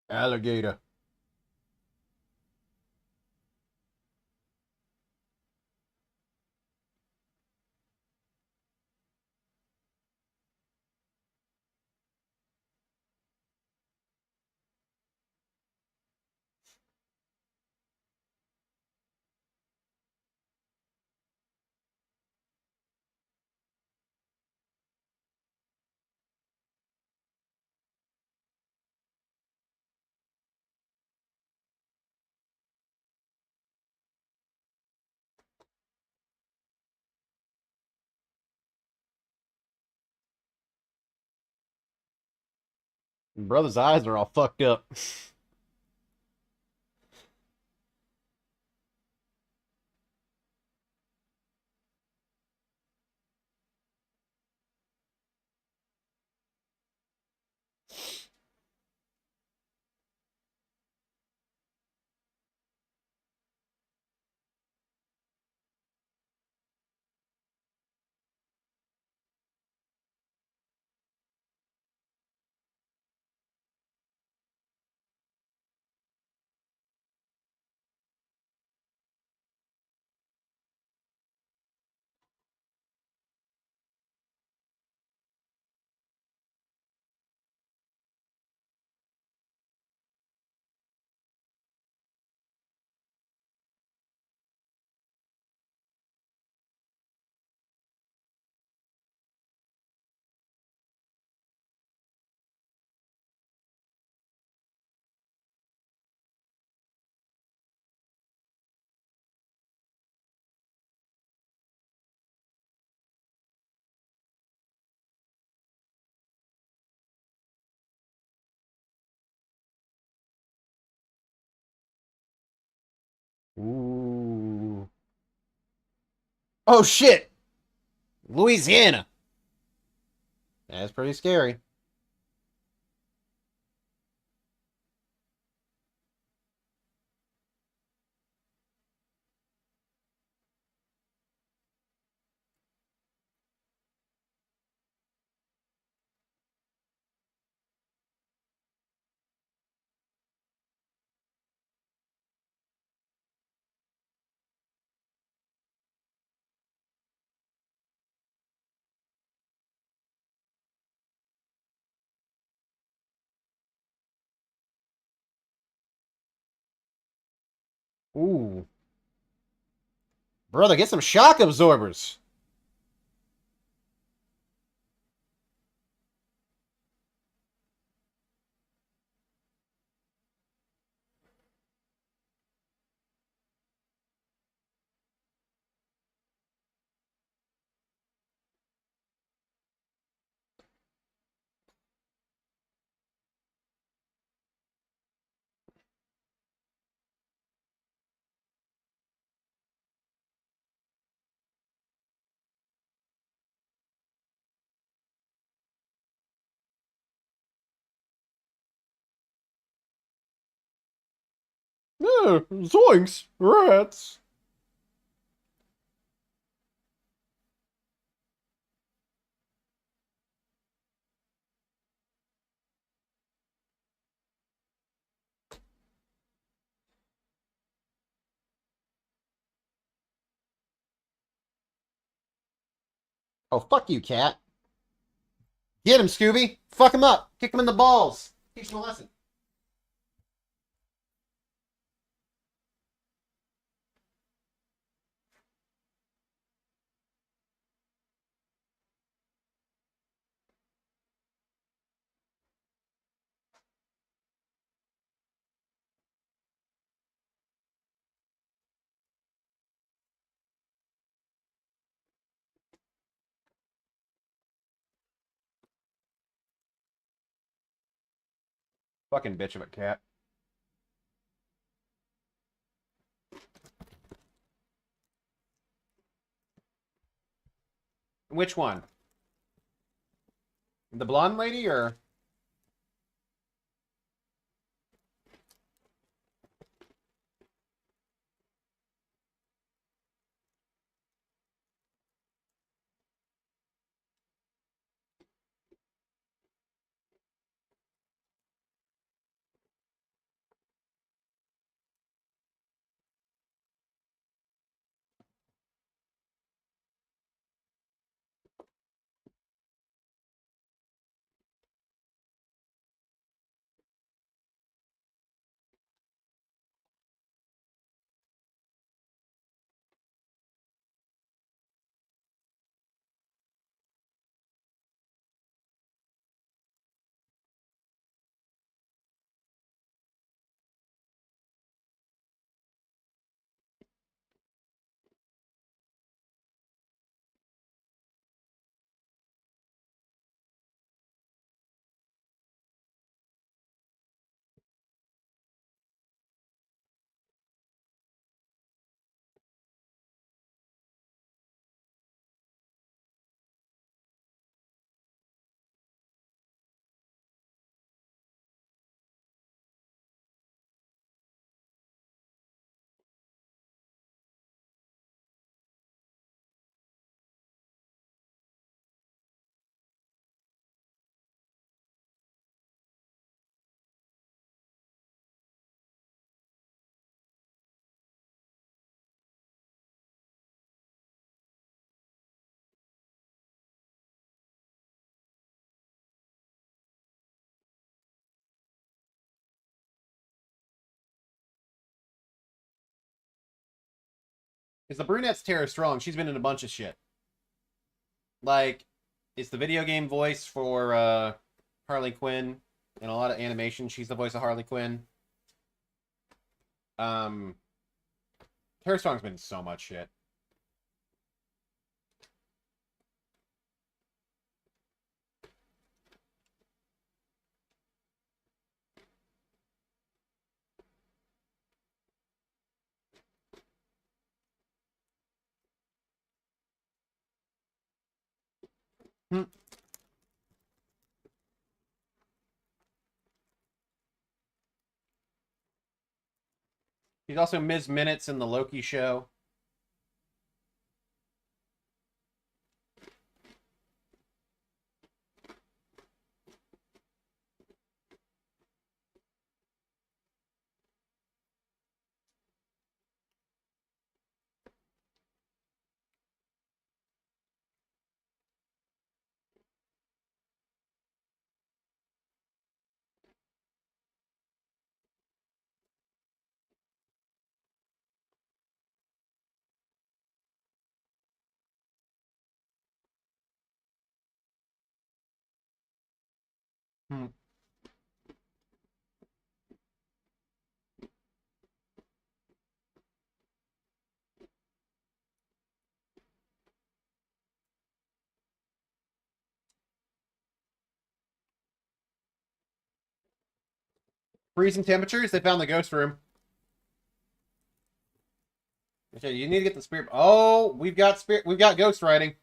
Alligator. Brother's eyes are all fucked up. Ooh. Oh shit! Louisiana. That's pretty scary. Ooh. Brother, get some shock absorbers. Zoinks! Rats! Oh, fuck you, cat. Get him, Scooby! Fuck him up! Kick him in the balls! Teach him a lesson. Fucking bitch of a cat. Which one? The blonde lady or? Because the brunette's Tara Strong. She's been in a bunch of shit. Like, it's the video game voice for Harley Quinn. In a lot of animation, she's the voice of Harley Quinn. Tara Strong's been in so much shit. She's also Ms. Minutes in the Loki show. Freezing temperatures? They found the ghost room. Okay, you need to get the spirit. Oh, we've got ghost writing.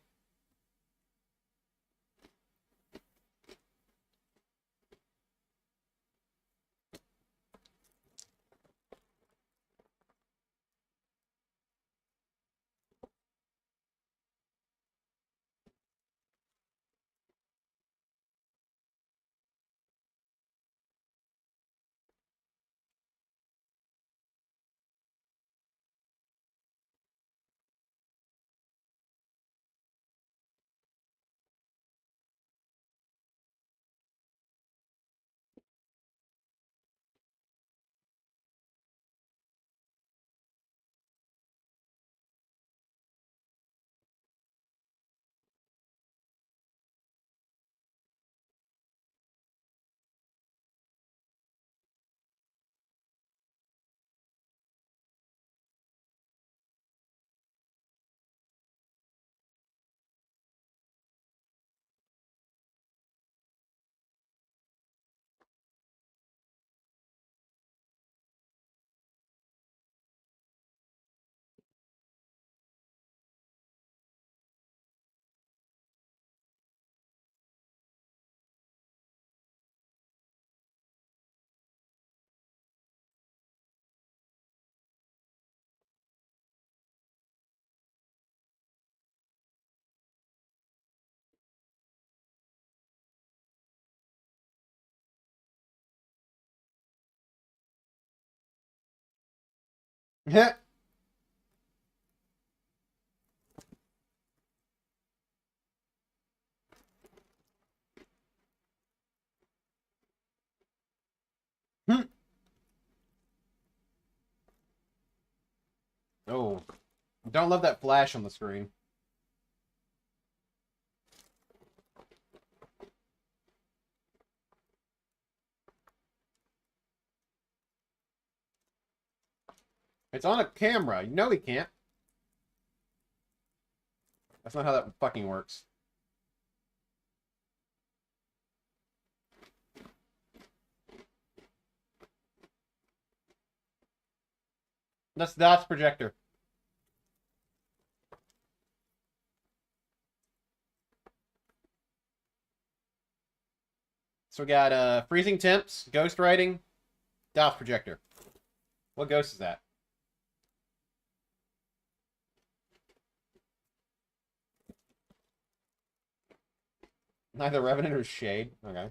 Oh, don't love that flash on the screen. It's on a camera. You know he can't. That's not how that fucking works. That's DOTS projector. So we got freezing temps, ghost writing, DOTS projector. What ghost is that? Neither Revenant or Shade. Okay.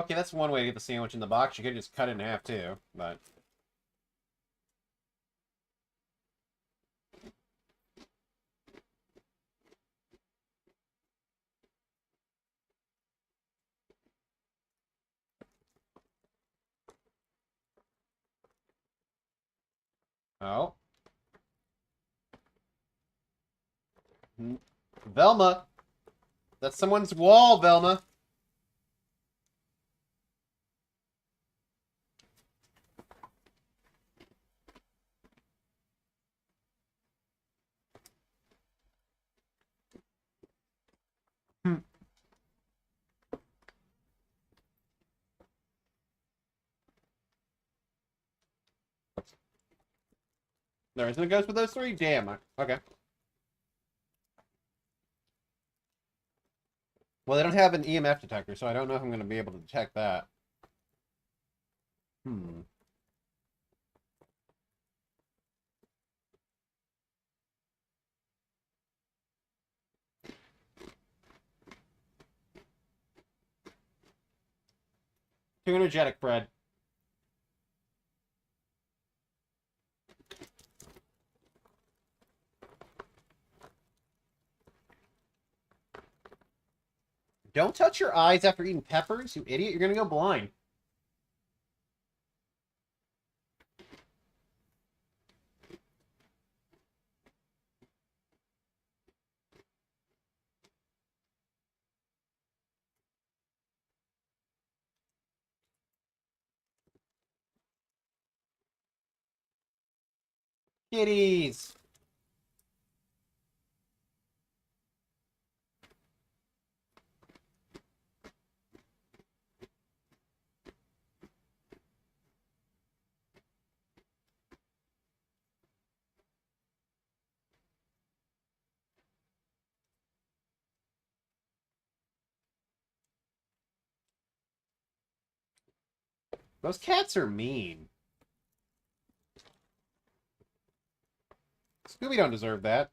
Okay, that's one way to get the sandwich in the box. You could just cut it in half too, but... Oh. Velma! That's someone's wall, Velma! There isn't a ghost with those three? Damn. Okay. Well, they don't have an EMF detector, so I don't know if I'm going to be able to detect that. Hmm. Too energetic, Fred. Don't touch your eyes after eating peppers, you idiot. You're gonna go blind. Kitties! Those cats are mean. Scooby don't deserve that.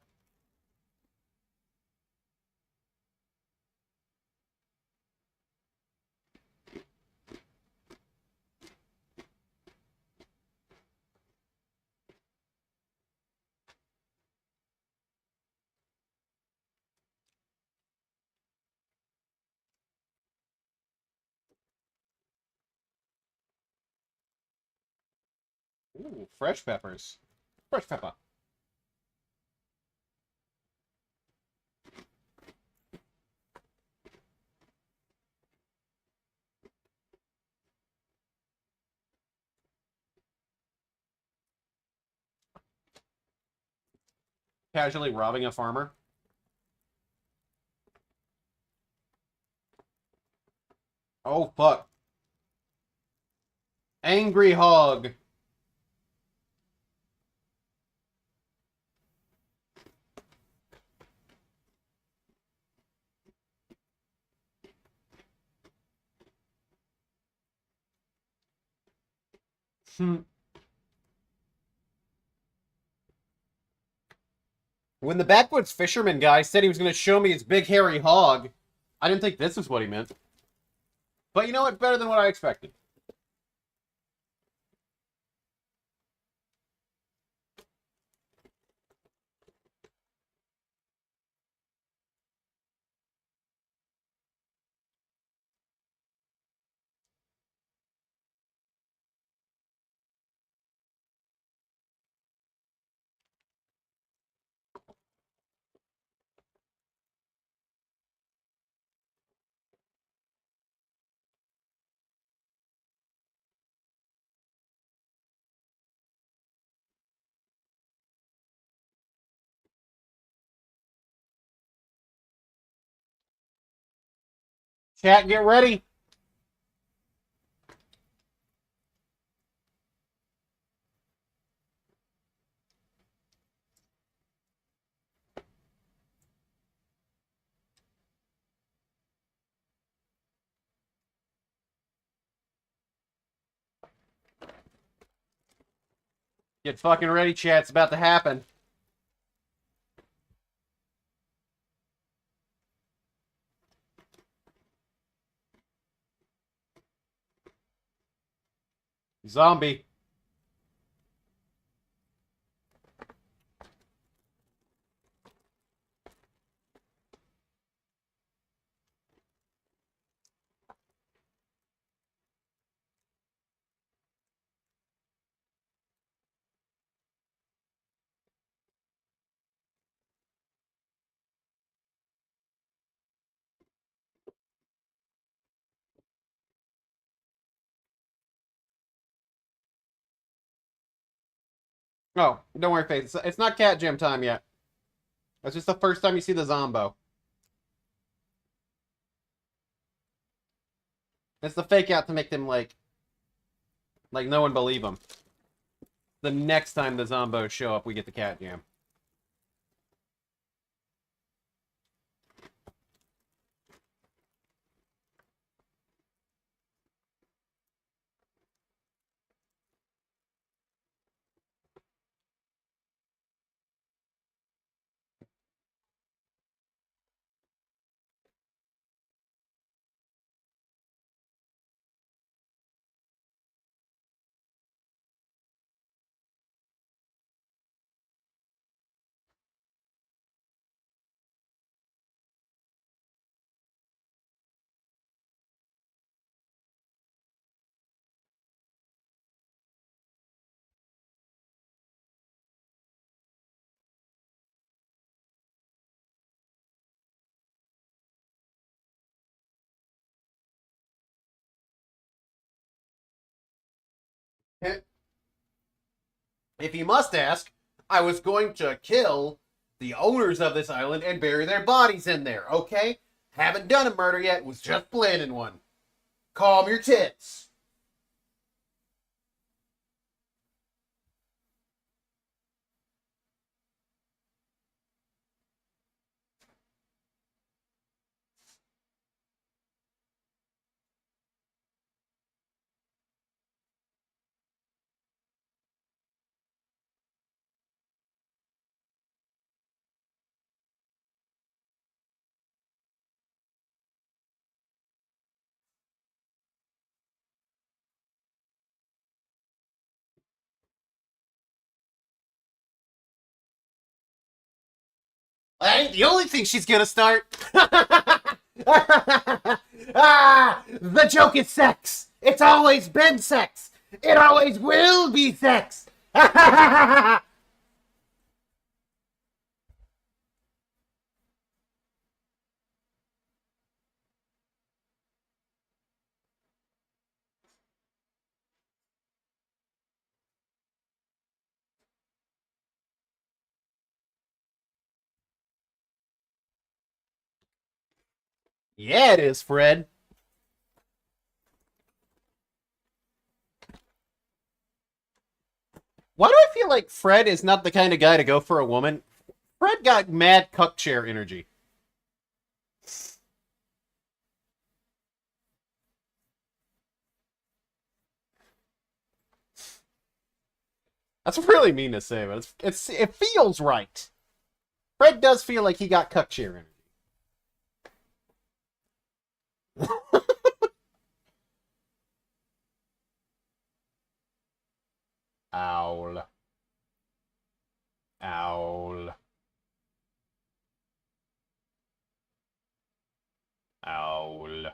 Ooh, fresh peppers. Fresh pepper. Casually robbing a farmer. Oh, fuck. Angry hog. When the backwoods fisherman guy said he was going to show me his big hairy hog, I didn't think this is what he meant. But you know what? Better than what I expected. Chat, get ready. Get fucking ready, chat. It's about to happen. Zombie. Oh, don't worry, Faith. It's not cat jam time yet. That's just the first time you see the Zombo. It's the fake out to make them, like no one believe them. The next time the Zombos show up, we get the cat jam. If you must ask, I was going to kill the owners of this island and bury their bodies in there, okay? Haven't done a murder yet, was just planning one. Calm your tits. That ain't the only thing she's gonna start. The joke is sex. It's always been sex. It always will be sex. Yeah, it is, Fred. Why do I feel like Fred is not the kind of guy to go for a woman? Fred got mad cuck chair energy. That's really mean to say, but it feels right. Fred does feel like he got cuck chair energy. Owl. Owl. Owl.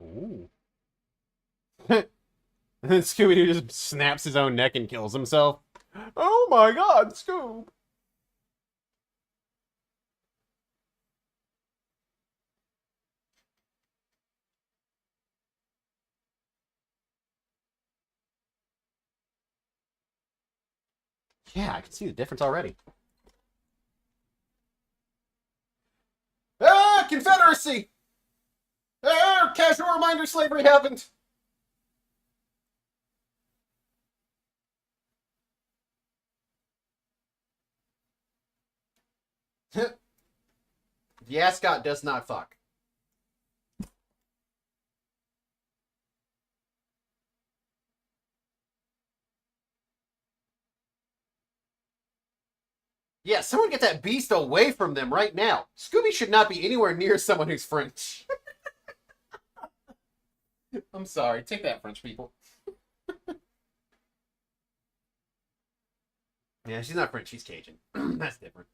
Ooh. And then Scooby-Doo just snaps his own neck and kills himself. Oh my god, Scoob! Yeah, I can see the difference already. Ah, Confederacy! Ah, casual reminder slavery happened! The ascot does not fuck. Yeah, someone get that beast away from them right now. Scooby should not be anywhere near someone who's French. I'm sorry. Take that, French people. Yeah, she's not French. She's Cajun. That's different.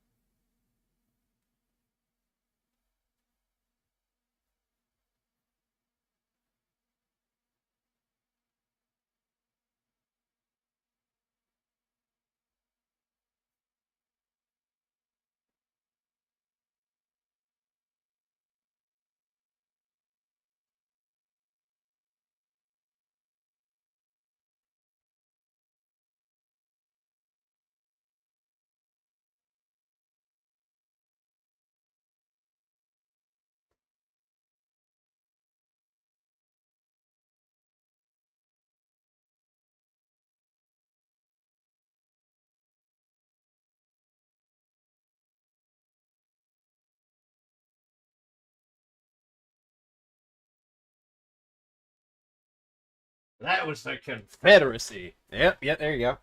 That was the Confederacy. Yep, there you go.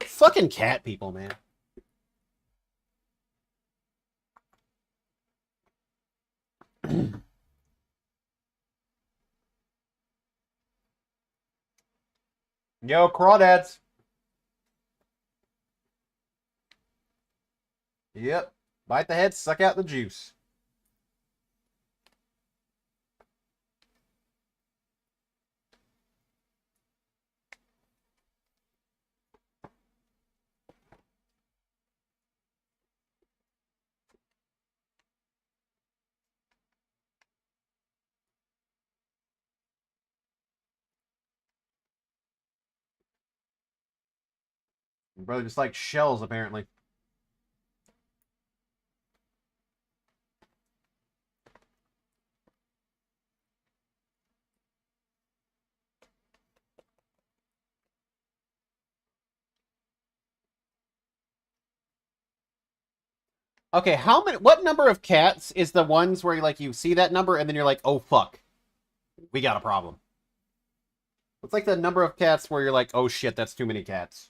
Fucking cat people, man. Yo, crawdads. Yep. Bite the head, suck out the juice. Brother just like shells, apparently. Okay, what number of cats is the ones where like you see that number and then you're like, oh fuck, we got a problem? What's like the number of cats where you're like, oh shit, that's too many cats?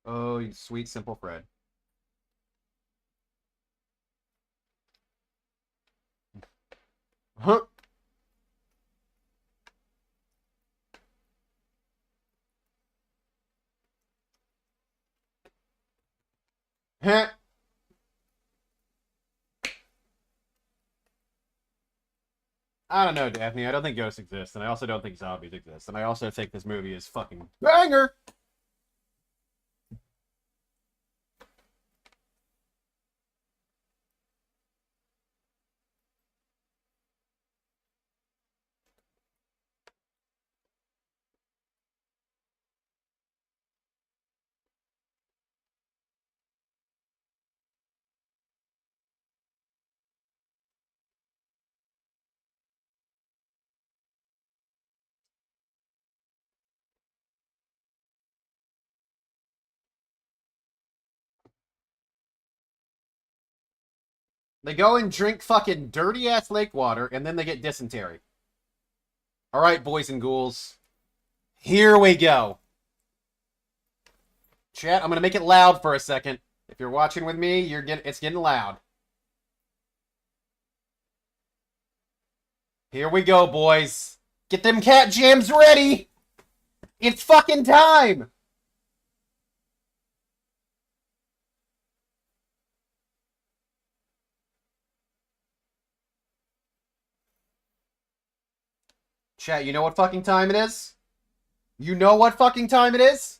Oh, you sweet, simple Fred. Huh? Huh? I don't know, Daphne. I don't think ghosts exist, and I also don't think zombies exist, and I also think this movie is fucking banger! They go and drink fucking dirty-ass lake water, and then they get dysentery. Alright, boys and ghouls. Here we go. Chat, I'm gonna make it loud for a second. If you're watching with me, it's getting loud. Here we go, boys. Get them cat jams ready! It's fucking time! Chat, you know what fucking time it is? You know what fucking time it is?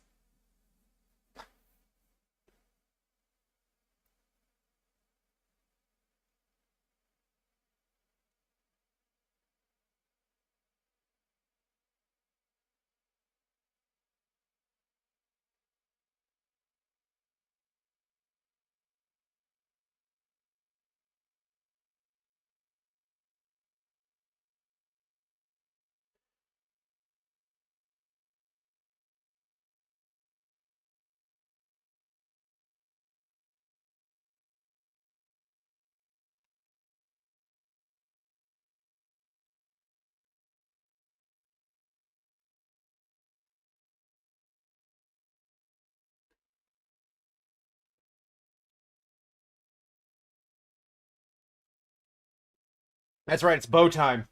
That's right, it's bow time.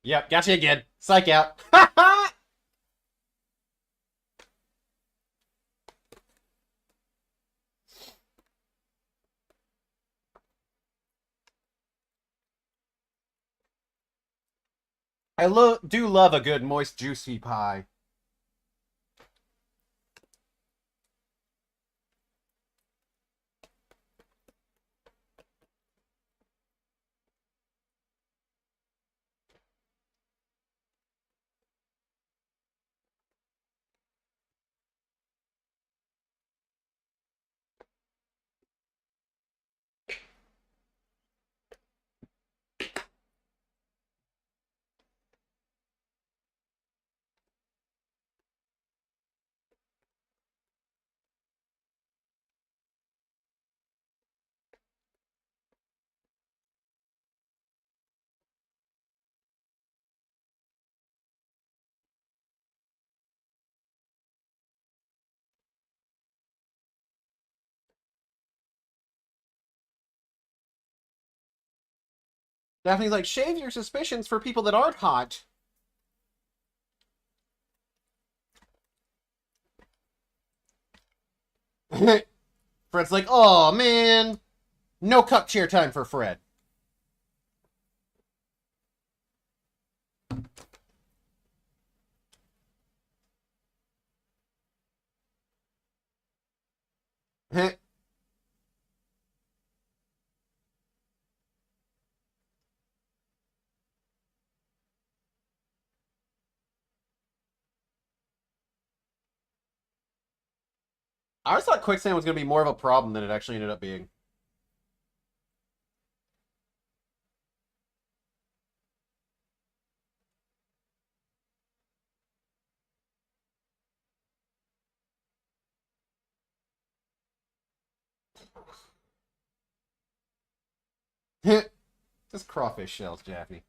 Yep, gotcha again. Psych out. I do love a good moist, juicy pie. Daphne's like, shave your suspicions for people that aren't hot. Fred's like, oh man, no cup cheer time for Fred. I always thought quicksand was going to be more of a problem than it actually ended up being. Just crawfish shells, Jaffe.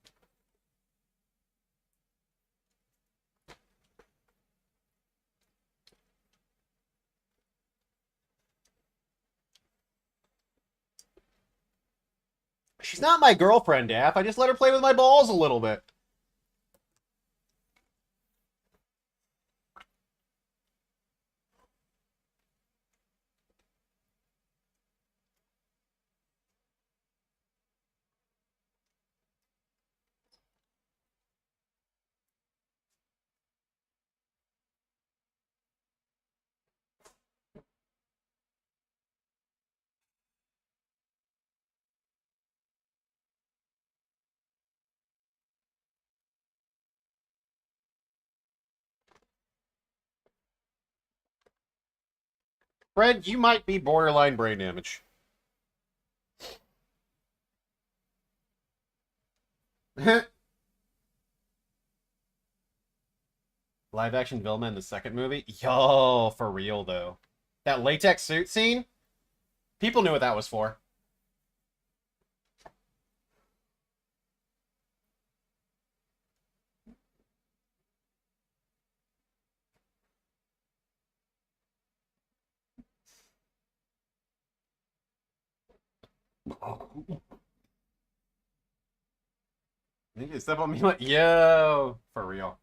She's not my girlfriend, Daff. I just let her play with my balls a little bit. Fred, you might be borderline brain damage. Live action Vilma in the second movie? Yo, for real though. That latex suit scene? People knew what that was for. You can step on me like, yo, for real.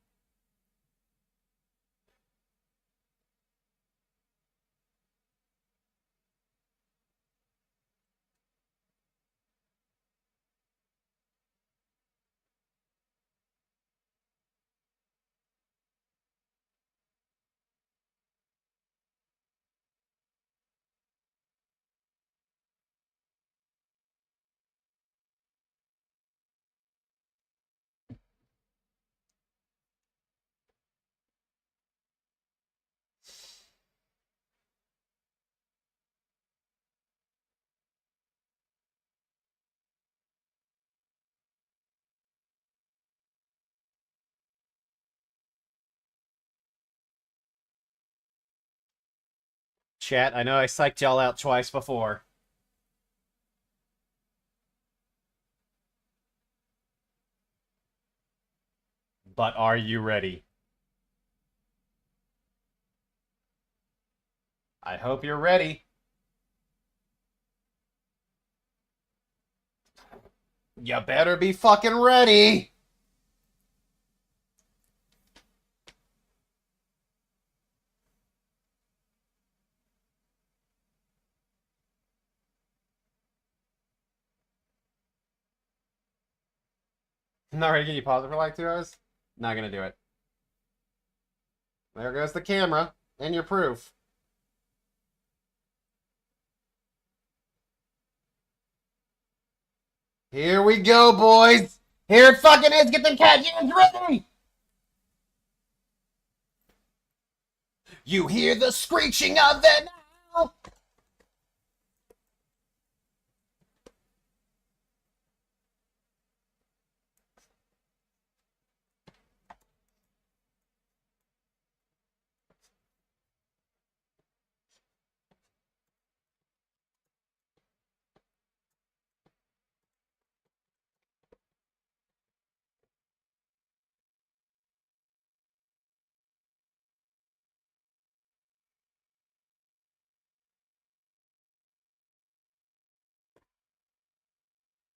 Chat, I know I psyched y'all out twice before. But are you ready? I hope you're ready. You better be fucking ready! Not ready to get you pause it for like 2 hours? Not gonna do it. There goes the camera and your proof. Here we go, boys! Here it fucking is! Get them cat ears ready! You hear the screeching of the now!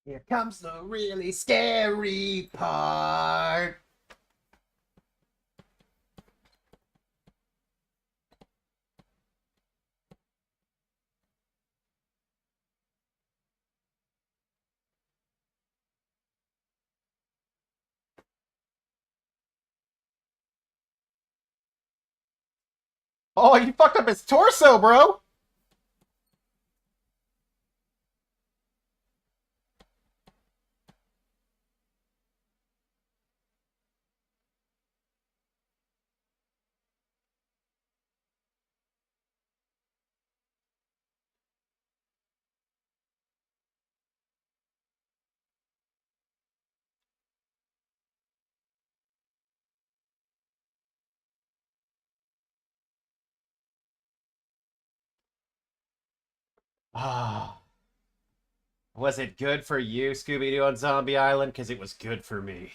Here comes the really scary part. Oh, you fucked up his torso, bro! Ah. Was it good for you, Scooby-Doo on Zombie Island? Because it was good for me.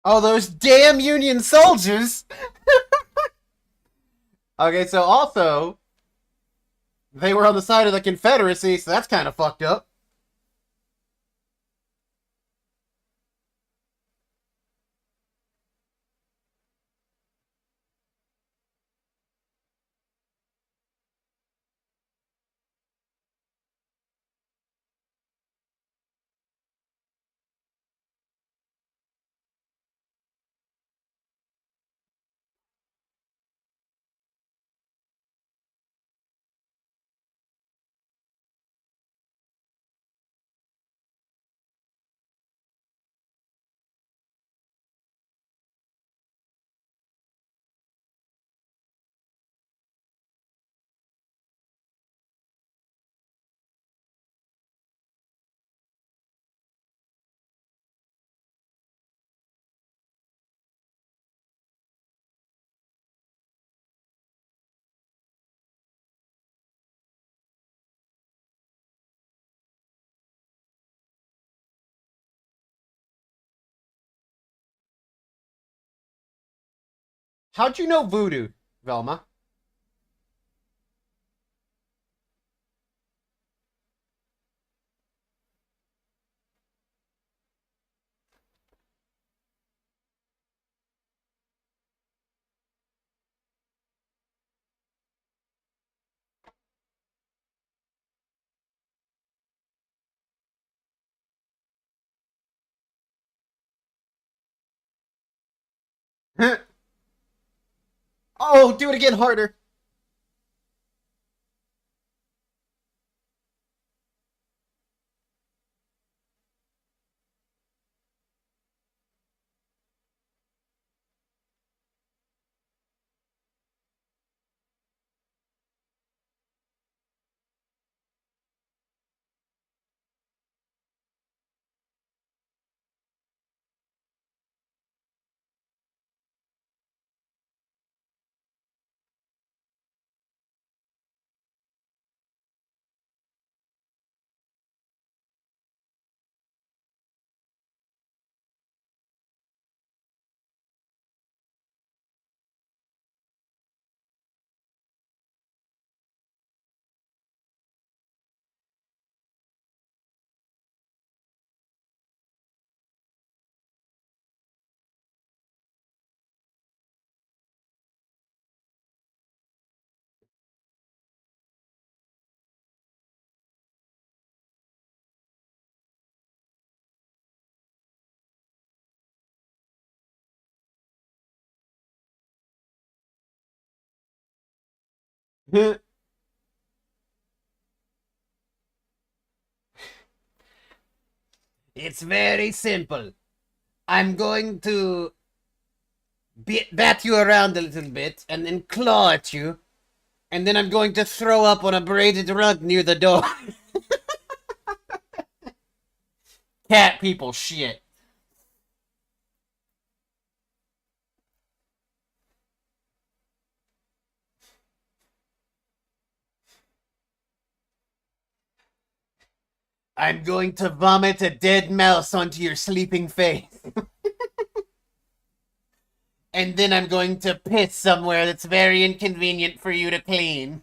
Oh, those damn Union soldiers! Okay, so also, they were on the side of the Confederacy, so that's kind of fucked up. How'd you know voodoo, Velma? Oh, do it again harder. It's very simple. I'm going to bat you around a little bit and then claw at you. And then I'm going to throw up on a braided rug near the door. Cat people shit. I'm going to vomit a dead mouse onto your sleeping face. And then I'm going to piss somewhere that's very inconvenient for you to clean.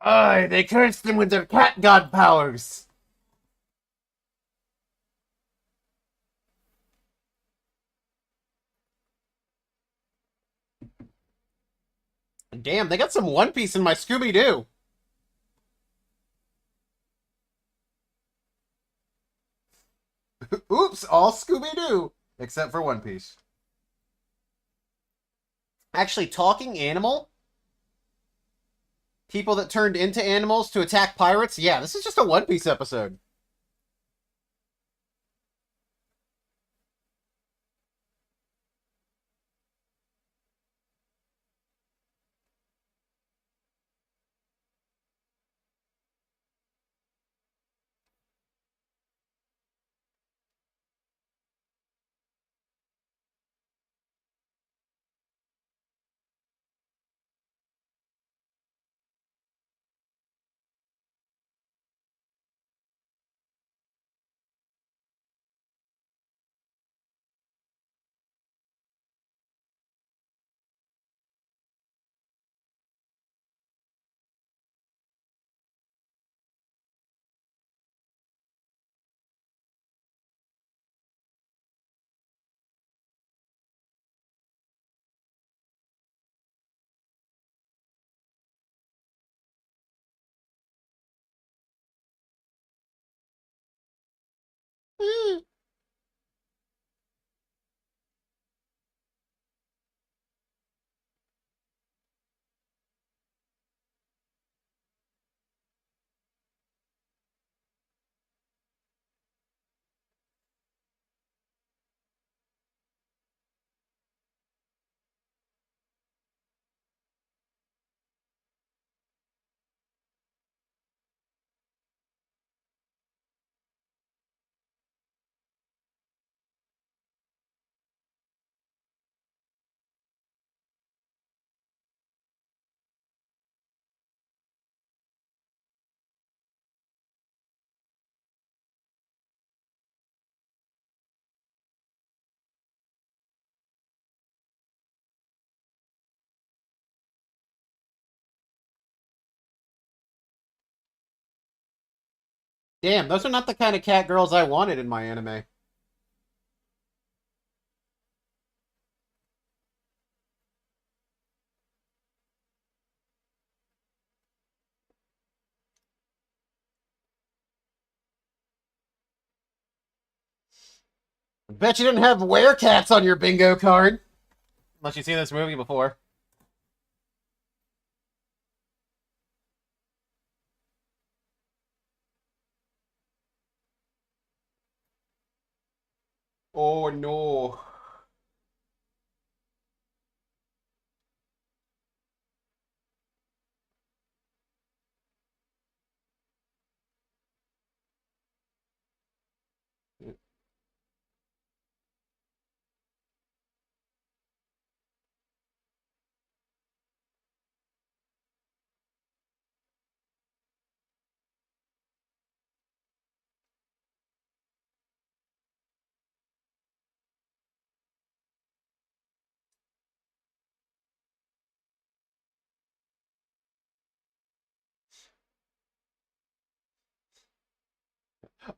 Aye, they cursed them with their cat god powers. Damn, they got some One Piece in my Scooby-Doo. Oops, all Scooby-Doo. Except for One Piece. Actually, talking animal? People that turned into animals to attack pirates? Yeah, this is just a One Piece episode. Damn, those are not the kind of cat girls I wanted in my anime. Bet you didn't have werecats on your bingo card. Unless you've seen this movie before. Oh no.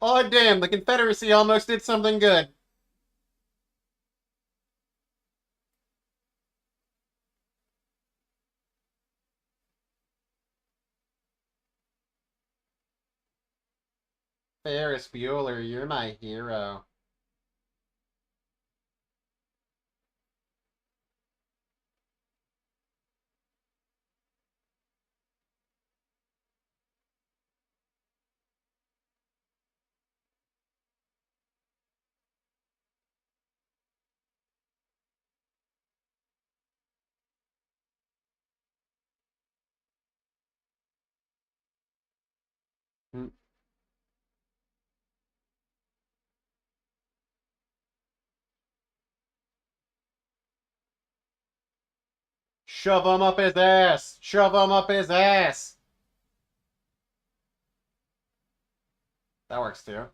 Oh damn, the Confederacy almost did something good. Ferris Bueller, you're my hero. Hmm. Shove him up his ass! Shove him up his ass! That works too.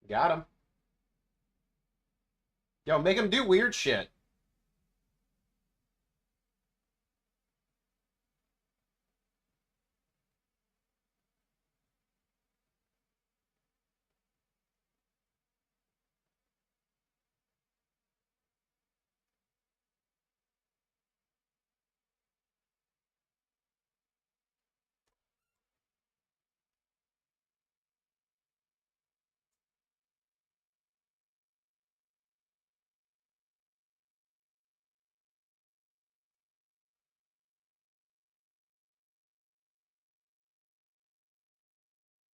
Got him. Yo, make him do weird shit.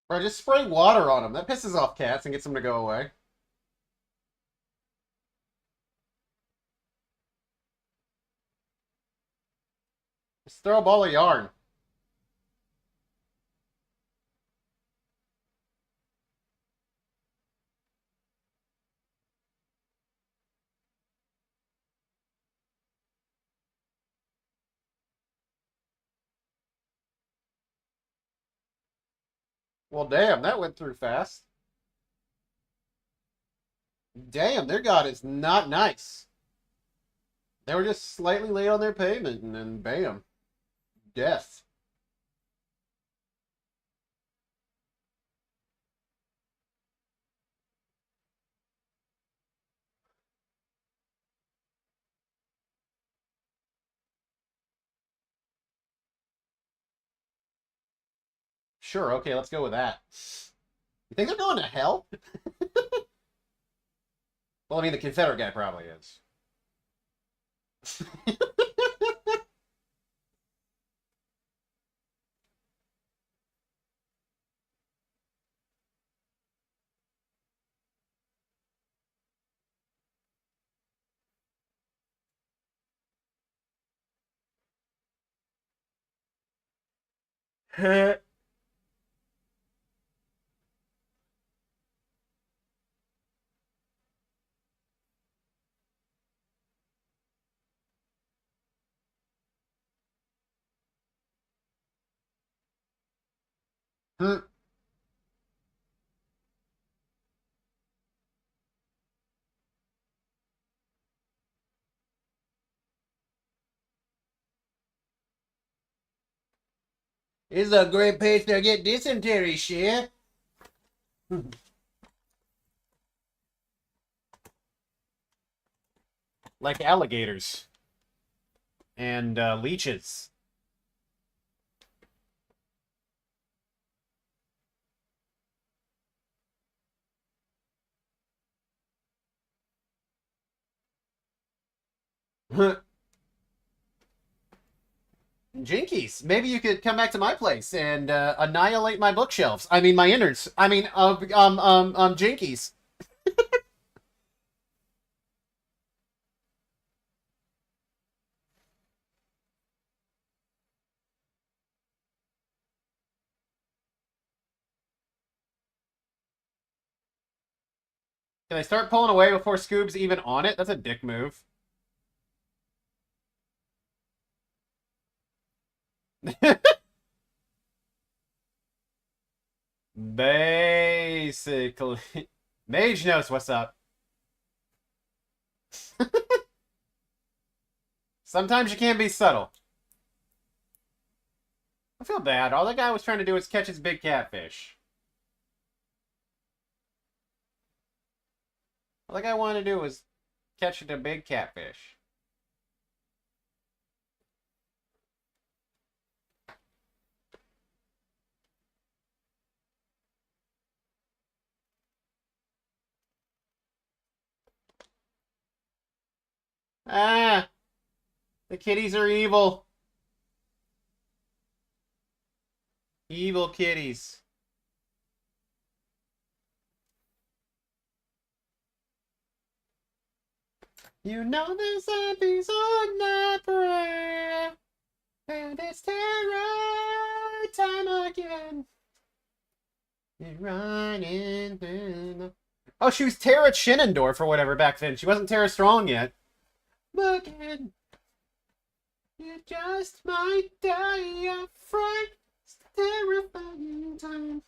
Bro, just spray water on him. That pisses off cats and gets them to go away. Just throw a ball of yarn. Well, damn, that went through fast. Damn, their god is not nice. They were just slightly late on their payment, and then bam. Death. Sure, okay, let's go with that. You think they're going to hell? Well, I mean, the Confederate guy probably is. Hmm. This is a great place to get dysentery, shit. Like alligators. And leeches. Jinkies, maybe you could come back to my place and annihilate my bookshelves. I mean, my innards. I mean, Jinkies. Can I start pulling away before Scoob's even on it? That's a dick move. Basically. Mage knows what's up. Sometimes you can't be subtle. I feel bad. All that guy was trying to do was catch his big catfish. All that guy wanted to do was catch the big catfish. Ah! The kitties are evil. Evil kitties. You know the zombies on that prayer, and it's terror time again. You're running through the... Oh, she was Tara Chinendorf or whatever back then. She wasn't Tara Strong yet. Again, you just might die of fright. It's terrifying time.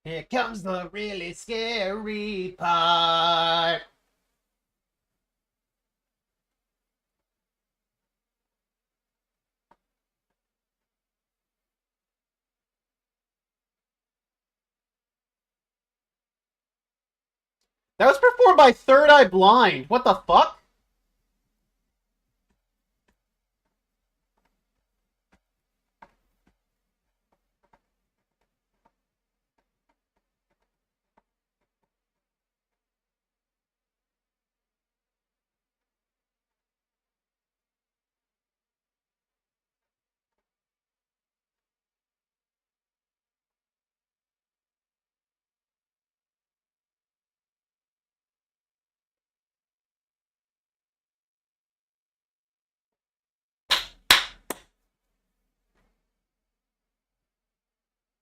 Here comes the really scary part. That was performed by Third Eye Blind. What the fuck?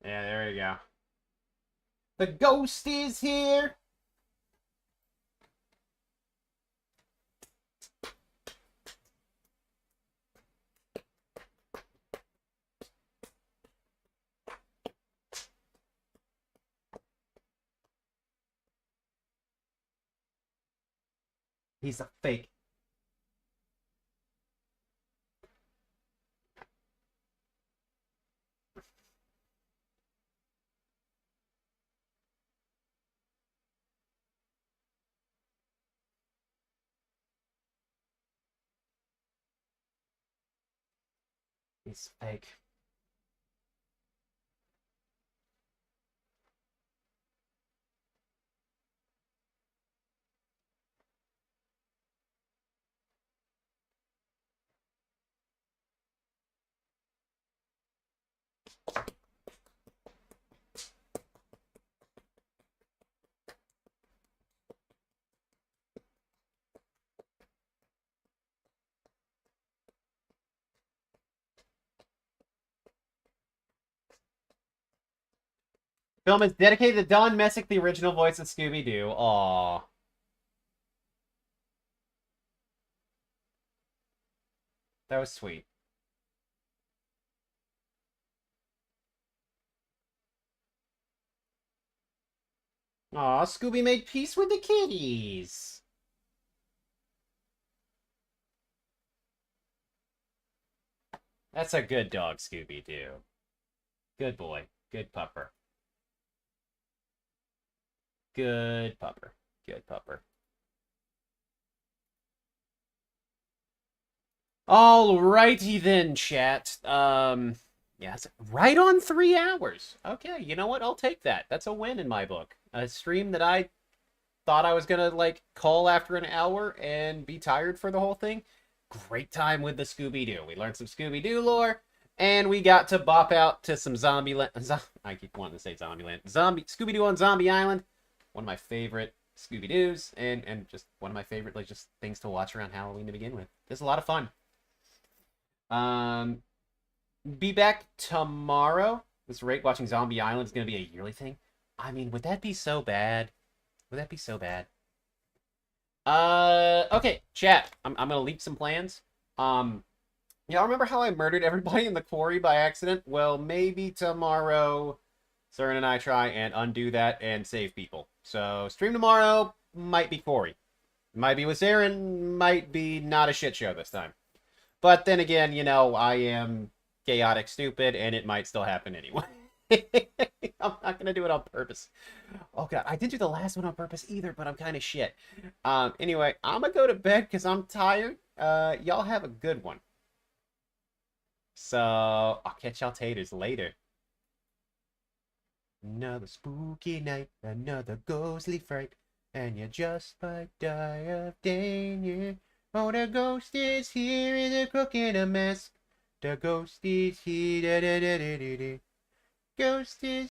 Yeah, there you go. The ghost is here. He's a fake. He's fake. Film is dedicated to Don Messick, the original voice of Scooby-Doo. Aww. That was sweet. Aw, Scooby made peace with the kitties. That's a good dog, Scooby-Doo. Good boy. Good pupper. Good pupper. Good pupper. Alrighty then, chat. Yeah, it's right on 3 hours. Okay, you know what? I'll take that. That's a win in my book. A stream that I thought I was gonna, like, call after an hour and be tired for the whole thing. Great time with the Scooby-Doo. We learned some Scooby-Doo lore, and we got to bop out to some Zombieland. I keep wanting to say Zombieland. Scooby-Doo on Zombie Island. One of my favorite Scooby-Doos, and just one of my favorite, like, just things to watch around Halloween to begin with. It's a lot of fun. Be back tomorrow. This rate watching Zombie Island is going to be a yearly thing. I mean, would that be so bad? Would that be so bad? Okay, chat. I'm gonna leak some plans. Y'all remember how I murdered everybody in the quarry by accident? Well, maybe tomorrow, Saren and I try and undo that and save people. So, stream tomorrow might be quarry. Might be with Saren, might be not a shit show this time. But then again, you know, I am chaotic stupid, and it might still happen anyway. I'm not gonna do it on purpose. Oh god, I didn't do the last one on purpose either, but I'm kind of shit. Anyway, I'm gonna go to bed because I'm tired. Y'all have a good one. So, I'll catch y'all taters later. Another spooky night, another ghostly fright, and you just might die of danger. Oh, the ghost is here in a crook and a mask. The ghost is here. Da, da, da, da, da, da. Ghost is